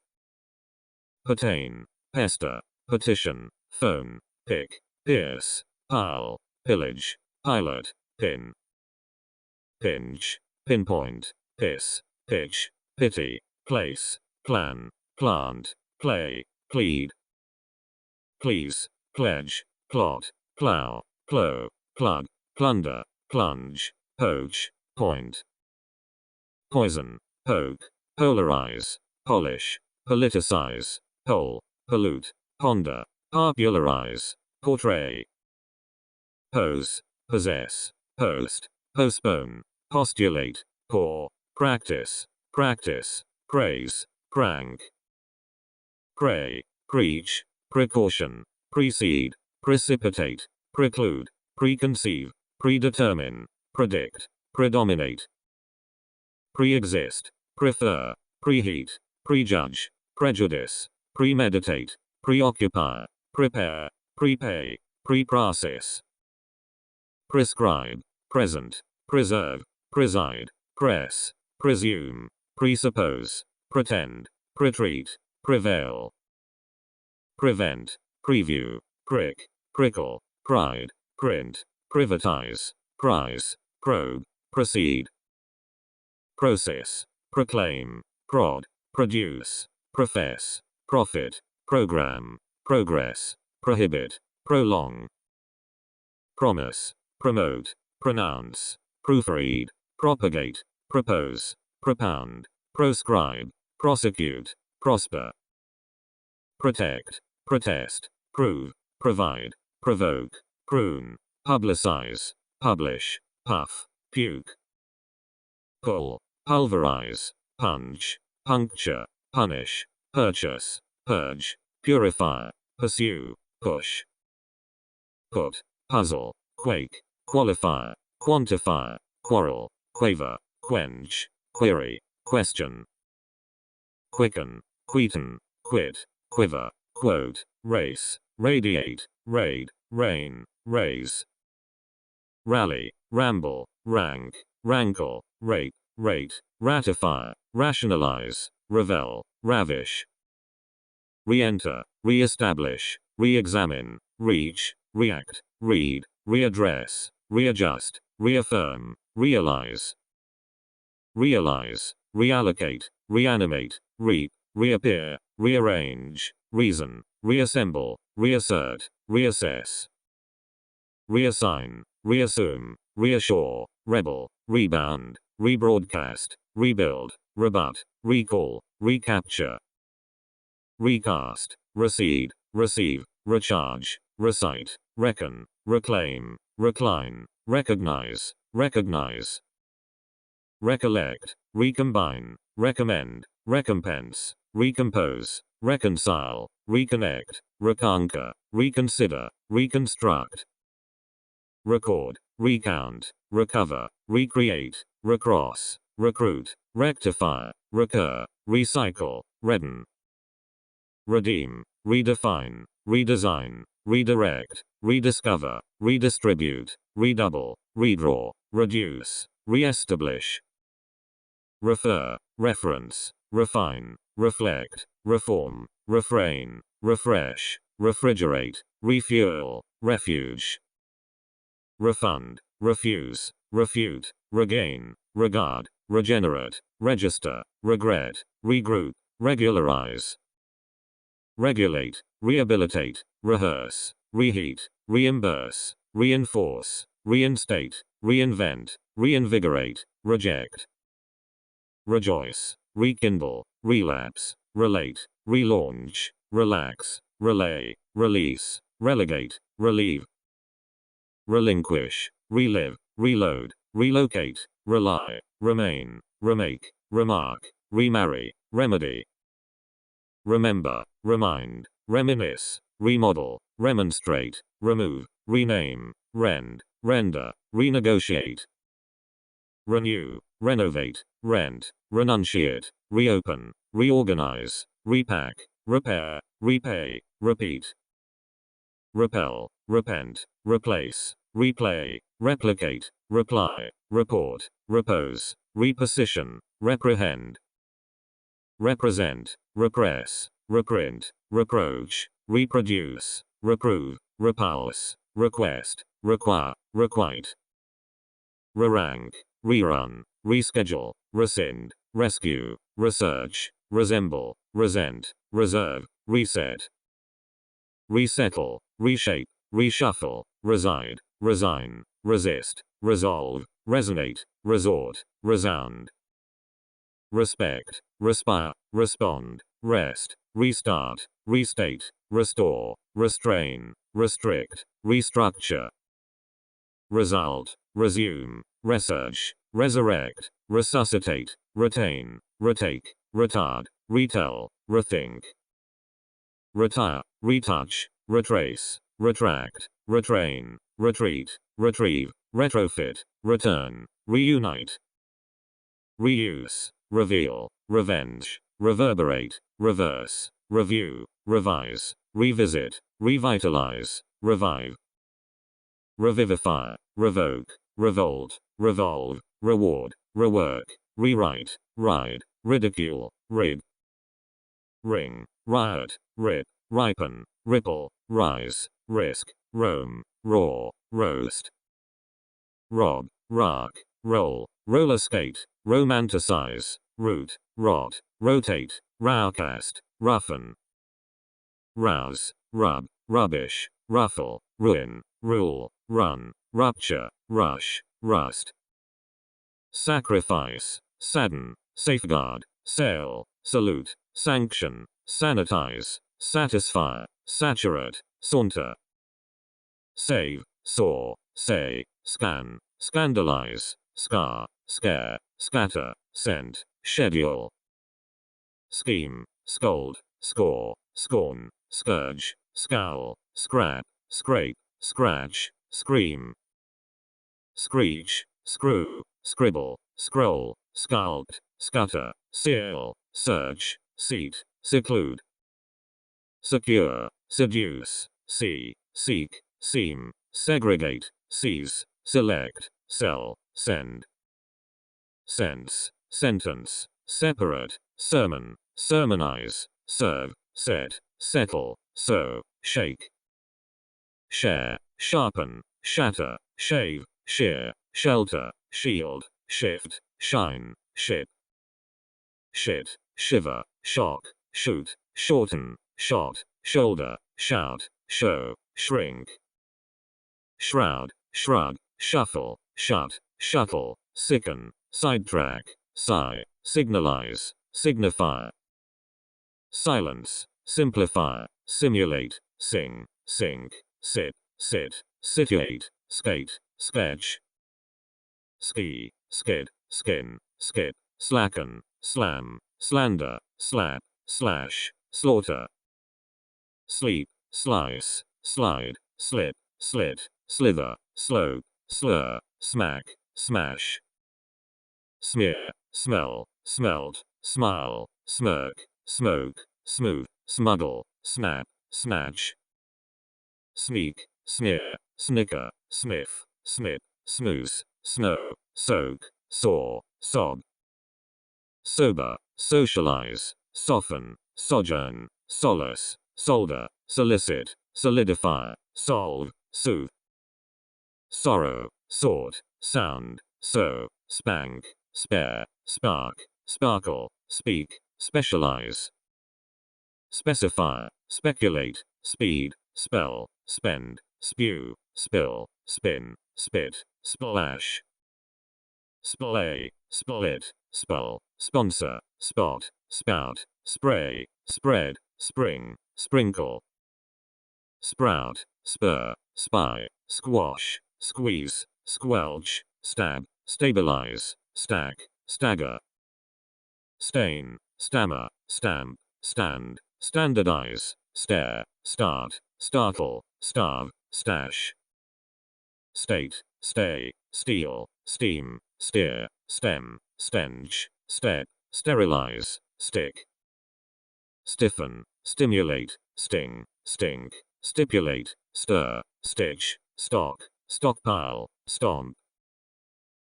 Pertain, pester, petition, phone, pick, pierce, pile, pillage, pilot, pin. Pinch, pinpoint, piss, pitch, pity, place, plan, plant, play, plead. Please, pledge, plot, plow, plow, plug, plunder, plunge, poach, point. Poison, poke, polarize, polish, politicize, poll, pollute, ponder, popularize, portray. Pose, possess, post, postpone, postulate, pour, practice, praise, prank. Pray, preach, precaution, precede, precipitate, preclude, preconceive, predetermine, predict, predominate. Pre-exist, prefer, preheat, prejudge, prejudice, premeditate, preoccupy, prepare, prepay, preprocess. Prescribe, present, preserve, preside, press, presume, presuppose, pretend, pretreat, prevail. Prevent, preview, prick, prickle, pride, print, privatize, prize, probe, proceed. Process, proclaim, prod, produce, profess, profit, program, progress, prohibit, prolong. Promise, promote, pronounce, proofread, propagate, propose, propound, proscribe, prosecute, prosper. Protect, protest, prove, provide, provoke, prune, publicize, publish, puff, puke. Pull, pulverize, punch, puncture, punish, purchase, purge, purify, pursue, push. Put, puzzle, quake, qualify, quantify, quarrel, quaver, quench, query, question. Quicken, quieten, quit, quiver, quote, race, radiate, raid, rain, raise. rally, ramble, rank, rankle, rate, rate, ratify, rationalize, revel, ravish. Re-enter, re-establish, re-examine, reach, react, read, readdress, readjust, reaffirm, realize. Realize, reallocate, reanimate, reap, reappear, rearrange, reason, reassemble, reassert, reassess. Reassign, reassume, reassure, rebel, rebound, rebroadcast, rebuild, rebut, recall, recapture. Recast, recede, receive, recharge, recite, reckon, reclaim, recline, recognize, recognize. Recollect, recombine, recommend, recompense, recompose, reconcile, reconnect, reconquer, reconsider, reconstruct. Record, recount, recover, recreate, recross, recruit, rectify, recur, recycle, redden. Redeem, redefine, redesign, redirect, rediscover, redistribute, redouble, redraw, reduce, reestablish. Refer, reference, refine, reflect, reform, refrain, refresh, refrigerate, refuel, refuge. Refund, refuse, refute, regain, regard, regenerate, register, regret, regroup, regularize. Regulate, rehabilitate, rehearse, reheat, reimburse, reinforce, reinstate, reinvent, reinvigorate, reject. Rejoice, rekindle, relapse, relate, relaunch, relax, relay, release, relegate, relieve. Relinquish, relive, reload, relocate, rely, remain, remake, remark, remarry, remedy. Remember, remind, reminisce, remodel, remonstrate, remove, rename, rend, render, renegotiate. Renew, renovate, rent, renunciate, reopen, reorganize, repack, repair, repay, repeat. Repel, repent, replace, replay, replicate, reply, report, repose, reposition, reprehend. Represent, repress, reprint, reproach, reproduce, reprove, repulse, request, require, requite. Re-rank, rerun, reschedule, rescind, rescue, research, resemble, resent, reserve, reset. Resettle, reshape, reshuffle, reside, resign, resist, resolve, resonate, resort, resound. Respect, respire, respond, rest, restart, restate, restore, restrain, restrict, restructure. Result, resume, research, resurrect, resuscitate, retain, retake, retard, retell, rethink. Retire, retouch, retrace, retract, retrain, retreat, retrieve, retrofit, return, reunite. Reuse, reveal, revenge, reverberate, reverse, review, revise, revisit, revitalize, revive. Revivify, revoke, revolt, revolve, reward, rework, rewrite, ride, ridicule, rid. Ring, riot, rip, ripen, ripple, rise, risk, roam, roar, roast. Rob, rock, roll, roller skate, romanticize, root, rot, rotate, rowcast, roughen. Rouse, rub, rubbish, ruffle, ruin, rule, run, rupture, rush, rust. Sacrifice, sadden, safeguard, sail, salute, sanction, sanitize, satisfy, saturate, saunter. Save, saw, say, scan, scandalize, scar, scare, scatter, scent, schedule. Scheme, scold, score, scorn, scourge, scowl, scrap, scrape, scratch, scream. Screech, screw, scribble, scroll, sculpt, scutter, seal, search, seat, seclude. Secure, seduce, see, seek, seem, segregate, seize, select, sell, send. Sense, sentence, separate, sermon, sermonize, serve, set, settle, sow, shake. Share, sharpen, shatter, shave, shear, shelter, shield, shift, shine, ship. Shit, shiver, shock, shoot, shorten, shot, shoulder, shout, show, shrink. Shroud, shrug, shuffle, shut, shuttle, sicken, sidetrack, sigh, signalize, signify. Silence, simplify, simulate, sing, sink, sit, sit, situate, skate, sketch. Ski, skid, skin, skip, slacken, slam, slander, slap, slash, slaughter. Sleep, slice, slide, slip, slit, slither, slope, slur, smack, smash. Smear, smell, smelt, smile, smirk, smoke, smooth, smuggle, snap, snatch. Sneak, sneer, snicker, sniff, snip, snooze, snow, soak, saw, sob. Sober, socialize, soften, sojourn, solace, solder, solicit, solidify, solve, soothe. Sorrow, sort, sound, sow, spank, spare, spark, sparkle, speak, specialize. Specify, speculate, speed, spell, spend, spew, spill, spin, spit, splash. Splay, split, spell, sponsor, spot, spout, spray, spread, spring, sprinkle. Sprout, spur, spy, squash, squeeze, squelch, stab, stabilize, stack, stagger. Stain, stammer, stamp, stand, standardize, stare, start, startle, starve, stash. State, stay, steal, steam, steer, stem, stench, step, sterilize, stick. Stiffen, stimulate, sting, stink, stipulate, stir, stitch, stock, stockpile, stomp.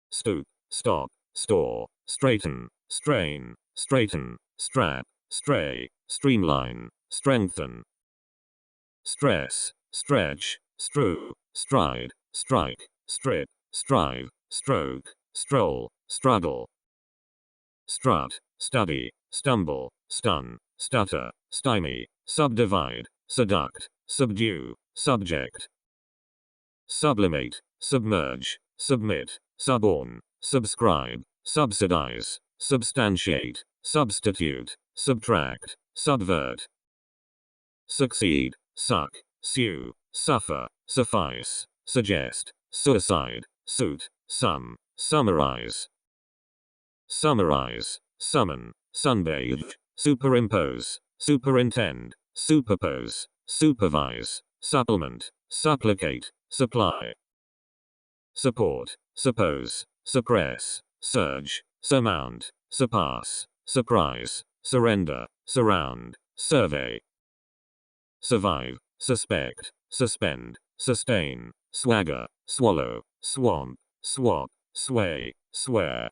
Stoop, stop, store, straighten, strain, straighten, strap, stray, streamline, strengthen. Stress, stretch, strew, stride, strike, strip, strive, stroke, stroll, struggle. Strut, study, stumble, stun, stutter, stymie, subdivide, seduct, subdue, subject. Sublimate, submerge, submit, suborn, subscribe, subsidize, substantiate, substitute, subtract, subvert. Succeed, suck, sue, suffer, suffice, suggest, suicide, suit, sum, summarize. Summarize, summon, sunbathe, superimpose, superintend, superpose, supervise, supplement, supplicate, supply. Support, suppose, suppress, surge, surmount, surpass, surprise, surrender, surround, survey. Survive, suspect, suspend, sustain, swagger, swallow, swamp, swap, sway, swear.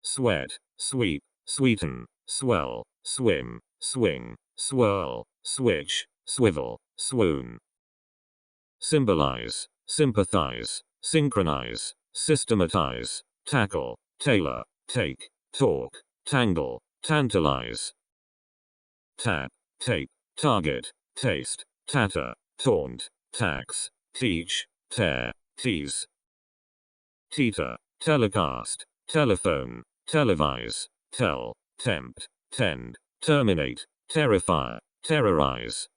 Sweat, sweep, sweeten, swell, swim, swing, swirl, switch, swivel, swoon. Symbolize, sympathize, synchronize, systematize, tackle, tailor, take, talk, tangle, tantalize. Tap, tape, target, taste, tatter, taunt, tax, teach, tear, tease. Teeter, telecast, telephone, televise, tell, tempt, tend, terminate, terrify, terrorize.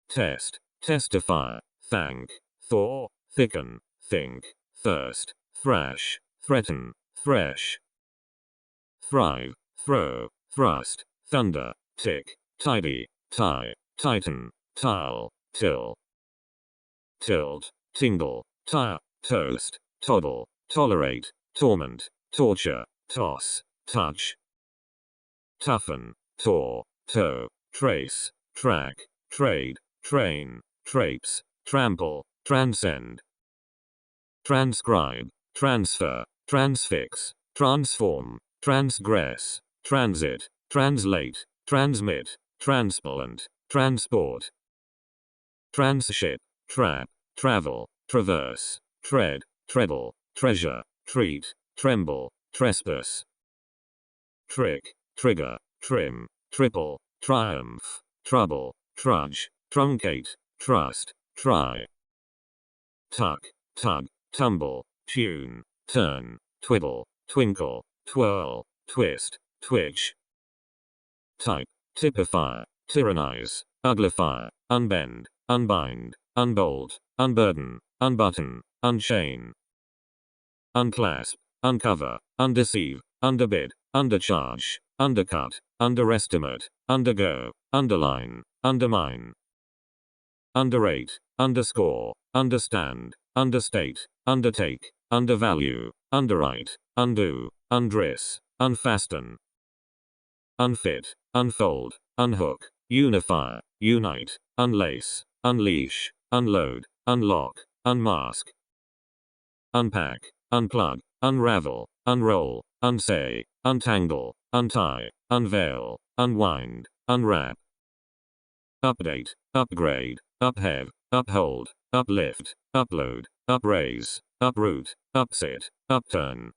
Test, testify, thank, thaw, thicken, think, thirst, thrash, threaten, thresh. Thrive, throw, thrust, thunder, tick, tidy, tie, tighten, tile, till. Tilt, tingle, tire, toast, toddle, tolerate, torment, torture, toss, touch. Toughen, tore, tow, trace, track, trade, train, traipse, trample, transcend. transcribe, transfer, transfix, transform, transgress, transit, translate, transmit, transplant, transport, transship, trap, travel, traverse, tread, treadle, treasure, treat, tremble, trespass, trick, trigger, trim, triple, triumph, trouble, trudge, truncate, trust, try, tuck, tug, tumble, tune, turn, twiddle, twinkle, twirl, twist, twitch, type, typify, tyrannize, uglify, unbend, unbind, unbolt, unburden, unbutton, unchain, unclasp, uncover, undeceive, underbid, undercharge, undercut, underestimate, undergo, underline, undermine, underrate, underscore, understand, understate, undertake, undervalue, underwrite, undo, undress, unfasten, unfit, unfold, unhook, unify, unite, unlace, unleash, unload, unlock, unmask, unpack, unplug, unravel, unroll, unsay, untangle, untie, unveil, unwind, unwrap, update, upgrade, upheave, uphold, uplift, upload, upraise, uproot, upset, upturn,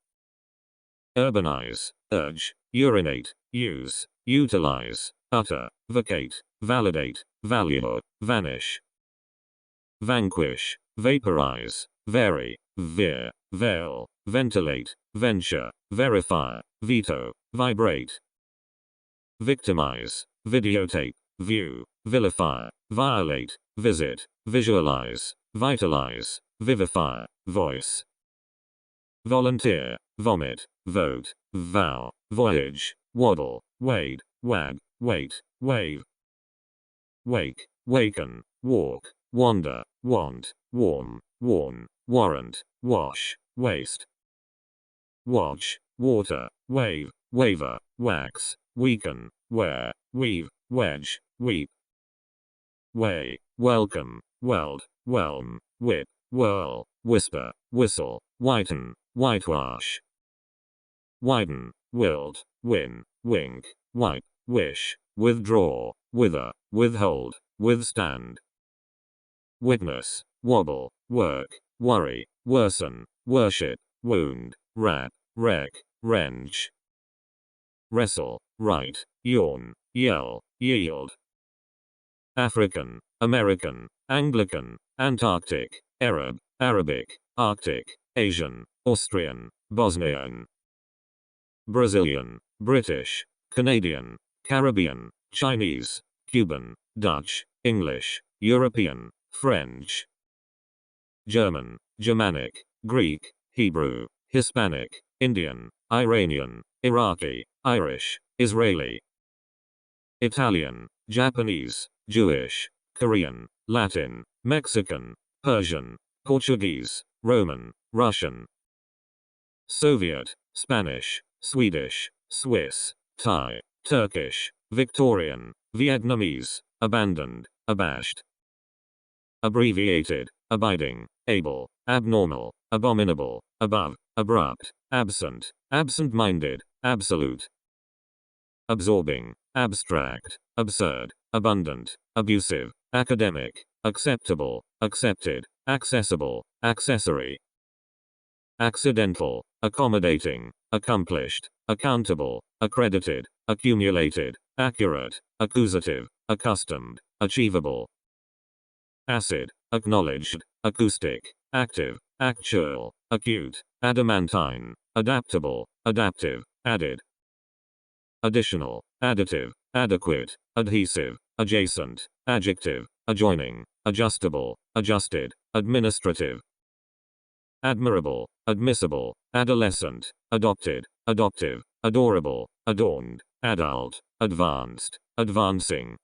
urbanize, urge, urinate, use, utilize, utter, vacate, validate, value, vanish, vanquish, vaporize, vary, veer, veil, ventilate, venture, verify, veto, vibrate, victimize, videotape, view, vilify, violate, visit, visualize, vitalize, vivify, voice, volunteer, vomit, vote, vow, voyage, waddle, wade, wag, wait, wave, wake, waken, walk, wander, want, warm, warn, warrant, wash, waste, watch, water, wave, waver, wax, weaken, wear, weave, wedge, weep, way, welcome, weld, whelm, whip, whirl, whisper, whistle, whiten, whitewash, widen, wilt, win, wink, wipe, wish, withdraw, wither, withhold, withstand, witness, wobble, work, worry, worsen, worship, wound, wrap, wreck, wrench, wrestle, write, yawn, yell, yield, African, American, Anglican, Antarctic, Arab, Arabic, Arctic, Asian, Austrian, Bosnian, Brazilian, British, Canadian, Caribbean, Chinese, Cuban, Dutch, English, European, French, German, Germanic, Greek, Hebrew, Hispanic, Indian, Iranian, Iraqi, Irish, Israeli, Italian, Japanese, Jewish, Korean, Latin, Mexican, Persian, Portuguese, Roman, Russian, Soviet, Spanish, Swedish, Swiss, Thai, Turkish, Victorian, Vietnamese, abandoned, abashed, abbreviated, abiding, able, abnormal, abominable, above, abrupt, absent, absent-minded, absolute, absorbing, abstract, absurd, abundant, abusive, academic, acceptable, accepted, accessible, accessory, accidental, accommodating, accomplished, accountable, accredited, accumulated, accurate, accusative, accustomed, achievable, acid, acknowledged, acoustic, active, actual, acute, adamantine, adaptable, adaptive, added, additional, additive, adequate, adhesive, adjacent, adjective, adjoining, adjustable, adjusted, administrative, admirable, admissible, adolescent, adopted, adoptive, adorable, adorned, adult, advanced, advancing,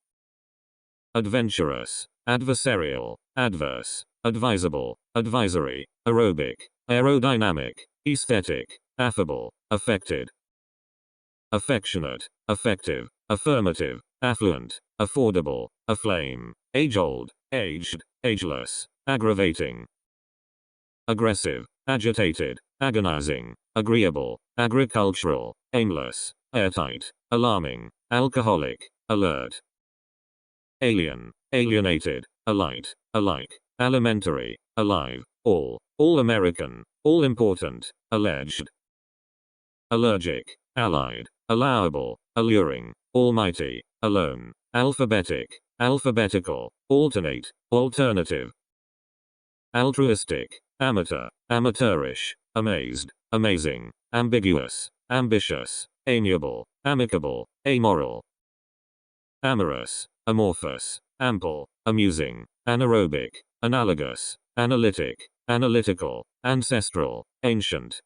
adventurous, adversarial, adverse, advisable, advisory, aerobic, aerodynamic, aesthetic, affable, affected, affectionate, affective, affirmative, affluent, affordable, aflame, age-old, aged, ageless, aggravating, aggressive, agitated, agonizing, agreeable, agricultural, aimless, airtight, alarming, alcoholic, alert. Alien, alienated, alight, alike, alimentary, alive, all American, all important, alleged. Allergic, allied, allowable, alluring, almighty, alone, alphabetic, alphabetical, alternate, alternative. Altruistic, amateur, amateurish, amazed, amazing, ambiguous, ambitious, amiable, amicable, amoral. Amorous, amorphous, ample, amusing, anaerobic, analogous, analytic, analytical, ancestral, ancient.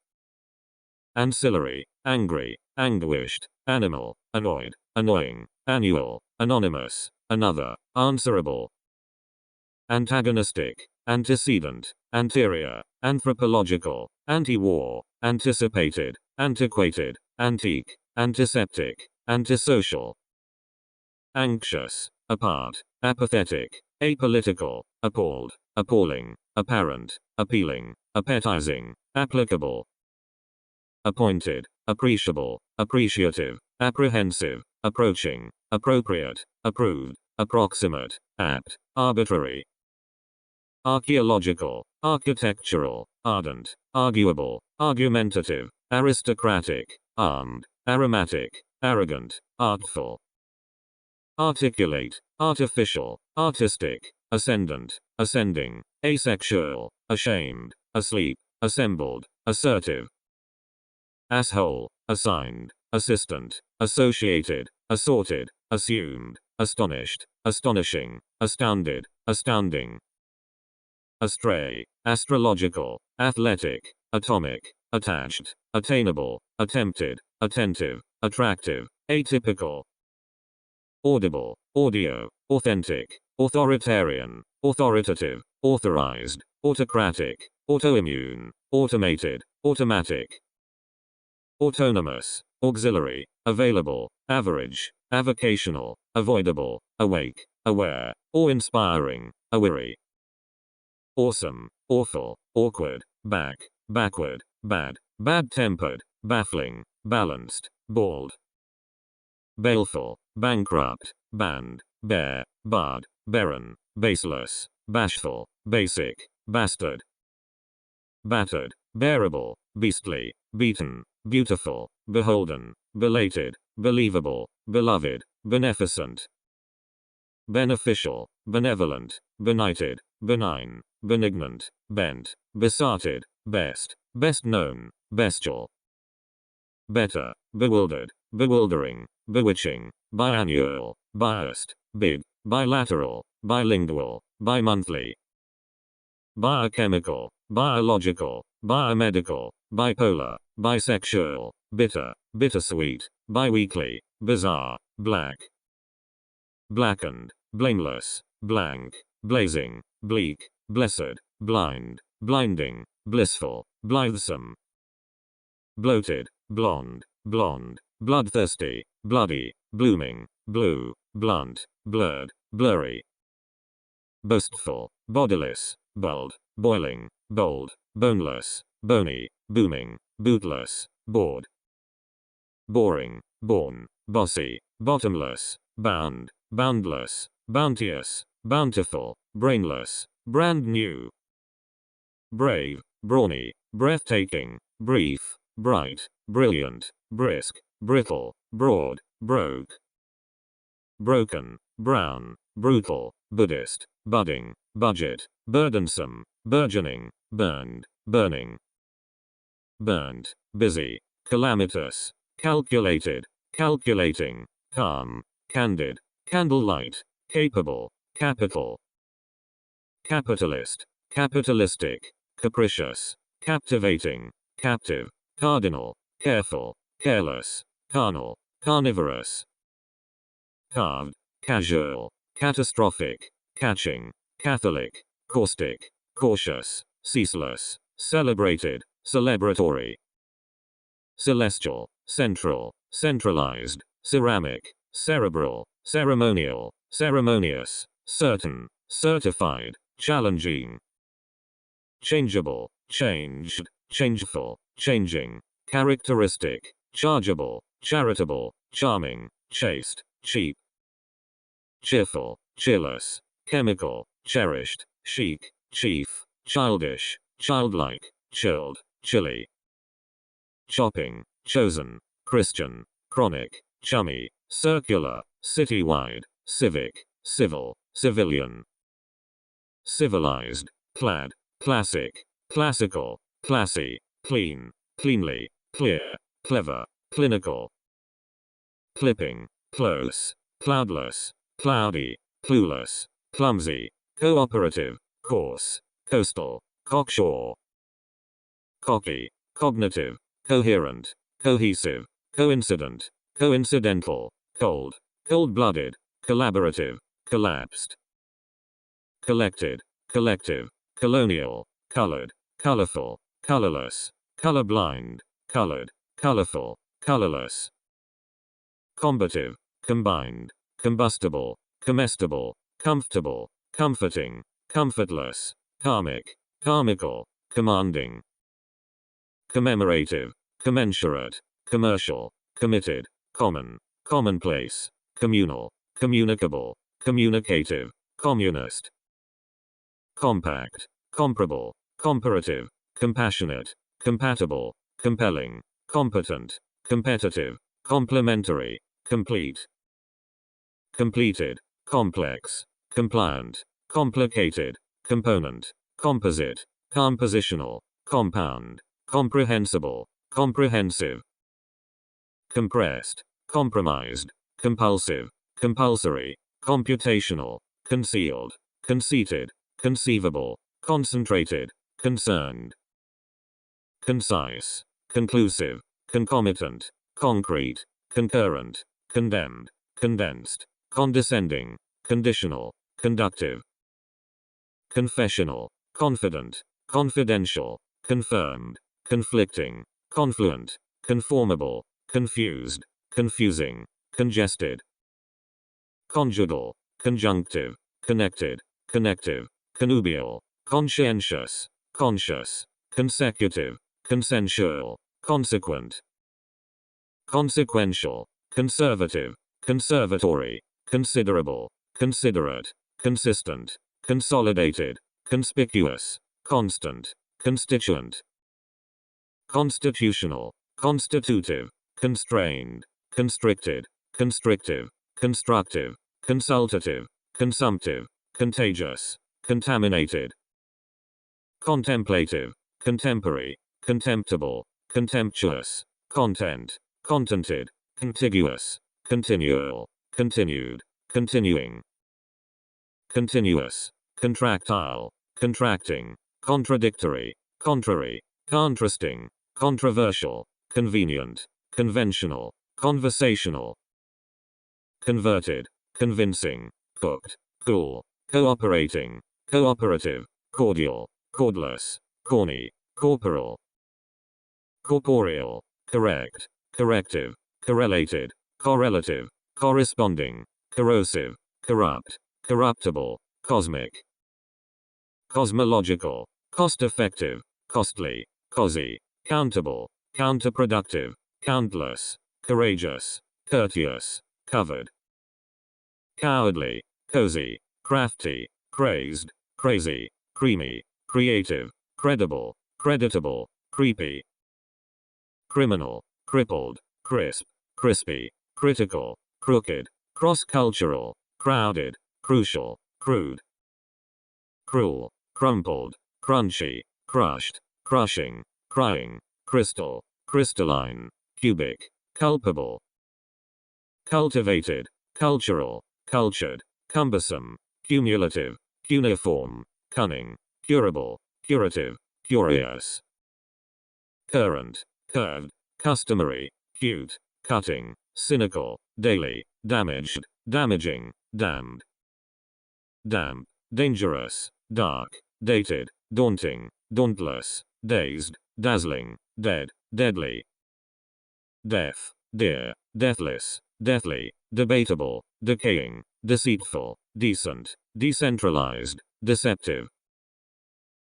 Ancillary, angry, anguished, animal, annoyed, annoying, annual, anonymous, another, answerable. Antagonistic, antecedent, anterior, anthropological, anti-war, anticipated, antiquated, antique, antiseptic, antisocial. Anxious, apart, apathetic, apolitical, appalled, appalling, apparent, appealing, appetizing, applicable. Appointed, appreciable, appreciative, apprehensive, approaching, appropriate, approved, approximate, apt, arbitrary. Archaeological, architectural, ardent, arguable, argumentative, aristocratic, armed, aromatic, arrogant, artful. Articulate, artificial, artistic, ascendant, ascending, asexual, ashamed, asleep, assembled, assertive. Asshole, assigned, assistant, associated, assorted, assumed, astonished, astonishing, astounded, astounding. Astray, astrological, athletic, atomic, attached, attainable, attempted, attentive, attractive, atypical. Audible, audio, authentic, authoritarian, authoritative, authorized, autocratic, autoimmune, automated, automatic. Autonomous, auxiliary, available, average, avocational, avoidable, awake, aware, awe-inspiring, aweary. Awesome, awful, awkward, back, backward, bad, bad-tempered, baffling, balanced, bald. Baleful, bankrupt, banned, bare, barred, barren, baseless, bashful, basic, bastard. Battered, bearable, beastly, beaten, beautiful, beholden, belated, believable, beloved, beneficent. Beneficial, benevolent, benighted, benign, benignant, bent, besotted, best, best known, bestial. Better, bewildered, bewildering, bewitching, biannual, biased, big, bilateral, bilingual, bimonthly. Biochemical, biological, biomedical, bipolar, bisexual, bitter, bittersweet, biweekly, bizarre, black. Blackened, blameless, blank, blazing, bleak, blessed, blind, blinding, blissful, blithesome. Bloated, blonde, blonde, bloodthirsty, bloody, blooming, blue, blunt, blurred, blurry. Boastful, bodiless, bold, boiling, bold, boneless, bony, booming, bootless, bored. Boring, born, bossy, bottomless, bound, boundless, bounteous, bountiful, brainless, brand new. Brave, brawny, breathtaking, brief, bright, brilliant, brisk, brittle, broad, broke. Broken, brown, brutal, Buddhist, budding, budget, burdensome, burgeoning, burned, burning. Burnt, busy, calamitous, calculated, calculating, calm, candid, candlelight, capable, capital. Capitalist, capitalistic, capricious, captivating, captive, cardinal, careful, careless, carnal, carnivorous. Carved, casual, catastrophic, catching, Catholic, caustic, cautious, ceaseless, celebrated, celebratory. Celestial, central, centralized, ceramic, cerebral, ceremonial, ceremonious, certain, certified, challenging. Changeable, changed, changeful, changing, characteristic, chargeable, charitable, charming, chaste, cheap, cheerful, cheerless, chemical, cherished, chic, chief, childish, childlike, chilled, chilly, chopping, chosen, Christian, chronic, chummy, circular, citywide, civic, civil, civilian, civilized, clad, classic, classical, classy, clean, cleanly, clear, clever, clinical, clipping, close, cloudless, cloudy, clueless, clumsy, cooperative, coarse, coastal, cocksure, cocky, cognitive, coherent, cohesive, coincident, coincidental, cold, cold-blooded, collaborative, collapsed, collected, collective, colonial, colored, colorful, colorless, colorblind, colored, colorful, colorless, combative, combined, combustible, comestible, comfortable, comforting, comfortless, karmic, karmical, commanding, commemorative, commensurate, commercial, committed, common, commonplace, communal, communicable, communicative, communist, compact, comparable, comparative, compassionate, compatible, compelling, competent, competitive, complementary, complete, completed, complex, compliant, complicated, component, composite, compositional, compound, comprehensible, comprehensive, compressed, compromised, compulsive, compulsory, computational, concealed, conceited, conceivable, concentrated, concerned, concise, conclusive, concomitant, concrete, concurrent, condemned, condensed, condescending, conditional, conductive, confessional, confident, confidential, confirmed, conflicting, confluent, conformable, confused, confusing, congested, conjugal, conjunctive, connected, connective, connubial, conscientious, conscious, consecutive, consensual, consequent, consequential, conservative, conservatory, considerable, considerate, consistent, consolidated, conspicuous, constant, constituent, constitutional, constitutive, constrained, constricted, constrictive, constructive, consultative, consumptive, contagious, contaminated, contemplative, contemporary, contemptible, contemptuous, content, contented, contiguous, continual, continued, continuing, continuous, contractile, contracting, contradictory, contrary, contrasting, controversial, convenient, conventional, conversational, converted, convincing, cooked, cool, cooperating, cooperative, cordial, cordless, corny, corporal, corporeal, correct, corrective, correlated, correlative, corresponding, corrosive, corrupt, corruptible, cosmic, cosmological, cost-effective, costly, cosy, countable, counterproductive, countless, courageous, courteous, covered, cowardly, cozy, crafty, crazed, crazy, creamy, creative, credible, creditable, creepy, criminal, crippled, crisp, crispy, critical, crooked, cross-cultural, crowded, crucial, crude, cruel, crumpled, crunchy, crushed, crushing, crying, crystal, crystalline, cubic, culpable, cultivated, cultural, cultured, cumbersome, cumulative, cuneiform, cunning, curable, curative, curious, current, curved, customary, cute, cutting, cynical, daily, damaged, damaging, damned, damp, dangerous, dark, dated, daunting, dauntless, dazed, dazzling, dead, deadly, deaf, dear, deathless, deathly, debatable, decaying, deceitful, decent, decentralized, deceptive,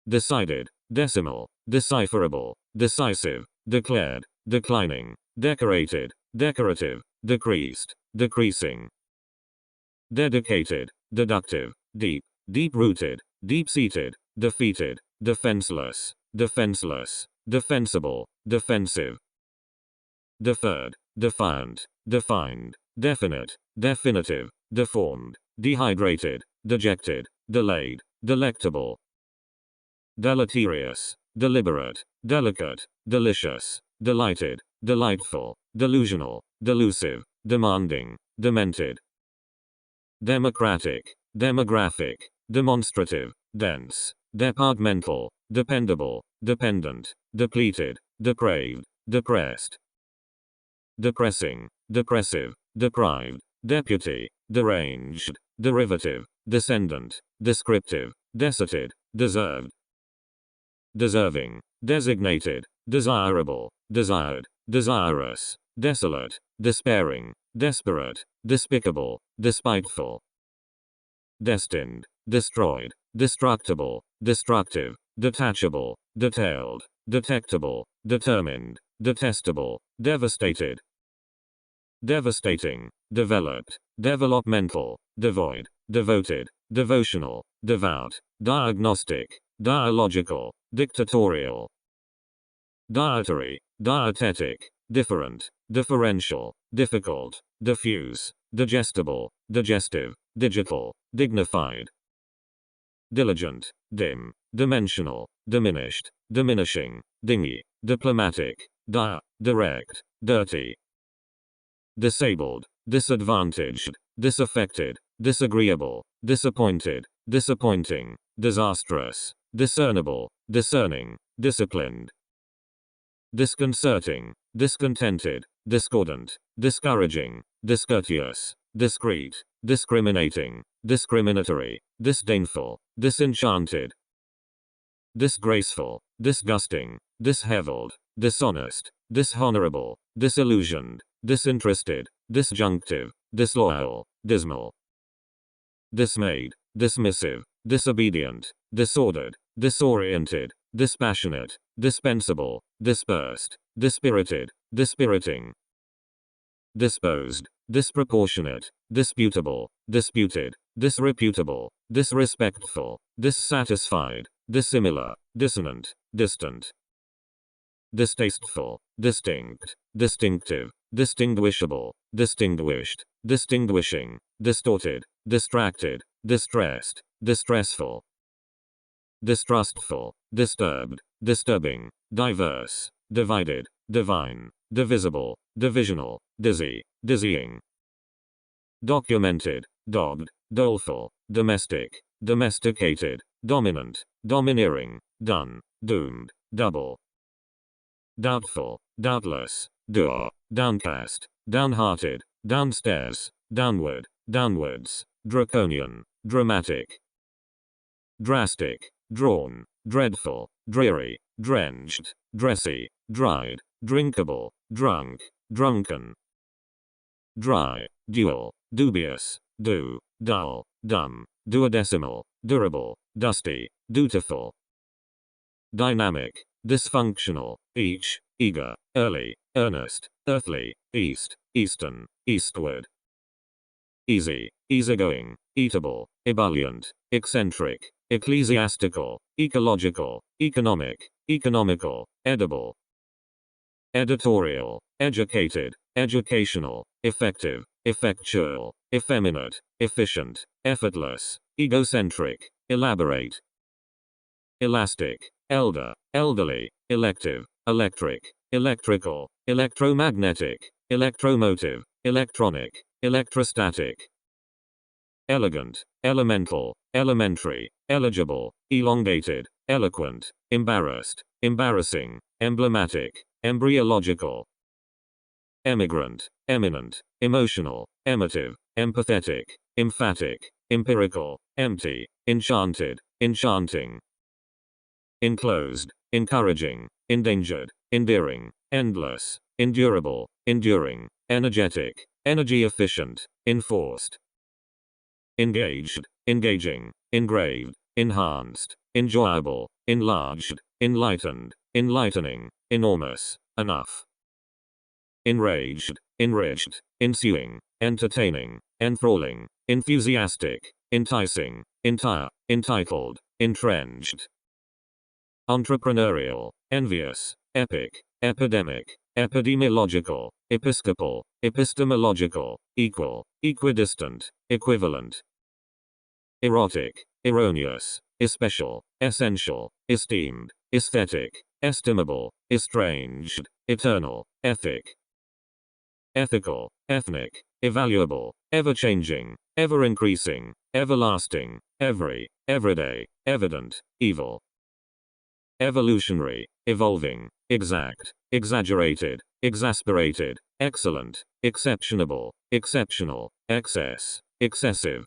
decided, decimal, decipherable, decisive, declared, declining, decorated, decorative, decreased, decreasing, dedicated, deductive, deep, deep-rooted, deep-seated, defeated, defenseless, defenseless, defensible, defensive, deferred, defiant, defined, definite, definitive, deformed, dehydrated, dejected, delayed, delectable, deleterious, deliberate, delicate, delicious, delighted, delightful, delusional, delusive, demanding, demented, democratic, demographic, demonstrative, dense, departmental, dependable, dependent, depleted, depraved, depressed, depressing, depressive, deprived, deputy, deranged, derivative, descendant, descriptive, desited, deserved, deserving, designated, desirable, desired, desirous, desolate, despairing, desperate, despicable, despiteful, destined, destroyed, destructible, destructive, detachable, detailed, detectable, determined, detestable, devastated, devastating, developed, developmental, devoid, devoted, devotional, devout, diagnostic, dialogical, dictatorial, dietary, dietetic, different, differential, difficult, diffuse, digestible, digestive, digital, dignified, diligent, dim, dimensional, diminished, diminishing, dingy, diplomatic, direct, dirty, disabled, disadvantaged, disaffected, disagreeable, disappointed, disappointing, disastrous, discernible, discerning, disciplined, disconcerting, discontented, discordant, discouraging, discourteous, discreet, discriminating, discriminatory, disdainful, disenchanted, disgraceful, disgusting, disheveled, dishonest, dishonorable, disillusioned, disinterested, disjunctive, disloyal, dismal, dismayed, dismissive, disobedient, disordered, disoriented, dispassionate, dispensable, dispersed, dispirited, dispiriting, disposed, disproportionate, disputable, disputed, disreputable, disrespectful, dissatisfied, dissimilar, dissonant, distant, distasteful, distinct, distinctive, distinguishable, distinguished, distinguishing, distorted, distracted, distressed, distressful, distrustful, disturbed, disturbing, diverse, divided, divine, divisible, divisional, dizzy, dizzying, documented, dogged, doleful, domestic, domesticated, dominant, domineering, done, doomed, double, doubtful, doubtless, dour, downcast, downhearted, downstairs, downward, downwards, draconian, dramatic, drastic, drawn, dreadful, dreary, drenched, dressy, dried, drinkable, drunk, drunken, dry, dual, dubious, dull, dumb, duodecimal, durable, dusty, dutiful, dynamic, dysfunctional, each, eager, early, earnest, earthly, east, eastern, eastward, easy, easygoing, eatable, ebullient, eccentric, ecclesiastical, ecological, economic, economical, edible, editorial, educated, educational, effective, effectual, effeminate, efficient, effortless, egocentric, elaborate, elastic, elder, elderly, elective, electric, electrical, electromagnetic, electromotive, electronic, electrostatic, elegant, elemental, elementary, eligible, elongated, eloquent, embarrassed, embarrassing, emblematic, embryological, emigrant, eminent, emotional, emotive, empathetic, emphatic, empirical, empty, enchanted, enchanting, enclosed, encouraging, endangered, endearing, endless, endurable, enduring, energetic, energy efficient, enforced, engaged, engaging, engraved, enhanced, enjoyable, enlarged, enlightened, enlightening, enormous, enough. Enraged, enriched, ensuing, entertaining, enthralling, enthusiastic, enticing, entire, entitled, entrenched. Entrepreneurial, envious, epic, epidemic, epidemiological, episcopal, epistemological, equal, equidistant, equivalent. Erotic, erroneous, especial, essential, esteemed, aesthetic, estimable, estranged, eternal, ethic. Ethical, ethnic, evaluable, ever-changing, ever-increasing, everlasting, every, everyday, evident, evil. Evolutionary, evolving, exact, exaggerated, exasperated, excellent, exceptionable, exceptional, excess, excessive.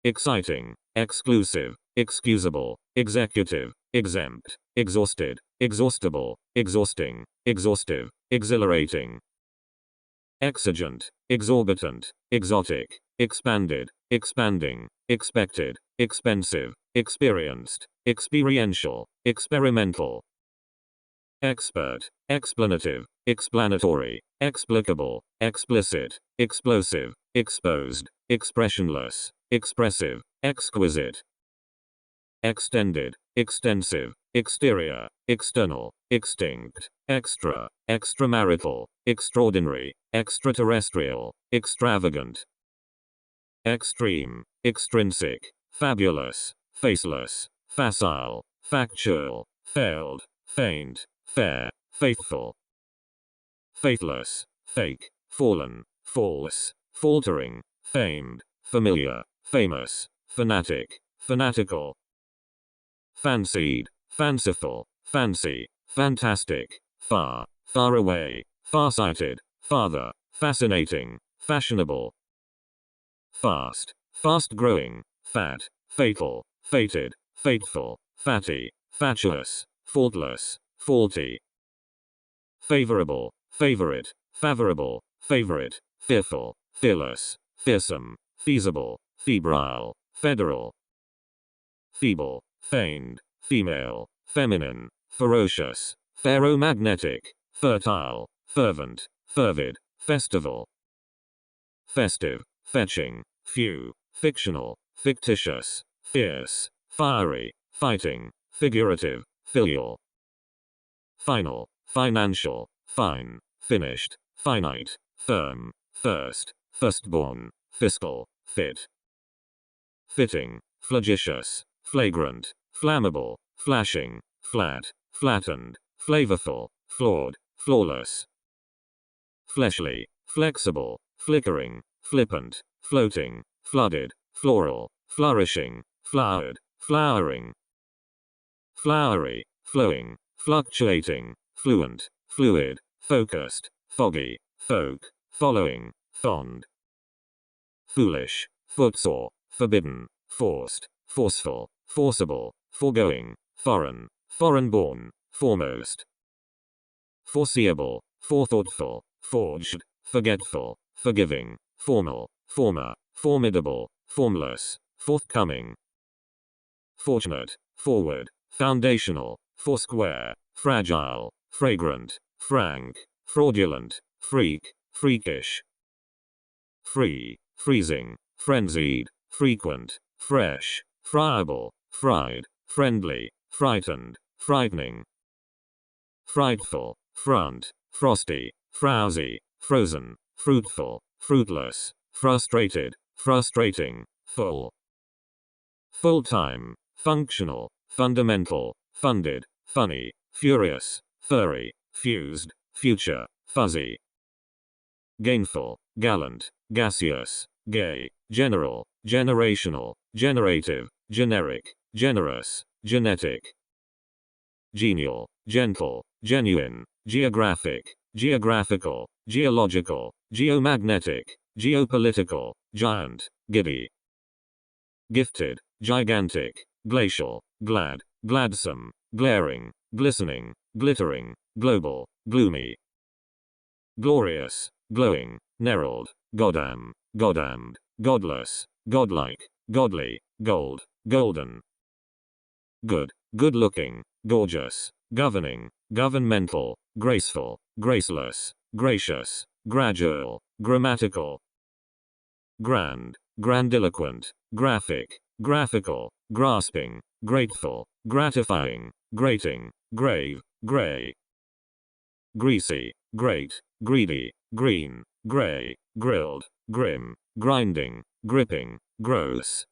Exciting, exclusive, excusable, executive, exempt, exhausted, exhaustible, exhausting, exhaustive, exhilarating. Exigent, exorbitant, exotic, expanded, expanding, expected, expensive, experienced, experiential, experimental. Expert, explanative, explanatory, explicable, explicit, explosive, exposed, expressionless, expressive, exquisite. Extended, extensive, exterior, external, extinct, extra, extramarital, extraordinary, extraterrestrial, extravagant. Extreme, extrinsic, fabulous, faceless, facile, factual, failed, faint, fair, faithful. Faithless, fake, fallen, false, faltering, famed, familiar, famous, fanatic, fanatical. Fancied, fanciful, fancy, fantastic, far, far away, farsighted, father, fascinating, fashionable. Fast, fast growing, fat, fatal, fated, fateful, fatty, fatuous, faultless, faulty. Favorable, favorite, favorable, favorite, fearful, fearless, fearsome, feasible, febrile, federal. Feeble, feigned, female, feminine, ferocious, ferromagnetic, fertile, fervent, fervid, festival. Festive, fetching, few, fictional, fictitious, fierce, fiery, fighting, figurative, filial. Final, financial, fine, finished, finite, firm, first, firstborn, fiscal, fit. Fitting, flagitious, flagrant, flammable, flashing, flat, flattened, flavorful, flawed, flawless. Fleshly, flexible, flickering, flippant, floating, flooded, floral, flourishing, flowered, flowering. Flowery, flowing, fluctuating, fluent, fluid, focused, foggy, folk, following, fond. Foolish, footsore, forbidden, forced, forceful, forcible, foregoing, foreign, foreign-born, foremost. Foreseeable, forethoughtful, forged, forgetful, forgiving, formal, former, formidable, formless, forthcoming. Fortunate, forward, foundational, foursquare, fragile, fragrant, frank, fraudulent, freak, freakish. Free, freezing, frenzied, frequent, fresh, friable, fried, friendly, frightened, frightening. Frightful, front, frosty, frowsy, frozen, fruitful, fruitless, frustrated, frustrating, full. Full-time, functional, fundamental, funded, funny, furious, furry, fused, future, fuzzy. Gainful, gallant, gaseous, gay, general, generational, generative, generic, generous, genetic. Genial, gentle, genuine, geographic, geographical, geological, geomagnetic, geopolitical, giant, giddy. Gifted, gigantic, glacial, glad, gladsome, glaring, glistening, glittering, global, gloomy. Glorious, glowing, knurled, goddam, goddamned, godless, godlike, godly, gold, golden. good, good-looking, gorgeous, governing, governmental, graceful, graceless, gracious, gradual, grammatical, grand, grandiloquent, graphic, graphical, grasping, grateful, gratifying, grating, grave, gray, greasy, great, greedy, green, gray, grilled, grim, grinding, gripping, gross,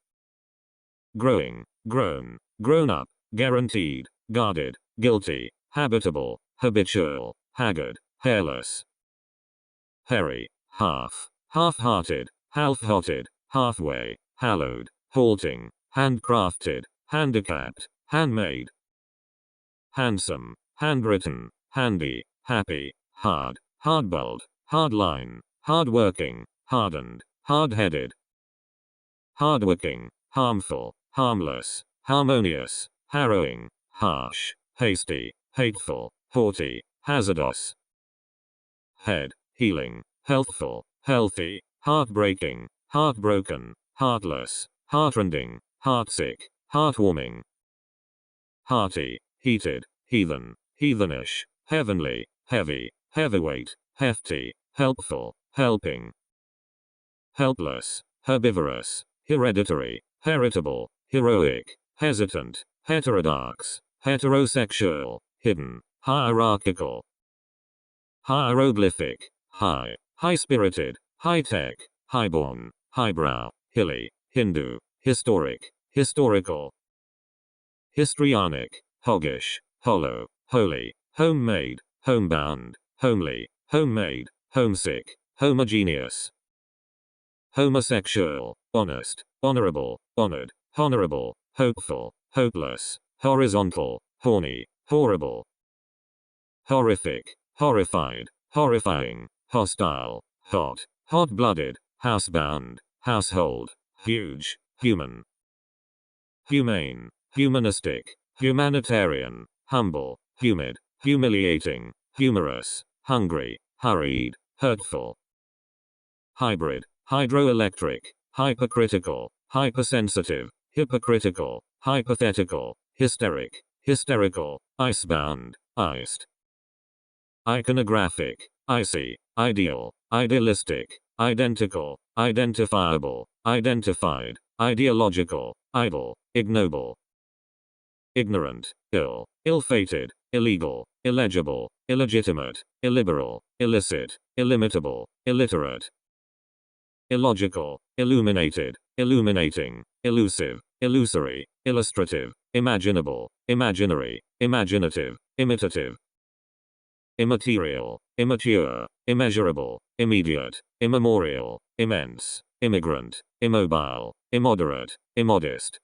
growing, grown, grown up, guaranteed, guarded, guilty, habitable, habitual, haggard, hairless, hairy, half, half-hearted, half-hearted, halfway, hallowed, halting, handcrafted, handicapped, handmade, handsome, handwritten, handy, happy, hard, hardballed, hardline, hardworking, hardened, hard-headed, hardworking, harmful, harmless, harmonious, harrowing, harsh, hasty, hateful, haughty, hazardous, head, healing, healthful, healthy, heartbreaking, heartbroken, heartless, heartrending, heartsick, heartwarming, hearty, heated, heathen, heathenish, heavenly, heavy, heavyweight, hefty, helpful, helping, helpless, herbivorous, hereditary, heritable, heroic, hesitant, heterodox, heterosexual, hidden, hierarchical, hieroglyphic, high, high-spirited, high-tech, highborn, highbrow, hilly, Hindu, historic, historical, histrionic, hoggish, hollow, holy, homemade, homebound, homely, homemade, homesick, homogeneous, homosexual, honest, honorable, honored, honorable, hopeful, hopeless, horizontal, horny, horrible, horrific, horrified, horrifying, hostile, hot, hot-blooded, housebound, household, huge, human, humane, humanistic, humanitarian, humble, humid, humiliating, humorous, hungry, hurried, hurtful, hybrid, hydroelectric, hypercritical, hypersensitive, hypocritical, hypothetical, hysteric, hysterical, icebound, iced, iconographic, icy, ideal, idealistic, identical, identifiable, identified, ideological, idle, ignoble, ignorant, ill, ill-fated, illegal, illegible, illegitimate, illiberal, illicit, illimitable, illiterate, illogical, illuminated, illuminating, elusive, illusory, illustrative, imaginable, imaginary, imaginative, imitative, immaterial, immature, immeasurable, immediate, immemorial, immense, immigrant, immobile, immoderate, immodest,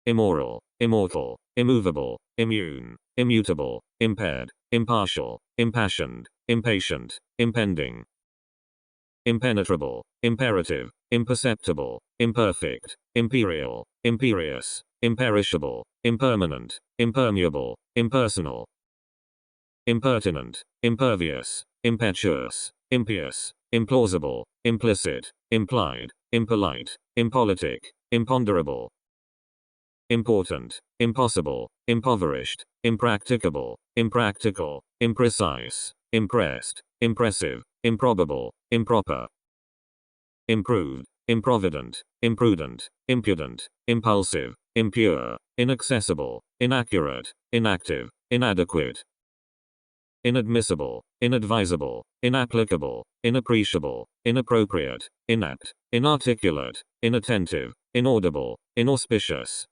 immoral, immortal, immovable, immune, immutable, impaired, impartial, impassioned, impatient, impending, impenetrable, imperative, imperceptible, imperfect, imperial, imperious, imperishable, impermanent, impermeable, impersonal, impertinent, impervious, impetuous, impious, implausible, implicit, implied, impolite, impolitic, imponderable, important, impossible, impoverished, impracticable, impractical, imprecise, impressed, impressive, improbable, improper, improved, improvident, imprudent, impudent, impulsive, impure, inaccessible, inaccurate, inactive, inadequate, inadmissible, inadvisable, inapplicable, inappreciable, inappropriate, inapt, inarticulate, inattentive, inaudible, inauspicious,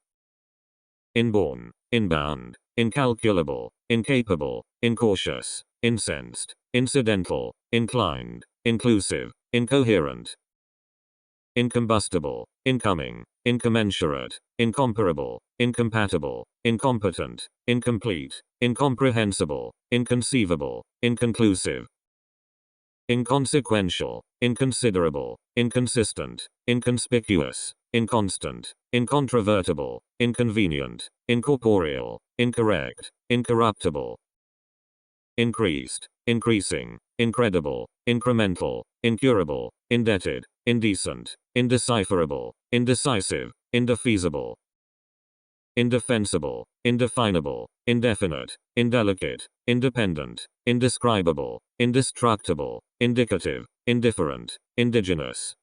inborn, inbound, incalculable, incapable, incautious, incensed, incidental, inclined, inclusive, incoherent, incombustible, incoming, incommensurate, incomparable, incompatible, incompetent, incomplete, incomprehensible, inconceivable, inconclusive, inconsequential, inconsiderable, inconsistent, inconspicuous, inconstant, incontrovertible, inconvenient, incorporeal, incorrect, incorruptible, increased, increasing, incredible, incremental, incurable, indebted, indecent, indecipherable, indecisive, indefeasible, indefensible, indefinable, indefinite, indelicate, independent, indescribable, indestructible, indicative, indifferent, indigenous,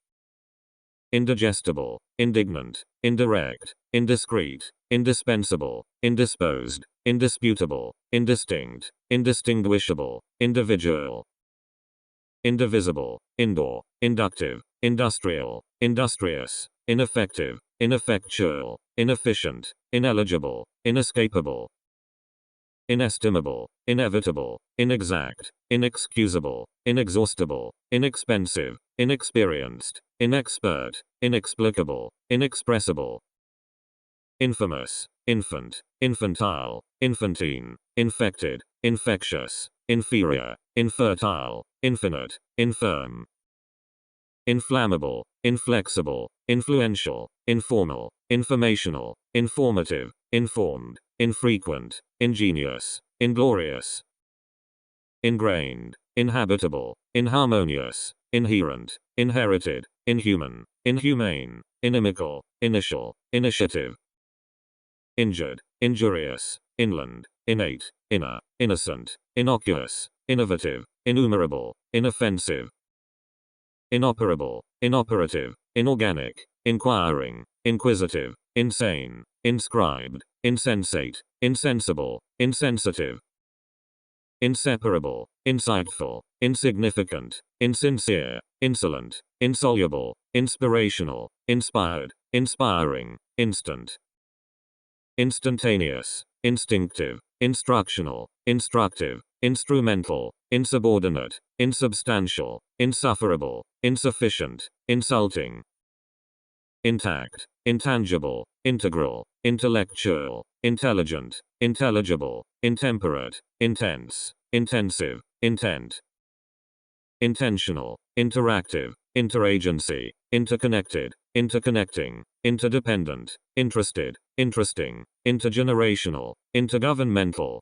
indigestible, indignant, indirect, indiscreet, indispensable, indisposed, indisputable, indistinct, indistinguishable, individual, indivisible, indoor, inductive, industrial, industrious, ineffective, ineffectual, inefficient, ineligible, inescapable, inestimable, inevitable, inexact, inexcusable, inexhaustible, inexpensive, inexperienced, inexpert, inexplicable, inexpressible, infamous, infant, infantile, infantine, infected, infectious, inferior, infertile, infinite, infirm, inflammable, inflexible, influential, informal, informational, informative, informed, infrequent, ingenious, inglorious, ingrained, inhabitable, inharmonious, inherent, inherited, inhuman, inhumane, inimical, initial, initiative, injured, injurious, inland, innate, inner, innocent, innocuous, innovative, innumerable, inoffensive, inoperable, inoperative, inorganic, inquiring, inquisitive, insane, inscribed, insensate, insensible, insensitive, inseparable, insightful, insignificant, insincere, insolent, insoluble, inspirational, inspired, inspiring, instant, instantaneous, instinctive, instructional, instructive, instrumental, insubordinate, insubstantial, insufferable, insufficient, insulting, intact, intangible, integral, intellectual, intelligent, intelligible, intemperate, intense, intensive, intent, intentional, interactive, interagency, interconnected, interconnecting, interdependent, interested, interesting, intergenerational, intergovernmental,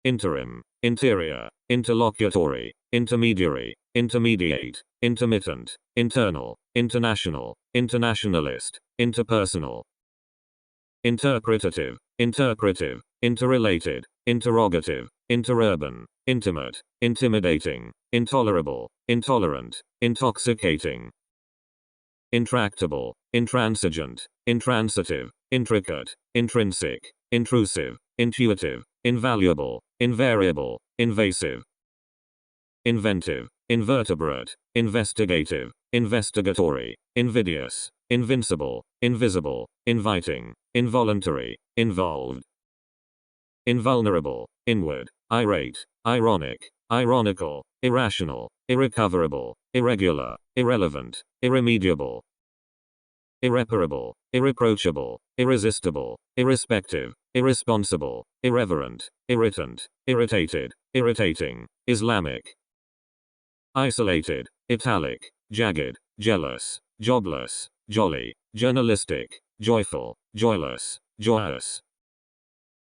interim, interior, interlocutory, intermediary, intermediate, intermittent, internal, international, internationalist, interpersonal, interpretative, interpretive, interrelated, interrogative, interurban, intimate, intimidating, intolerable, intolerant, intoxicating, intractable, intransigent, intransitive, intricate, intrinsic, intrusive, intuitive, invaluable, invariable, invasive, inventive, invertebrate, investigative, investigatory, invidious, invincible, invisible, inviting, involuntary, involved, invulnerable, inward, irate, ironic, ironical, irrational, irrecoverable, irregular, irrelevant, irremediable, irreparable, irreproachable, irresistible, irrespective, irresponsible, irreverent, irritant, irritated, irritating, Islamic, isolated, italic, jagged, jealous, jobless, jolly, journalistic, joyful, joyless, joyous,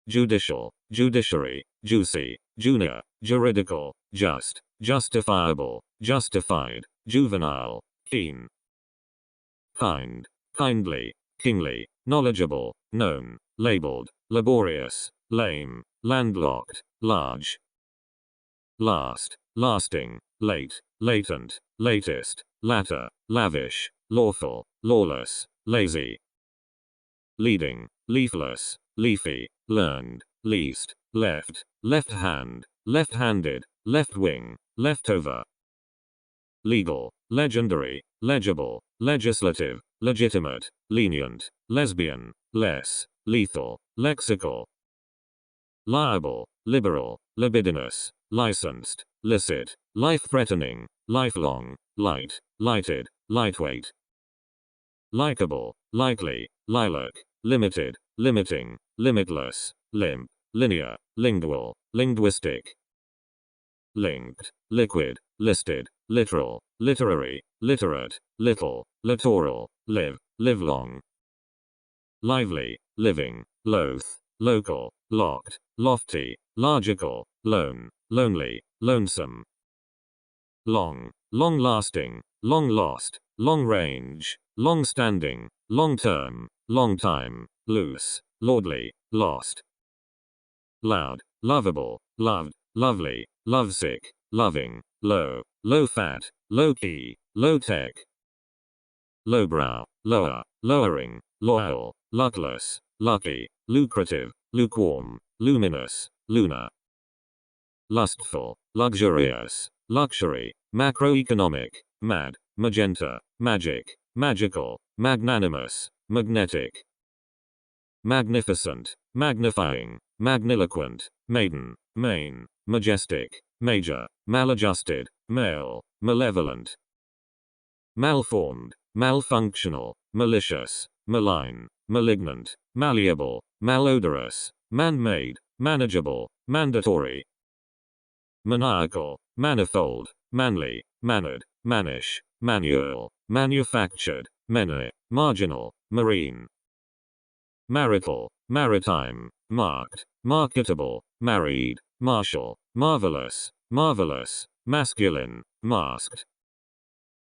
judicial, judiciary, juicy, junior, juridical, just, justifiable, justified, juvenile, keen, kind, kindly, kingly, knowledgeable, known, labeled, laborious, lame, landlocked, large, last, lasting, late, latent, latest, latter, lavish, lawful, lawless, lazy, leading, leafless, leafy, learned, least, left, left hand, left-handed, left wing, leftover, legal, legendary, legible, legislative, legitimate, lenient, lesbian, less, lethal, lexical, liable, liberal, libidinous, licensed, licit, life-threatening, lifelong, light, lighted, lightweight, likable, likely, lilac, limited, limiting, limitless, limp, linear, lingual, linguistic, linked, liquid, listed, literal, literary, literate, little, littoral, live, livelong, lively, living, loath, local, locked, lofty, logical, lone, lonely, lonesome, long, long-lasting, long-lost, long-range, long-standing, long-term, long-time, loose, lordly, lost. Loud, lovable, loved, lovely, lovesick, loving, low, low fat, low key, low tech. Lowbrow, lower, lowering, loyal, luckless, lucky, lucrative, lukewarm, luminous, lunar. Lustful, luxurious, luxury, macroeconomic, mad, magenta, magic, magical, magnanimous, magnetic. Magnificent, magnifying, magniloquent, maiden, main, majestic, major, maladjusted, male, malevolent. Malformed, malfunctional, malicious, malign, malignant, malleable, malodorous, man-made, manageable, mandatory. Maniacal, manifold, manly, mannered, mannish, manual, manufactured, many, marginal, marine. Marital, maritime, marked, marketable, married, martial, marvelous, marvelous, masculine, masked.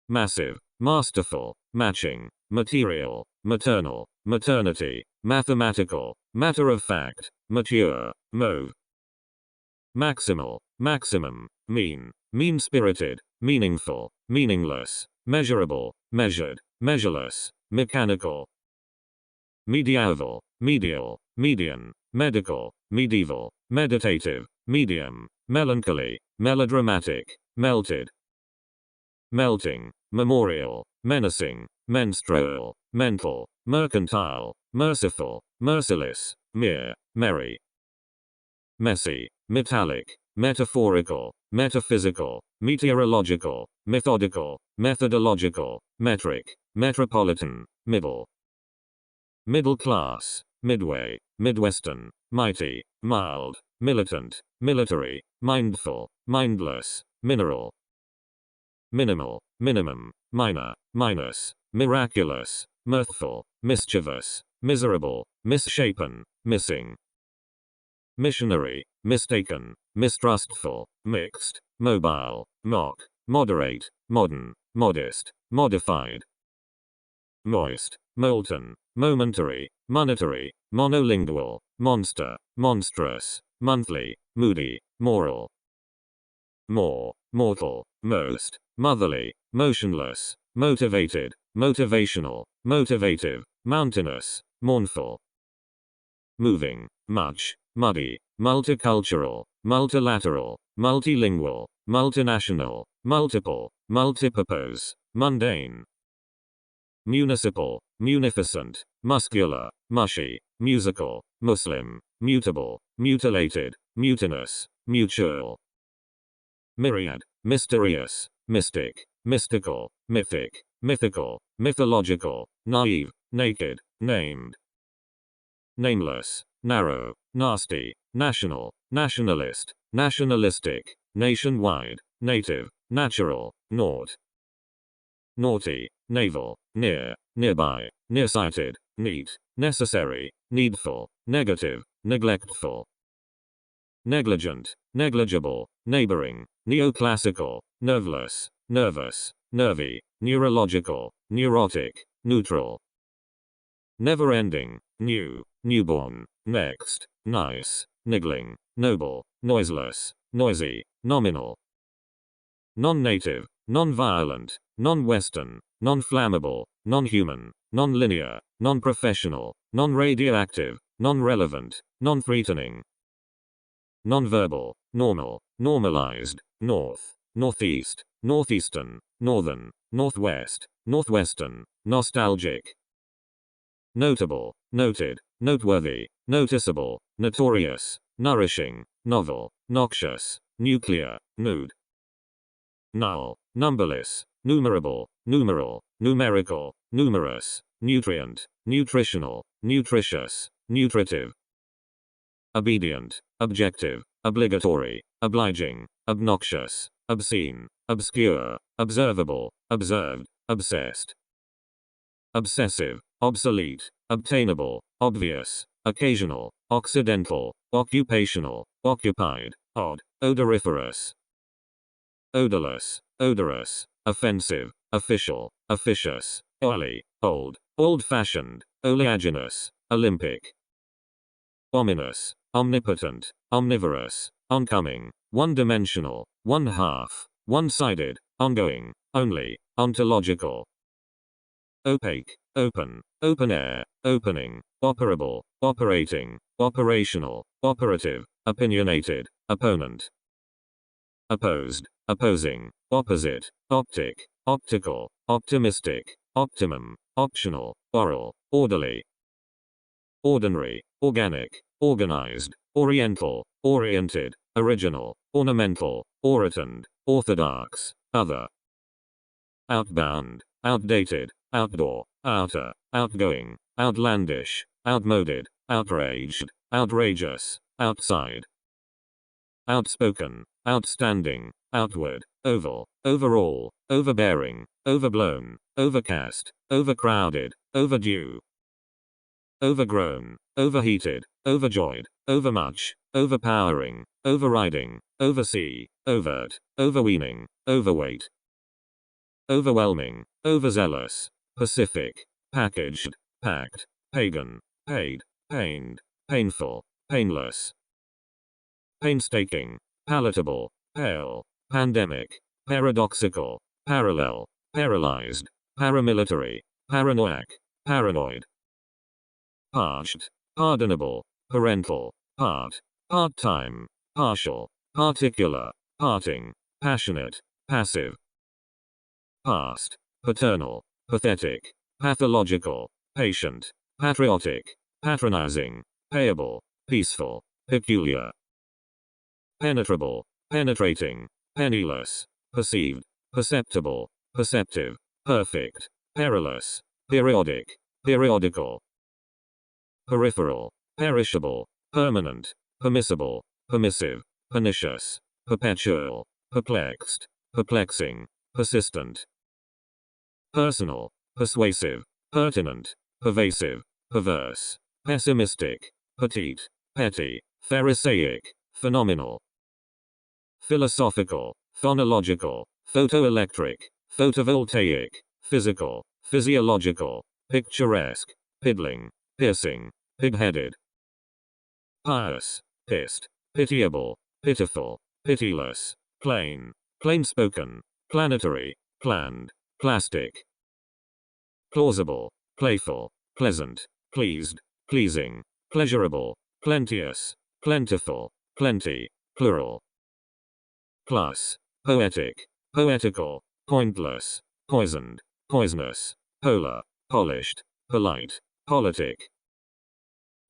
Massive, masterful, matching, material, maternal, maternity, mathematical, matter of fact, mature, mauve. Maximal, maximum, mean, mean-spirited, meaningful, meaningless, measurable, measured, measureless, mechanical. Medieval, medial, median, medical, medieval, meditative, medium, melancholy, melodramatic, melted. Melting, memorial, menacing, menstrual, mental, mercantile, merciful, merciless, mere, merry. Messy, metallic, metaphorical, metaphysical, meteorological, methodical, methodological, metric, metropolitan, middle. Middle class, midway, midwestern, mighty, mild, militant, military, mindful, mindless, mineral. Minimal, minimum, minor, minus, miraculous, mirthful, mischievous, miserable, misshapen, missing. Missionary, mistaken, mistrustful, mixed, mobile, mock, moderate, modern, modest, modified. Moist, molten, momentary, monetary, monolingual, monster, monstrous, monthly, moody, moral. More, mortal, most, motherly, motionless, motivated, motivational, motivative, mountainous, mournful. Moving, much, muddy, multicultural, multilateral, multilingual, multinational, multiple, multipurpose, mundane. Municipal, munificent, muscular, mushy, musical, Muslim, mutable, mutilated, mutinous, mutual. Myriad, mysterious, mystic, mystical, mythic, mythical, mythological, naive, naked, named. Nameless, narrow, nasty, national, nationalist, nationalistic, nationwide, native, natural, naught. Naughty, naval, near, nearby, nearsighted, neat, necessary, needful, negative, neglectful. Negligent, negligible, neighboring, neoclassical, nerveless, nervous, nervy, neurological, neurotic, neutral. Never-ending, new, newborn, next, nice, niggling, noble, noiseless, noisy, nominal. Non-native, non-violent, non-Western, non-flammable, non-human, non-linear, non-professional, non-radioactive, non-relevant, non-threatening. Non-verbal, normal, normalized, north, northeast, northeastern, northern, northwest, northwestern, nostalgic. Notable, noted, noteworthy, noticeable, notorious, nourishing, novel, noxious, nuclear, nude. Null, numberless, numerable, numeral, numerical, numerous, nutrient, nutritional, nutritious, nutritive. Obedient, objective, obligatory, obliging, obnoxious, obscene, obscure, observable, observed, obsessed. Obsessive, obsolete, obtainable, obvious, occasional, occidental, occupational, occupied, odd, odoriferous. Odorless, odorous, offensive, official, officious, oily, old, old-fashioned, oleaginous, Olympic. ominous, omnipotent, omnivorous, oncoming, one-dimensional, one-half, one-sided, ongoing, only, ontological. Opaque, open, open air, opening, operable, operating, operational, operative, opinionated, opponent. Opposed, opposing, opposite, optic, optical, optimistic, optimum, optional, oral, orderly. Ordinary, organic, organized, oriental, oriented, original, ornamental, orotund, orthodox, other. Outbound, outdated, outdoor, outer, outgoing, outlandish, outmoded, outraged, outrageous, outside. Outspoken, outstanding, outward, oval, overall, overbearing, overblown, overcast, overcrowded, overdue. Overgrown, overheated, overjoyed, overmuch, overpowering, overriding, oversee, overt, overweening, overweight. Overwhelming, overzealous, pacific, packaged, packed, pagan, paid, pained, painful, painless. Painstaking, palatable, pale, pandemic, paradoxical, parallel, paralyzed, paramilitary, paranoiac, paranoid. Parched, pardonable, parental, part-time, partial, particular, parting, passionate, passive. Past, paternal, pathetic, pathological, patient, patriotic, patronizing, payable, peaceful, peculiar. Penetrable, penetrating, penniless, perceived, perceptible, perceptive, perfect, perilous, periodic, periodical. Peripheral, perishable, permanent, permissible, permissive, pernicious, perpetual, perplexed, perplexing, persistent. Personal, persuasive, pertinent, pervasive, perverse, pessimistic, petite, petty, pharisaic, phenomenal. Philosophical, phonological, photoelectric, photovoltaic, physical, physiological, picturesque, piddling, piercing, pig-headed. Pious, pissed, pitiable, pitiful, pitiless, plain, plain-spoken, planetary, planned, plastic. Plausible, playful, pleasant, pleased, pleasing, pleasurable, plenteous, plentiful, plenty, plural. Plus, poetic, poetical, pointless, poisoned, poisonous, polar, polished, polite, politic.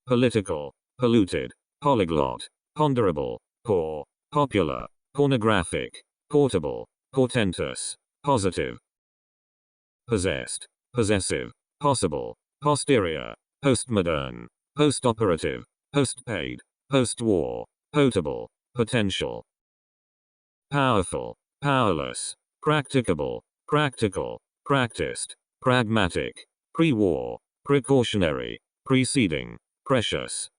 Political, polluted, polyglot, ponderable, poor, popular, pornographic, portable, portentous, positive. Possessed, possessive, possible, posterior, postmodern, postoperative, postpaid, postwar, potable, potential. Powerful, powerless, practicable, practical, practiced, pragmatic, pre-war, precautionary, preceding, precious.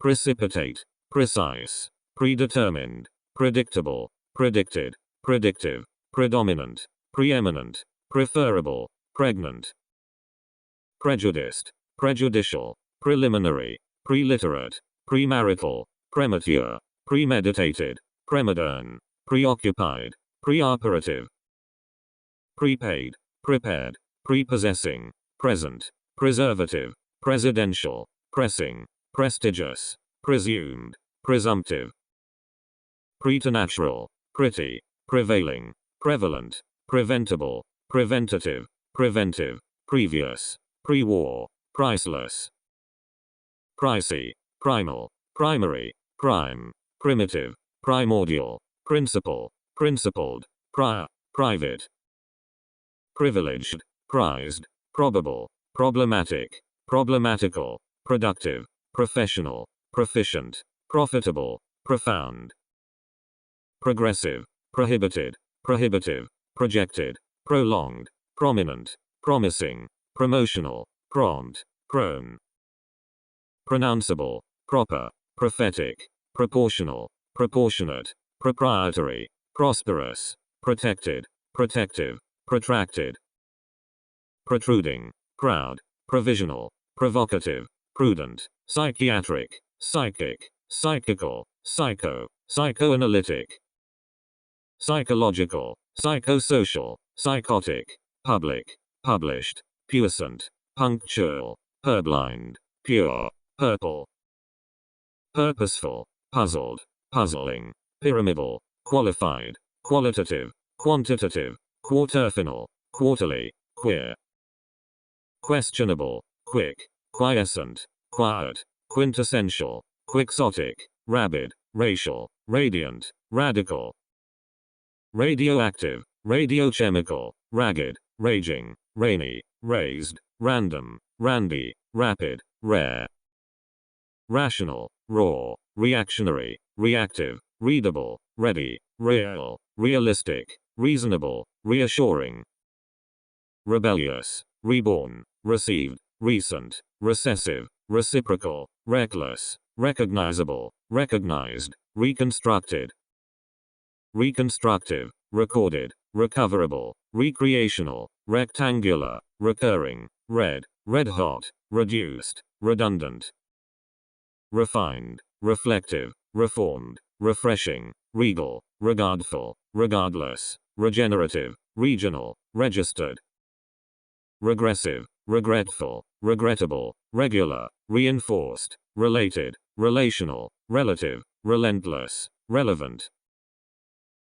Precipitate, precise, predetermined, predictable, predicted, predictive, predominant, preeminent, preferable, pregnant. Prejudiced, prejudicial, preliminary, preliterate, premarital, premature, premeditated, premodern, preoccupied, preoperative. Prepaid, prepared, prepossessing, present, preservative, presidential, pressing, prestigious, presumed, presumptive. Preternatural, pretty, prevailing, prevalent, preventable, preventative, preventive, previous, pre-war, priceless. Pricey, primal, primary, prime, primitive, primordial, principal, principled, prior, private. Privileged, prized, probable, problematic, problematical, productive, professional, proficient, profitable, profound. Progressive, prohibited, prohibitive, projected, prolonged, prominent, promising, promotional, prompt, prone. Pronounceable, proper, prophetic, proportional, proportionate, proprietary, prosperous, protected, protective, protracted. Protruding, crowd, provisional, provocative, prudent, psychiatric, psychic, psychical, psycho, psychoanalytic, psychological, psychosocial, psychotic, public, published, puissant, punctual, purblind, pure, purple, purposeful, puzzled, puzzling, pyramidal, qualified, qualitative, quantitative, quarterfinal, quarterly, queer, questionable, quick, quiescent, quiet, quintessential, quixotic, rabid, racial, radiant, radical, radioactive, radiochemical, ragged, raging, rainy, raised, random, randy, rapid, rare, rational, raw, reactionary, reactive, readable, ready, real, realistic, reasonable, reassuring, rebellious, reborn, received, recent, recessive, reciprocal, reckless, recognizable, recognized, reconstructed, reconstructive, recorded, recoverable, recreational, rectangular, recurring, red, red hot, reduced, redundant, refined, reflective, reformed, refreshing, regal, regardful, regardless, regenerative, regional, registered, regressive, regretful, regrettable, regular, reinforced, related, relational, relative, relentless, relevant,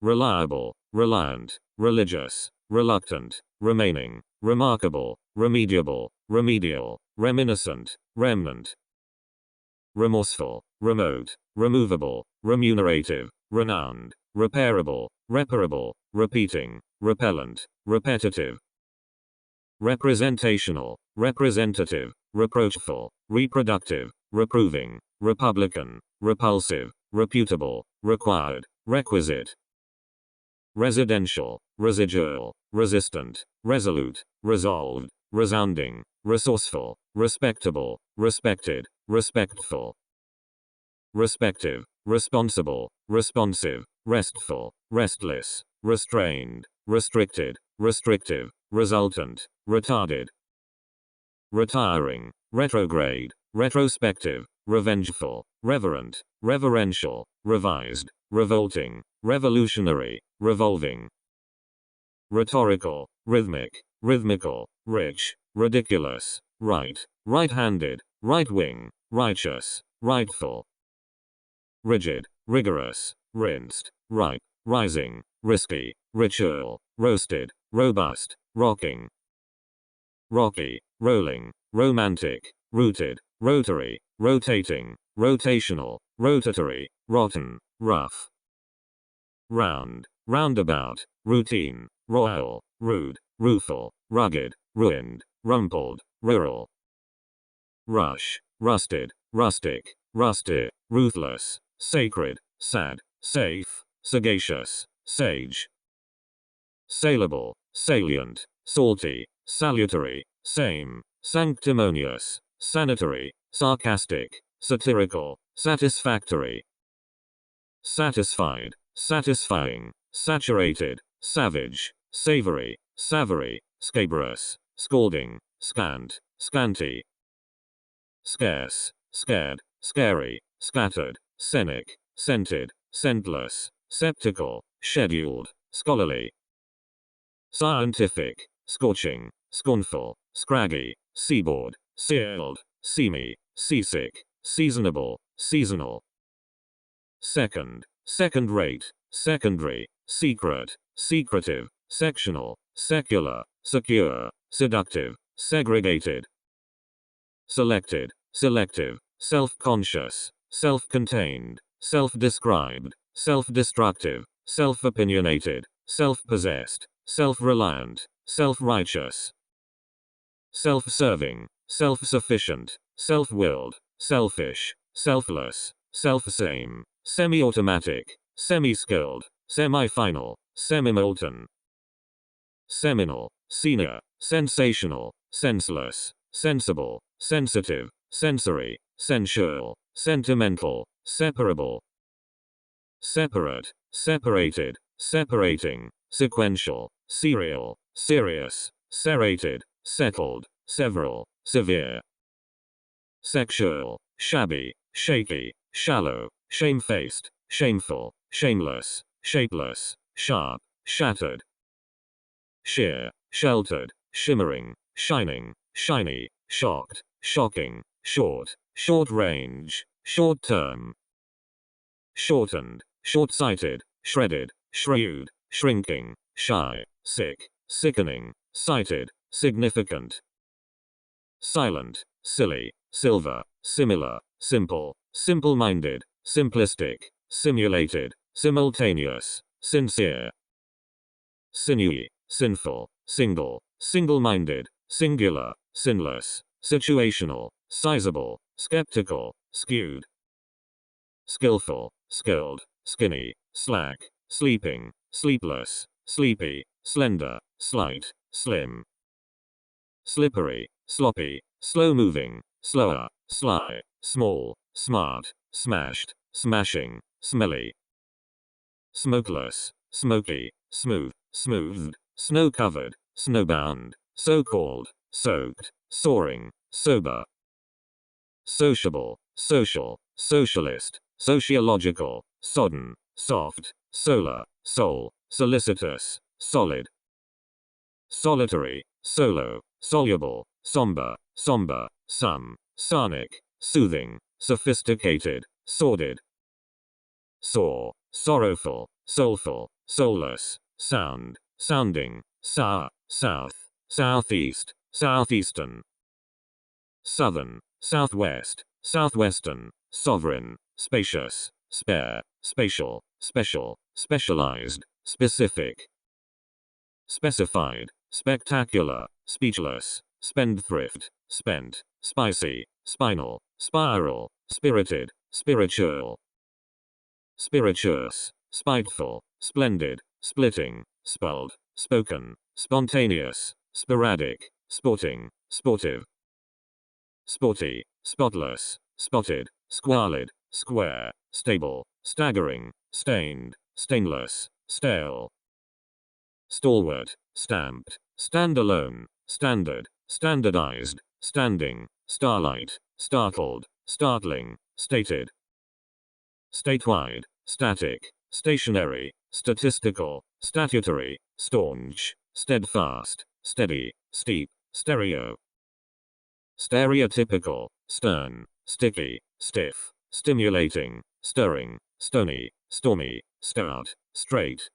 reliable, reliant, religious, reluctant, remaining, remarkable, remediable, remedial, reminiscent, remnant, remorseful, remote, removable, remunerative, renowned, repairable, reparable, repeating, repellent, repetitive, representational, representative, reproachful, reproductive, reproving, republican, repulsive, reputable, required, requisite, residential, residual, resistant, resolute, resolved, resounding, resourceful, respectable, respected, respectful, respective, responsible, responsive, restful, restless, restrained, restricted, restrictive, resultant, retarded, retiring, retrograde, retrospective, revengeful, reverent, reverential, revised, revolting, revolutionary, revolving, rhetorical, rhythmic, rhythmical, rich, ridiculous, right, right-handed, right-wing, righteous, rightful, rigid, rigorous, rinsed, ripe, rising, risky, ritual, roasted, robust, rocking, rocky, rolling, romantic, rooted, rotary, rotating, rotational, rotatory, rotten, rough, round, roundabout, routine, royal, rude, rueful, rugged, ruined, rumpled, rural, rush, rusted, rustic, rusty, ruthless, sacred, sad, safe, sagacious, sage, saleable, salient, salty, salutary, same, sanctimonious, sanitary, sarcastic, satirical, satisfactory, satisfied, satisfying, saturated, savage, savory, savory, scabrous, scalding, scant, scanty, scarce, scared, scary, scattered, scenic, scented, scentless, sceptical, scheduled, scholarly, scientific, scorching, scornful, scraggy, seaboard, sealed, seamy, seasick, seasonable, seasonal, second, second-rate, secondary, secret, secretive, sectional, secular, secure, seductive, segregated, selected, selective, self-conscious, self-contained, self-described, self-destructive, self-opinionated, self-possessed, self-reliant, self-righteous, self-serving, self-sufficient, self-willed, selfish, selfless, self-same, semi-automatic, semi-skilled, semi-final, semi-molten, seminal, senior, sensational, senseless, sensible, sensitive, sensory, sensual, sentimental, separable, separate, separated, separating, sequential, serial, serious, serrated, settled, several, severe, sexual, shabby, shaky, shallow, shamefaced, shameful, shameless, shapeless, sharp, shattered, sheer, sheltered, shimmering, shining, shiny, shocked, shocking, short, short range, short term, shortened, short-sighted, shredded, shrewd, shrinking, shy, sick, sickening, sighted, significant, silent, silly, silver, similar, simple, simple-minded, simplistic, simulated, simultaneous, sincere, sinewy, sinful, single, single-minded, singular, sinless, situational, sizable, skeptical, skewed, skillful, skilled, skinny, slack, sleeping, sleepless, sleepy, slender, slight, slim, slippery, sloppy, slow-moving, slower, sly, small, smart, smashed, smashing, smelly, smokeless, smoky, smooth, smoothed, snow-covered, snowbound, so-called, soaked, soaring, sober, sociable, social, socialist, sociological, sodden, soft, solar, soul, solicitous, solid, solitary, solo, soluble, somber, somber, sonic, soothing, sophisticated, sordid, sore, sorrowful, soulful, soulless, sound, sounding, sour, south, southeast, southeastern, southern, southwest, southwestern, sovereign, spacious, spare, spatial, special, specialized, specific, specified, spectacular, speechless, spendthrift, spent, spicy, spinal, spiral, spirited, spiritual, spirituous, spiteful, splendid, splitting, spelled, spoken, spontaneous, sporadic, sporting, sportive, sporty, spotless, spotted, squalid, square, stable, staggering, stained, stainless, stale, stalwart, stamped, standalone, standard, standardized, standing, starlight, startled, startling, stated, statewide, static, stationary, statistical, statutory, staunch, steadfast, steady, steep, stereo, stereotypical, stern, sticky, stiff, stimulating, stirring, stony, stormy, stout, straight,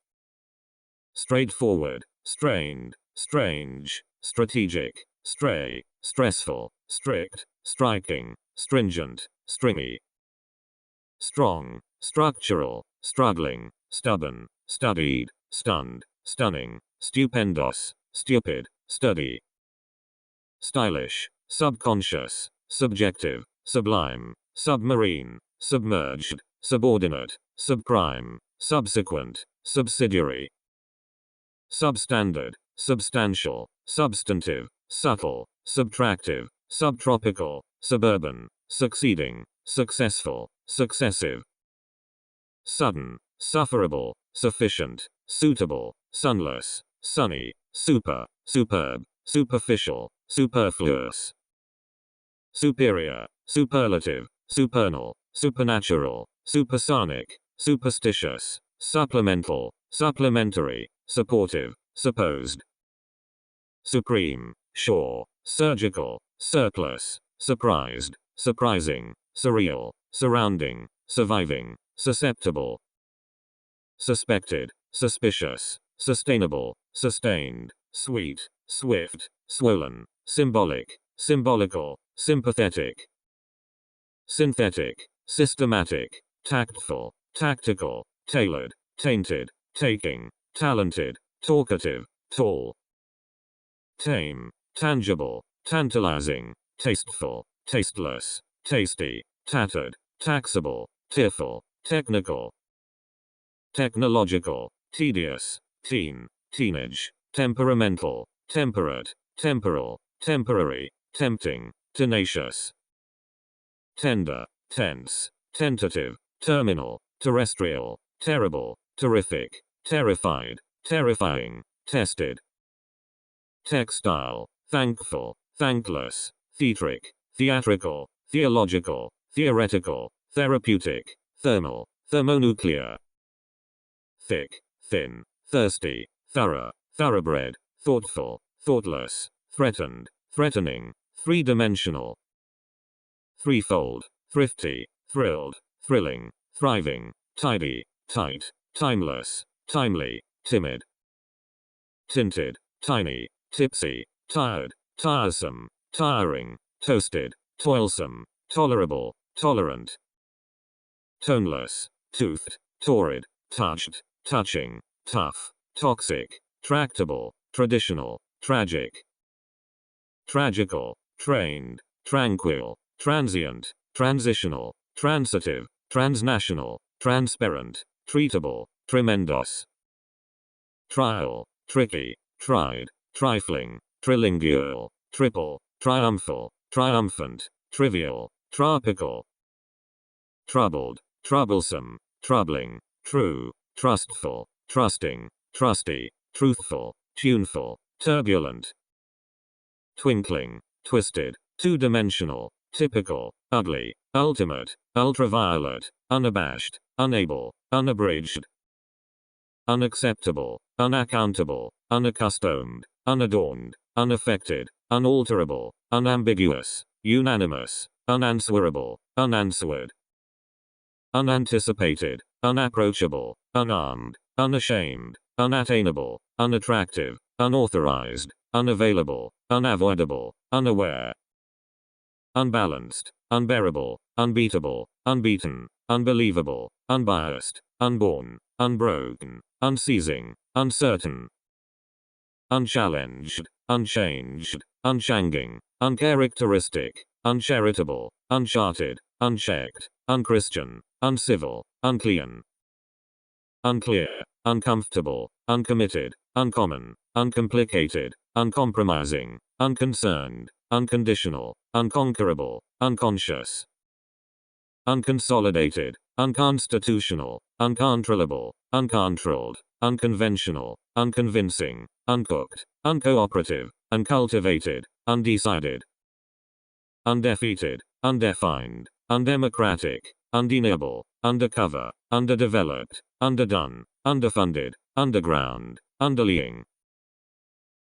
straightforward, strained, strange, strategic, stray, stressful, strict, striking, stringent, stringy, strong, structural, struggling, stubborn, studied, stunned, stunning, stupendous, stupid, sturdy, stylish, subconscious, subjective, sublime, submarine, submerged, subordinate, subprime, subsequent, subsidiary, substandard, substantial, substantive, subtle, subtractive, subtropical, suburban, succeeding, successful, successive, sudden, sufferable, sufficient, suitable, sunless, sunny, super, superb, superficial, superfluous, superior, superlative, supernal, supernatural, supersonic, superstitious, supplemental, supplementary, supportive, supposed, supreme, sure, surgical, surplus, surprised, surprising, surreal, surrounding, surviving, susceptible, suspected, suspicious, sustainable, sustained, sweet, swift, swollen, symbolic, symbolical, sympathetic, synthetic, systematic, tactful, tactical, tailored, tainted, taking, talented, talkative, tall, tame, tangible, tantalizing, tasteful, tasteless, tasty, tattered, taxable, tearful, technical, technological, tedious, teen, teenage, temperamental, temperate, temporal, temporary, tempting, tenacious, tender, tense, tentative, terminal, terrestrial, terrible, terrific, terrified, terrifying, tested, textile, thankful, thankless, theatric, theatrical, theological, theoretical, therapeutic, thermal, thermonuclear. Thick, thin, thirsty, thorough, thoroughbred, thoughtful, thoughtless, threatened, threatening, three-dimensional. Threefold, thrifty, thrilled, thrilling, thriving, tidy, tight, timeless, timely, timid. Tinted, tiny, tipsy, tired, tiresome, tiring, toasted, toilsome, tolerable, tolerant. Toneless, toothed, torrid, touched, touching, tough, toxic, tractable, traditional, tragic. Tragical, trained, tranquil, transient, transitional, transitive, transnational, transparent, treatable, tremendous. Trial, tricky, tried, trifling, trilingual, triple, triumphal, triumphant, trivial, tropical. Troubled, troublesome, troubling, true, trustful, trusting, trusty, truthful, tuneful, turbulent. Twinkling, twisted, two-dimensional, typical, ugly, ultimate, ultraviolet, unabashed, unable, unabridged. Unacceptable, unaccountable, unaccustomed, unadorned, unaffected, unalterable, unambiguous, unanimous, unanswerable, unanswered. Unanticipated, unapproachable, unarmed, unashamed, unattainable, unattractive, unauthorized, unavailable, unavoidable, unaware. Unbalanced, unbearable, unbeatable, unbeaten, unbelievable, unbiased, unborn, unbroken, unceasing, uncertain. Unchallenged, unchanged, unchanging, uncharacteristic, uncharitable, uncharted, unchecked, unchristian, uncivil, unclean. Unclear, uncomfortable, uncommitted, uncommon, uncomplicated, uncompromising, unconcerned, unconditional, unconquerable, unconscious. Unconsolidated, unconstitutional, uncontrollable, uncontrolled, unconventional, unconvincing, uncooked, uncooperative, uncultivated, undecided. Undefeated, undefined, undemocratic, undeniable, undercover, underdeveloped, underdone, underfunded, underground, underlying.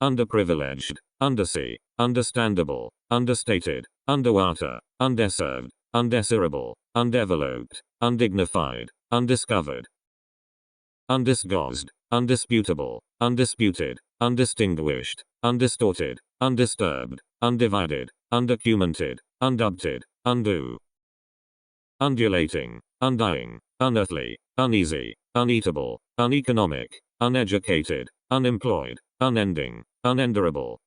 Underprivileged, undersea, understandable, understated, underwater, undeserved, undesirable, undeveloped, undignified, undiscovered. Undisguised, undisputable, undisputed, undistinguished, undistorted, undisturbed, undivided, undocumented, undubted, undo. Undulating, undying, unearthly, uneasy, uneatable, uneconomic, uneducated, unemployed, unending, unenderable.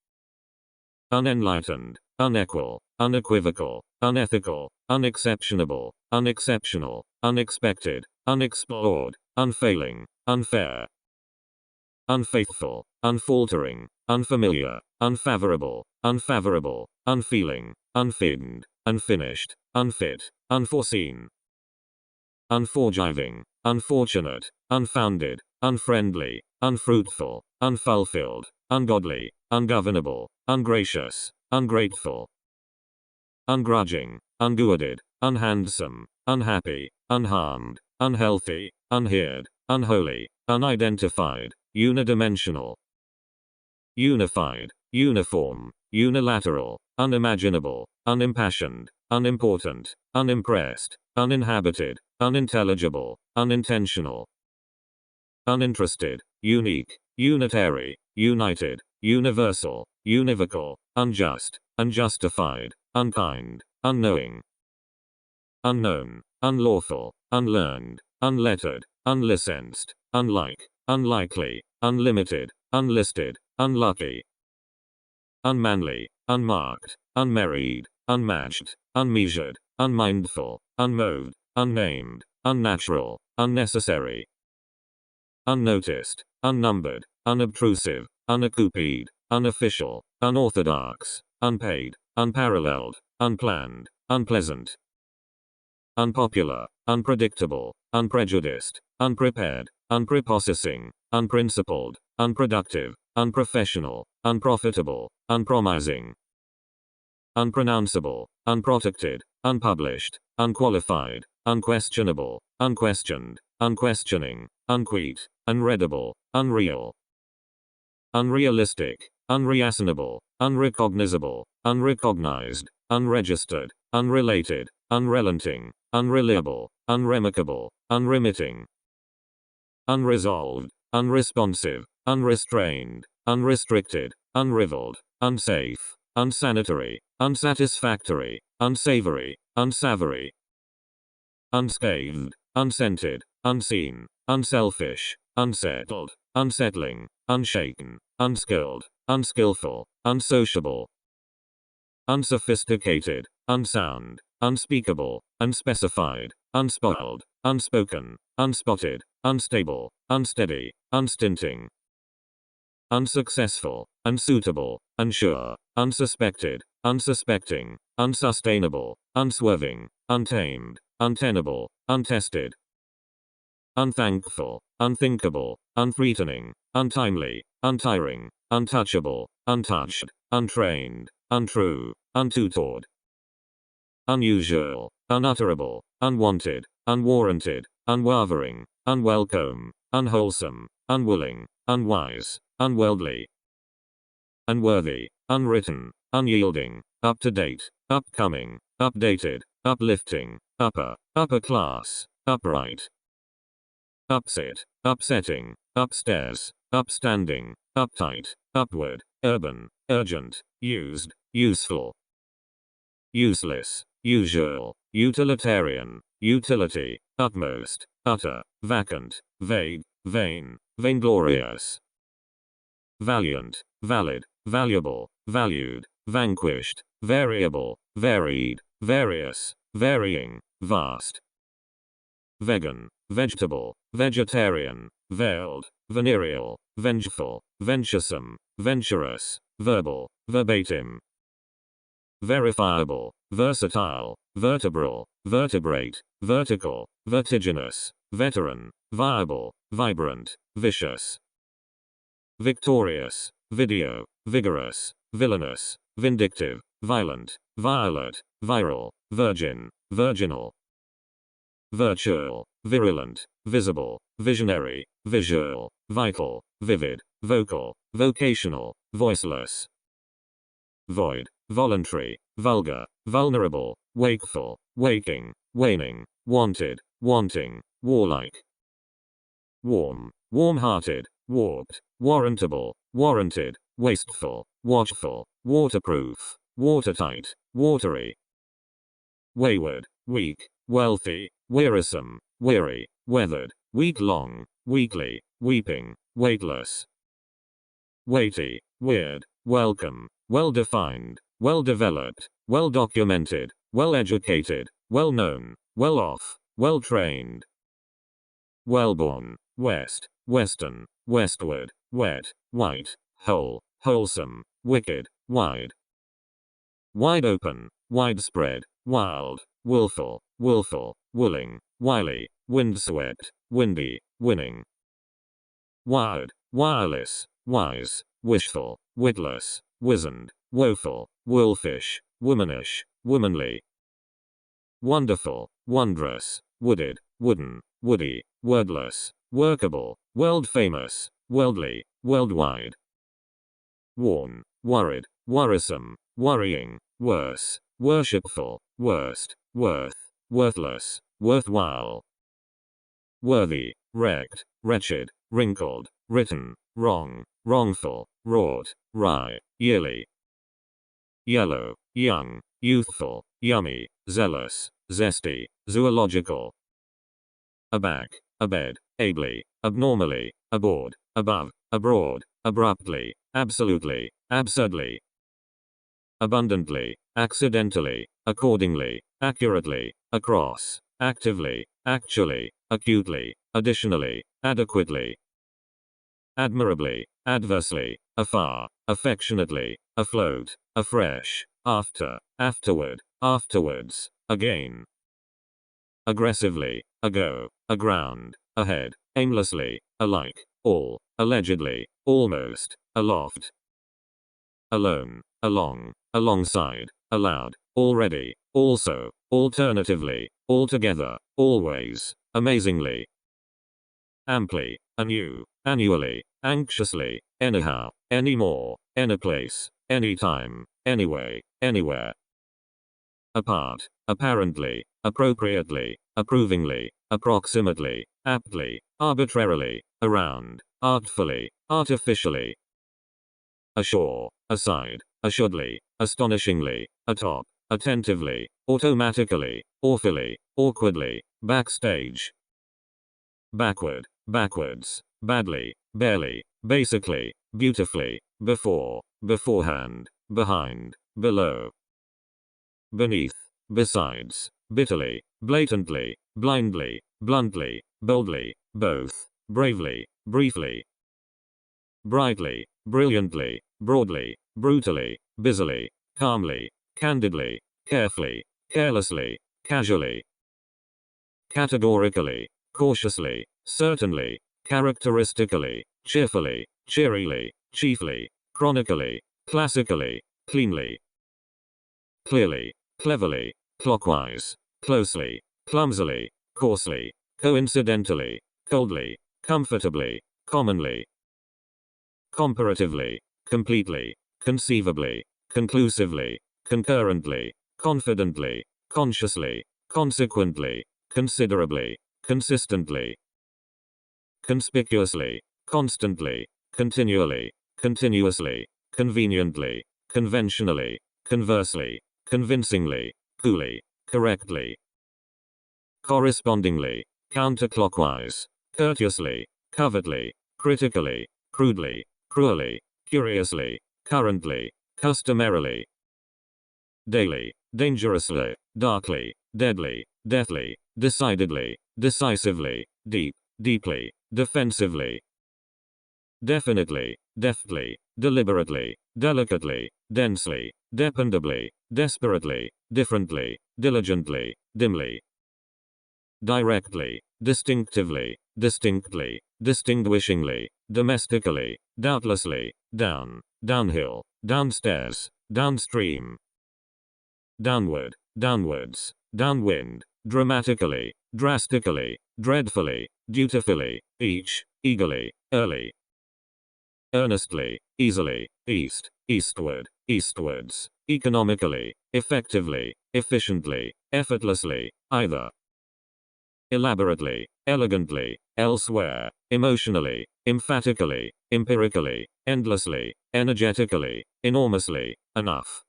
Unenlightened, unequal, unequivocal, unethical, unexceptionable, unexceptional, unexpected, unexplored, unfailing, unfair. Unfaithful, unfaltering, unfamiliar, unfavorable, unfavorable, unfeeling, unfitted, unfinished, unfit, unforeseen. Unforgiving, unfortunate, unfounded, unfriendly, unfruitful, unfulfilled, ungodly, ungovernable, ungracious, ungrateful. Ungrudging, ungooded, unhandsome, unhappy, unharmed, unhealthy, unheard, unholy, unidentified, unidimensional. Unified, uniform, unilateral, unimaginable, unimpassioned, unimportant, unimpressed, uninhabited, unintelligible, unintentional. Uninterested, unique, unitary, united, universal, univocal, unjust, unjustified, unkind, unknowing. Unknown, unlawful, unlearned, unlettered, unlicensed, unlike, unlikely, unlimited, unlisted, unlucky. Unmanly, unmarked, unmarried, unmatched, unmeasured, unmindful, unmoved, unnamed, unnatural, unnecessary. Unnoticed, unnumbered, unobtrusive, unaccompanied, unofficial, unorthodox, unpaid, unparalleled, unplanned, unpleasant. Unpopular, unpredictable, unprejudiced, unprepared, unprepossessing, unprincipled, unproductive, unprofessional, unprofitable, unpromising. Unpronounceable, unprotected, unpublished, unqualified, unquestionable, unquestioned, unquestioning, unquete, unreadable, unreal, unrealistic, unreasonable, unrecognizable, unrecognized, unregistered, unrelated, unrelenting, unreliable, unremarkable, unremitting, unresolved, unresponsive, unrestrained, unrestricted, unrivaled, unsafe, unsanitary, unsatisfactory, unsavory, unsavory, unscathed, unscented, unseen, unselfish, unsettled, unsettling, unshaken, unskilled, unskillful, unsociable, unsophisticated, unsound, unspeakable, unspecified, unspoiled, unspoken, unspotted, unstable, unsteady, unstinting, unsuccessful, unsuitable, unsure, unsuspected, unsuspecting, unsustainable, unswerving, untamed, untenable, untested, unthankful, unthinkable, unthreatening, untimely, untiring, untouchable, untouched, untrained, untrue, untutored, unusual, unutterable, unwanted, unwarranted, unwavering, unwelcome, unwholesome, unwilling, unwise, unworldly, unworthy, unwritten, unyielding, up-to-date, upcoming, updated, uplifting, upper class, upright, upset, upsetting, upstairs, upstanding, uptight, upward, urban, urgent, used, useful, useless, usual, utilitarian, utility, utmost, utter, vacant, vague, vain, vainglorious, valiant, valid, valuable, valued, vanquished, variable, varied, various, varying, vast, vegan, vegetable, vegetarian, veiled, venereal, vengeful, venturesome, venturous, verbal, verbatim, verifiable, versatile, vertebral, vertebrate, vertical, vertiginous, veteran, viable, vibrant, vicious, victorious, video, vigorous, villainous, vindictive, violent, violet, viral, virgin, virginal, virtual, virulent, visible, visionary, visual, vital, vivid, vocal, vocational, voiceless, void, voluntary, vulgar, vulnerable, wakeful, waking, waning, wanted, wanting, warlike, warm, warm-hearted, warped, warrantable, warranted, wasteful, watchful, waterproof, watertight, watery, wayward, weak, wealthy, wearisome, weary, weathered, week-long, weekly, weeping, weightless, weighty, weird, welcome, well-defined, well-developed, well-documented, well-educated, well-known, well-off, well-trained, well-born, west, western, westward, wet, white, whole, wholesome, wicked, wide, wide open, widespread, wild, willful, willful, willing, wily, windswept, windy, winning, wired, wireless, wise, wishful, witless, wizened, woeful, wolfish, womanish, womanly, wonderful, wondrous, wooded, wooden, woody, wordless, workable, world-famous, worldly, worldwide, worn, worried, worrisome, worrying, worse, worshipful, worst, worth, worthless, worthwhile, worthy, wrecked, wretched, wrinkled, written, wrong, wrongful, wrought, wry, yearly, yellow, young, youthful, yummy, zealous, zesty, zoological, aback, abed, ably, abnormally, aboard, above, abroad, abruptly, absolutely, absurdly, abundantly, accidentally, accordingly, accurately, across, actively, actually, acutely, additionally, adequately, admirably, adversely, afar, affectionately, afloat, afresh, after, afterward, afterwards, again, aggressively, ago, aground, ahead, aimlessly, alike, all, allegedly, almost, aloft, alone, along, alongside, aloud, already, also, alternatively, altogether, always, amazingly, amply, anew, annually, anxiously, anyhow, anymore, anyplace, anytime, anyway, anywhere, apart, apparently, appropriately, approvingly, approximately, aptly, arbitrarily, around, artfully, artificially, ashore, aside, assuredly, astonishingly, atop, attentively, automatically, awfully, awkwardly, backstage, backward, backwards, badly, barely, basically, beautifully, before, beforehand, behind, below, beneath, besides, bitterly, blatantly, blindly, bluntly, boldly, both, bravely, briefly, brightly, brilliantly, broadly, brutally, busily, calmly, candidly, carefully, carelessly, casually, categorically, cautiously, certainly, characteristically, cheerfully, cheerily, chiefly, chronically, classically, cleanly, clearly, cleverly, clockwise, closely, clumsily, coarsely, coincidentally, coldly, comfortably, commonly, comparatively, completely, conceivably, conclusively, concurrently, confidently, consciously, consequently, considerably, consistently, conspicuously, constantly, continually, continuously, conveniently, conventionally, conversely, convincingly, coolly, correctly, correspondingly, counterclockwise, courteously, covertly, critically, crudely, cruelly, curiously, currently, customarily, daily, dangerously, darkly, deadly, deathly, decidedly, decisively, deep, deeply, defensively, definitely, deftly, deliberately, delicately, densely, dependably, desperately, differently, diligently, dimly, directly, distinctively, distinctly, distinguishingly, domestically, doubtlessly, down, downhill, downstairs, downstream, downward, downwards, downwind, dramatically, drastically, dreadfully, dutifully, each, eagerly, early, earnestly, easily, east, eastward, eastwards, economically, effectively, efficiently, effortlessly, either, elaborately, elegantly, elsewhere, emotionally, emphatically, empirically, endlessly, energetically, enormously, enough,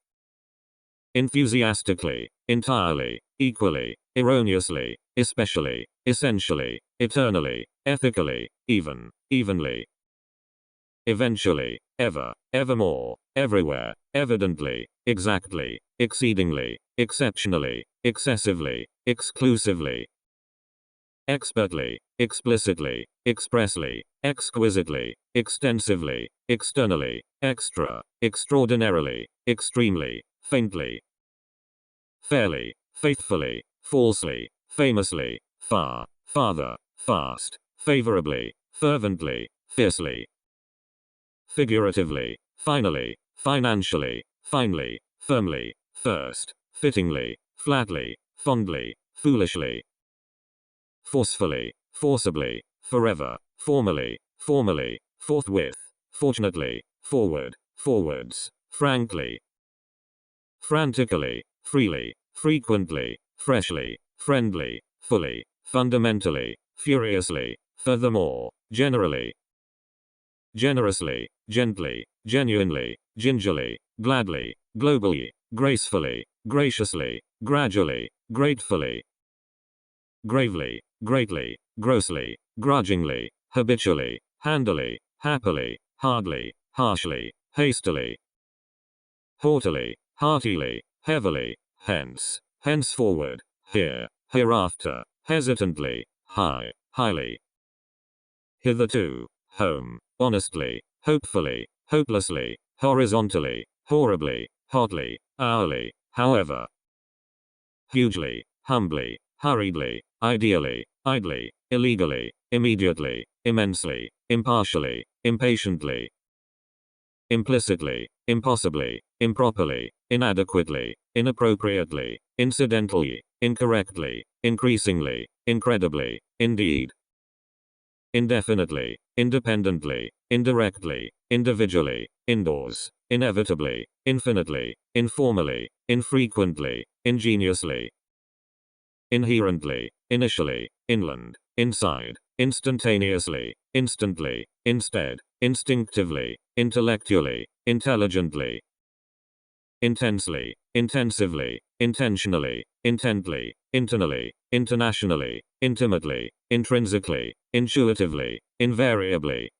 enthusiastically, entirely, equally, erroneously, especially, essentially, eternally, ethically, even, evenly, eventually, ever, evermore, everywhere, evidently, exactly, exceedingly, exceptionally, excessively, exclusively, expertly, explicitly, expressly, exquisitely, extensively, externally, extra, extraordinarily, extremely, faintly, fairly, faithfully, falsely, famously, far, farther, fast, favorably, fervently, fiercely, figuratively, finally, financially, finely, firmly, first, fittingly, flatly, fondly, foolishly, forcefully, forcibly, forever, formally, formally, forthwith, fortunately, forward, forwards, frankly, frantically, freely, frequently, freshly, friendly, fully, fundamentally, furiously, furthermore, generally, generously, gently, genuinely, gingerly, gladly, globally, gracefully, graciously, gradually, gratefully, gravely, greatly, grossly, grudgingly, habitually, handily, happily, hardly, harshly, hastily, haughtily, heartily, heavily, hence, henceforward, here, hereafter, hesitantly, high, highly, hitherto, home, honestly, hopefully, hopelessly, horizontally, horribly, hotly, hourly, however, hugely, humbly, hurriedly, ideally, idly, illegally, immediately, immensely, impartially, impatiently, implicitly, impossibly, improperly, inadequately, inappropriately, incidentally, incorrectly, increasingly, incredibly, indeed, indefinitely, independently, indirectly, individually, indoors, inevitably, infinitely, informally, infrequently, ingeniously, inherently, initially, inland, inside, instantaneously, instantly, instead, instinctively, intellectually, intelligently, intensely, intensively, intentionally, intently, internally, internationally, intimately, intrinsically, intuitively, invariably,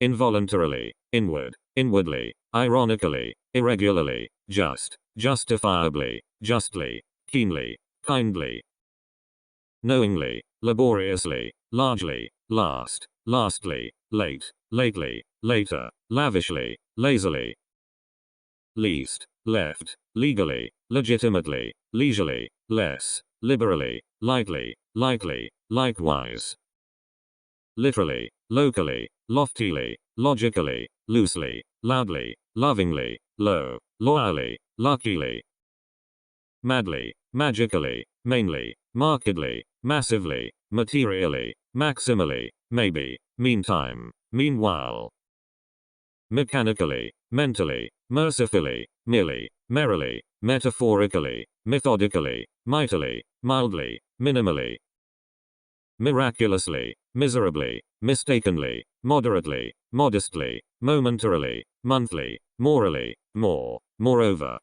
involuntarily, inward, inwardly, ironically, irregularly, just, justifiably, justly, keenly, kindly, knowingly, laboriously, largely, last, lastly, late, lately, later, lavishly, lazily, least, left, legally, legitimately, leisurely, less, liberally, lightly, lightly, likewise, literally, locally, loftily, logically, loosely, loudly, lovingly, low, loyally, luckily, madly, magically, mainly, markedly, massively, materially, maximally, maybe, meantime, meanwhile, mechanically, mentally, mercifully, merely, merrily, metaphorically, methodically, mightily, mildly, minimally, miraculously, miserably, mistakenly, moderately, modestly, momentarily, monthly, morally, more, moreover,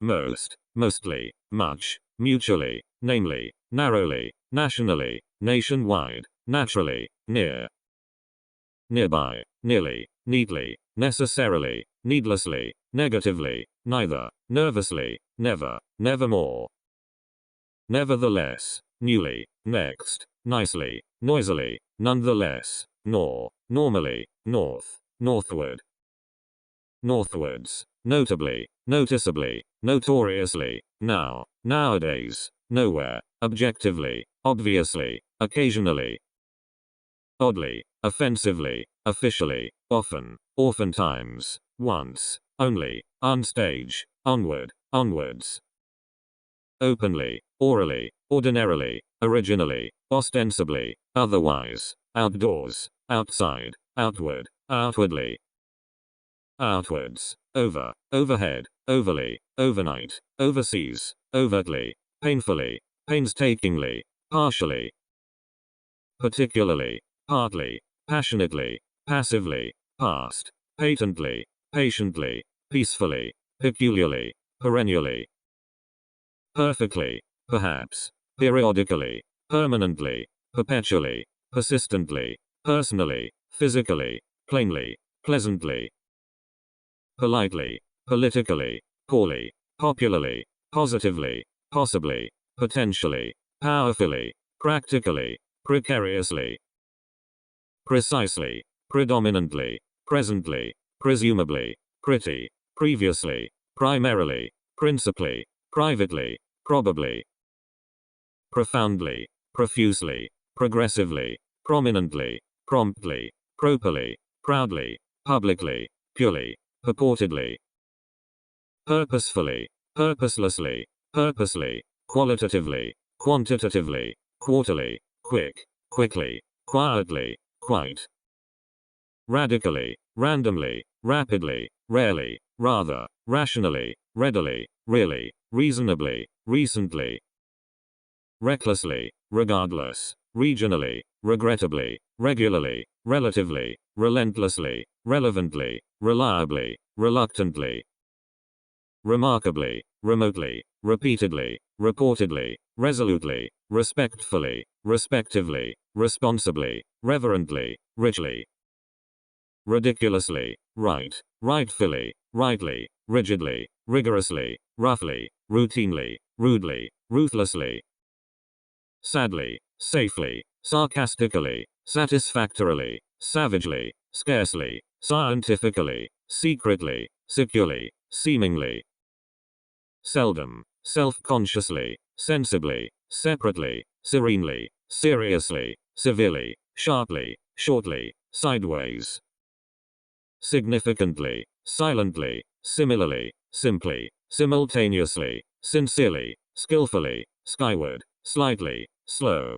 most, mostly, much, mutually, namely, narrowly, nationally, nationwide, naturally, near, nearby, nearly, neatly, necessarily, needlessly, negatively, neither, nervously, never, nevermore, nevertheless, newly, next, nicely, noisily, nonetheless, nor, normally, north, northward, northwards, notably, noticeably, notoriously, now, nowadays, nowhere, objectively, obviously, occasionally, oddly, offensively, officially, often, oftentimes, once, only, unstage, onward, onwards, openly, orally, ordinarily, originally, ostensibly, otherwise, outdoors, outside, outward, outwardly, outwards, over, overhead, overly, overnight, overseas, overtly, painfully, painstakingly, partially, particularly, partly, passionately, passively, past, patently, patiently, peacefully, peculiarly, perennially, perfectly, perhaps, periodically, permanently, perpetually, persistently, personally, physically, plainly, pleasantly, politely, politically, poorly, popularly, positively, possibly, potentially, powerfully, practically, precariously, precisely, predominantly, presently, presumably, pretty, previously, primarily, principally, privately, probably, profoundly, profusely, progressively, prominently, promptly, properly, proudly, publicly, purely, purportedly, purposefully, purposelessly, purposely, qualitatively, quantitatively, quarterly, quick, quickly, quietly, quite, radically, randomly, rapidly, rarely, rather, rationally, readily, really, reasonably, recently, recklessly, regardless, regionally, regrettably, regularly, relatively, relentlessly, relevantly, reliably, reluctantly, remarkably, remotely, repeatedly, reportedly, resolutely, respectfully, respectively, responsibly, reverently, richly, ridiculously, right, rightfully, rightly, rigidly, rigorously, roughly, routinely, rudely, ruthlessly, sadly, safely, sarcastically, satisfactorily, savagely, scarcely, scientifically, secretly, securely, seemingly, seldom, self-consciously, sensibly, separately, serenely, seriously, severely, sharply, shortly, sideways, significantly, silently, similarly, simply, simultaneously, sincerely, skillfully, skyward, slightly, slow,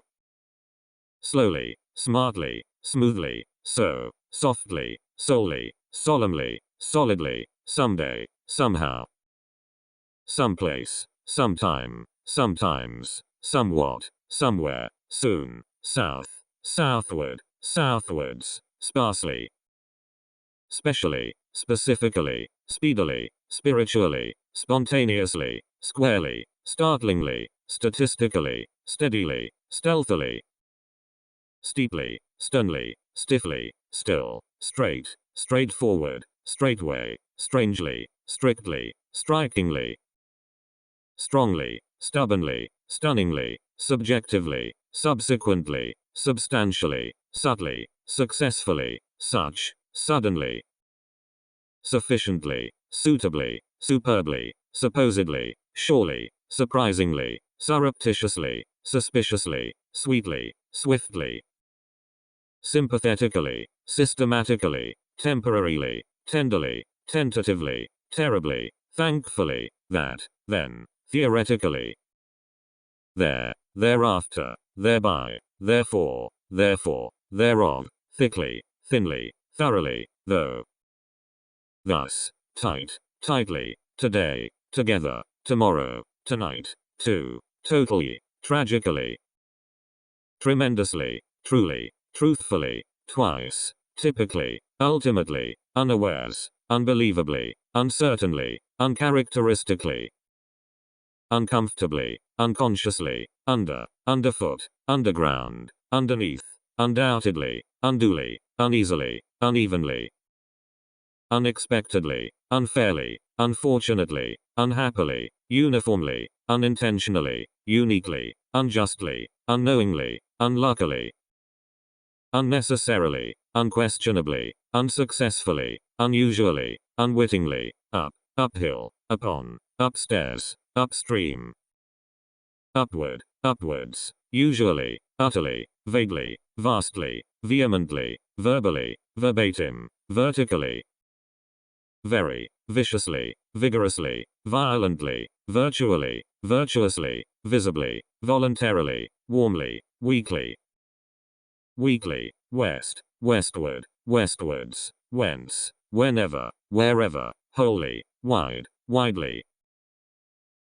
slowly, smartly, smoothly, so, softly, solely, solemnly, solidly, someday, somehow, someplace, sometime, sometimes, somewhat, somewhere, soon, south, southward, southwards, sparsely, specially, specifically, speedily, spiritually, spontaneously, squarely, startlingly, statistically, steadily, stealthily, steeply, sternly, stiffly, still, straight, straightforward, straightway, strangely, strictly, strikingly, strongly, stubbornly, stunningly, subjectively, subsequently, substantially, subtly, successfully, such, suddenly, sufficiently, suitably, superbly, supposedly, surely, surprisingly, surreptitiously, suspiciously, sweetly, swiftly, sympathetically, systematically, temporarily, tenderly, tentatively, terribly, thankfully, that, then, theoretically, there, thereafter, thereby, therefore, thereof, thickly, thinly, thoroughly, though, thus, tight, tightly, today, together, tomorrow, tonight, too, totally, tragically, tremendously, truly, truthfully, twice, typically, ultimately, unawares, unbelievably, uncertainly, uncharacteristically, uncomfortably, unconsciously, under, underfoot, underground, underneath, undoubtedly, unduly, uneasily, unevenly, unexpectedly, unfairly, unfortunately, unhappily, uniformly, unintentionally, uniquely, unjustly, unknowingly, unluckily, unnecessarily, unquestionably, unsuccessfully, unusually, unwittingly, up, uphill, upon, upstairs, upstream, upward, upwards, usually, utterly, vaguely, vastly, vehemently, verbally, verbatim, vertically, very, viciously, vigorously, violently, virtually, virtuously, visibly, voluntarily, warmly, weakly, weakly, west, westward, westwards, whence, whenever, wherever, wholly, wide, widely,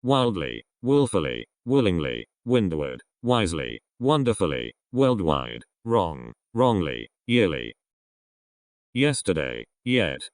wildly, willfully, willingly, windward, wisely, wonderfully, worldwide, wrong, wrongly, yearly, yesterday, yet,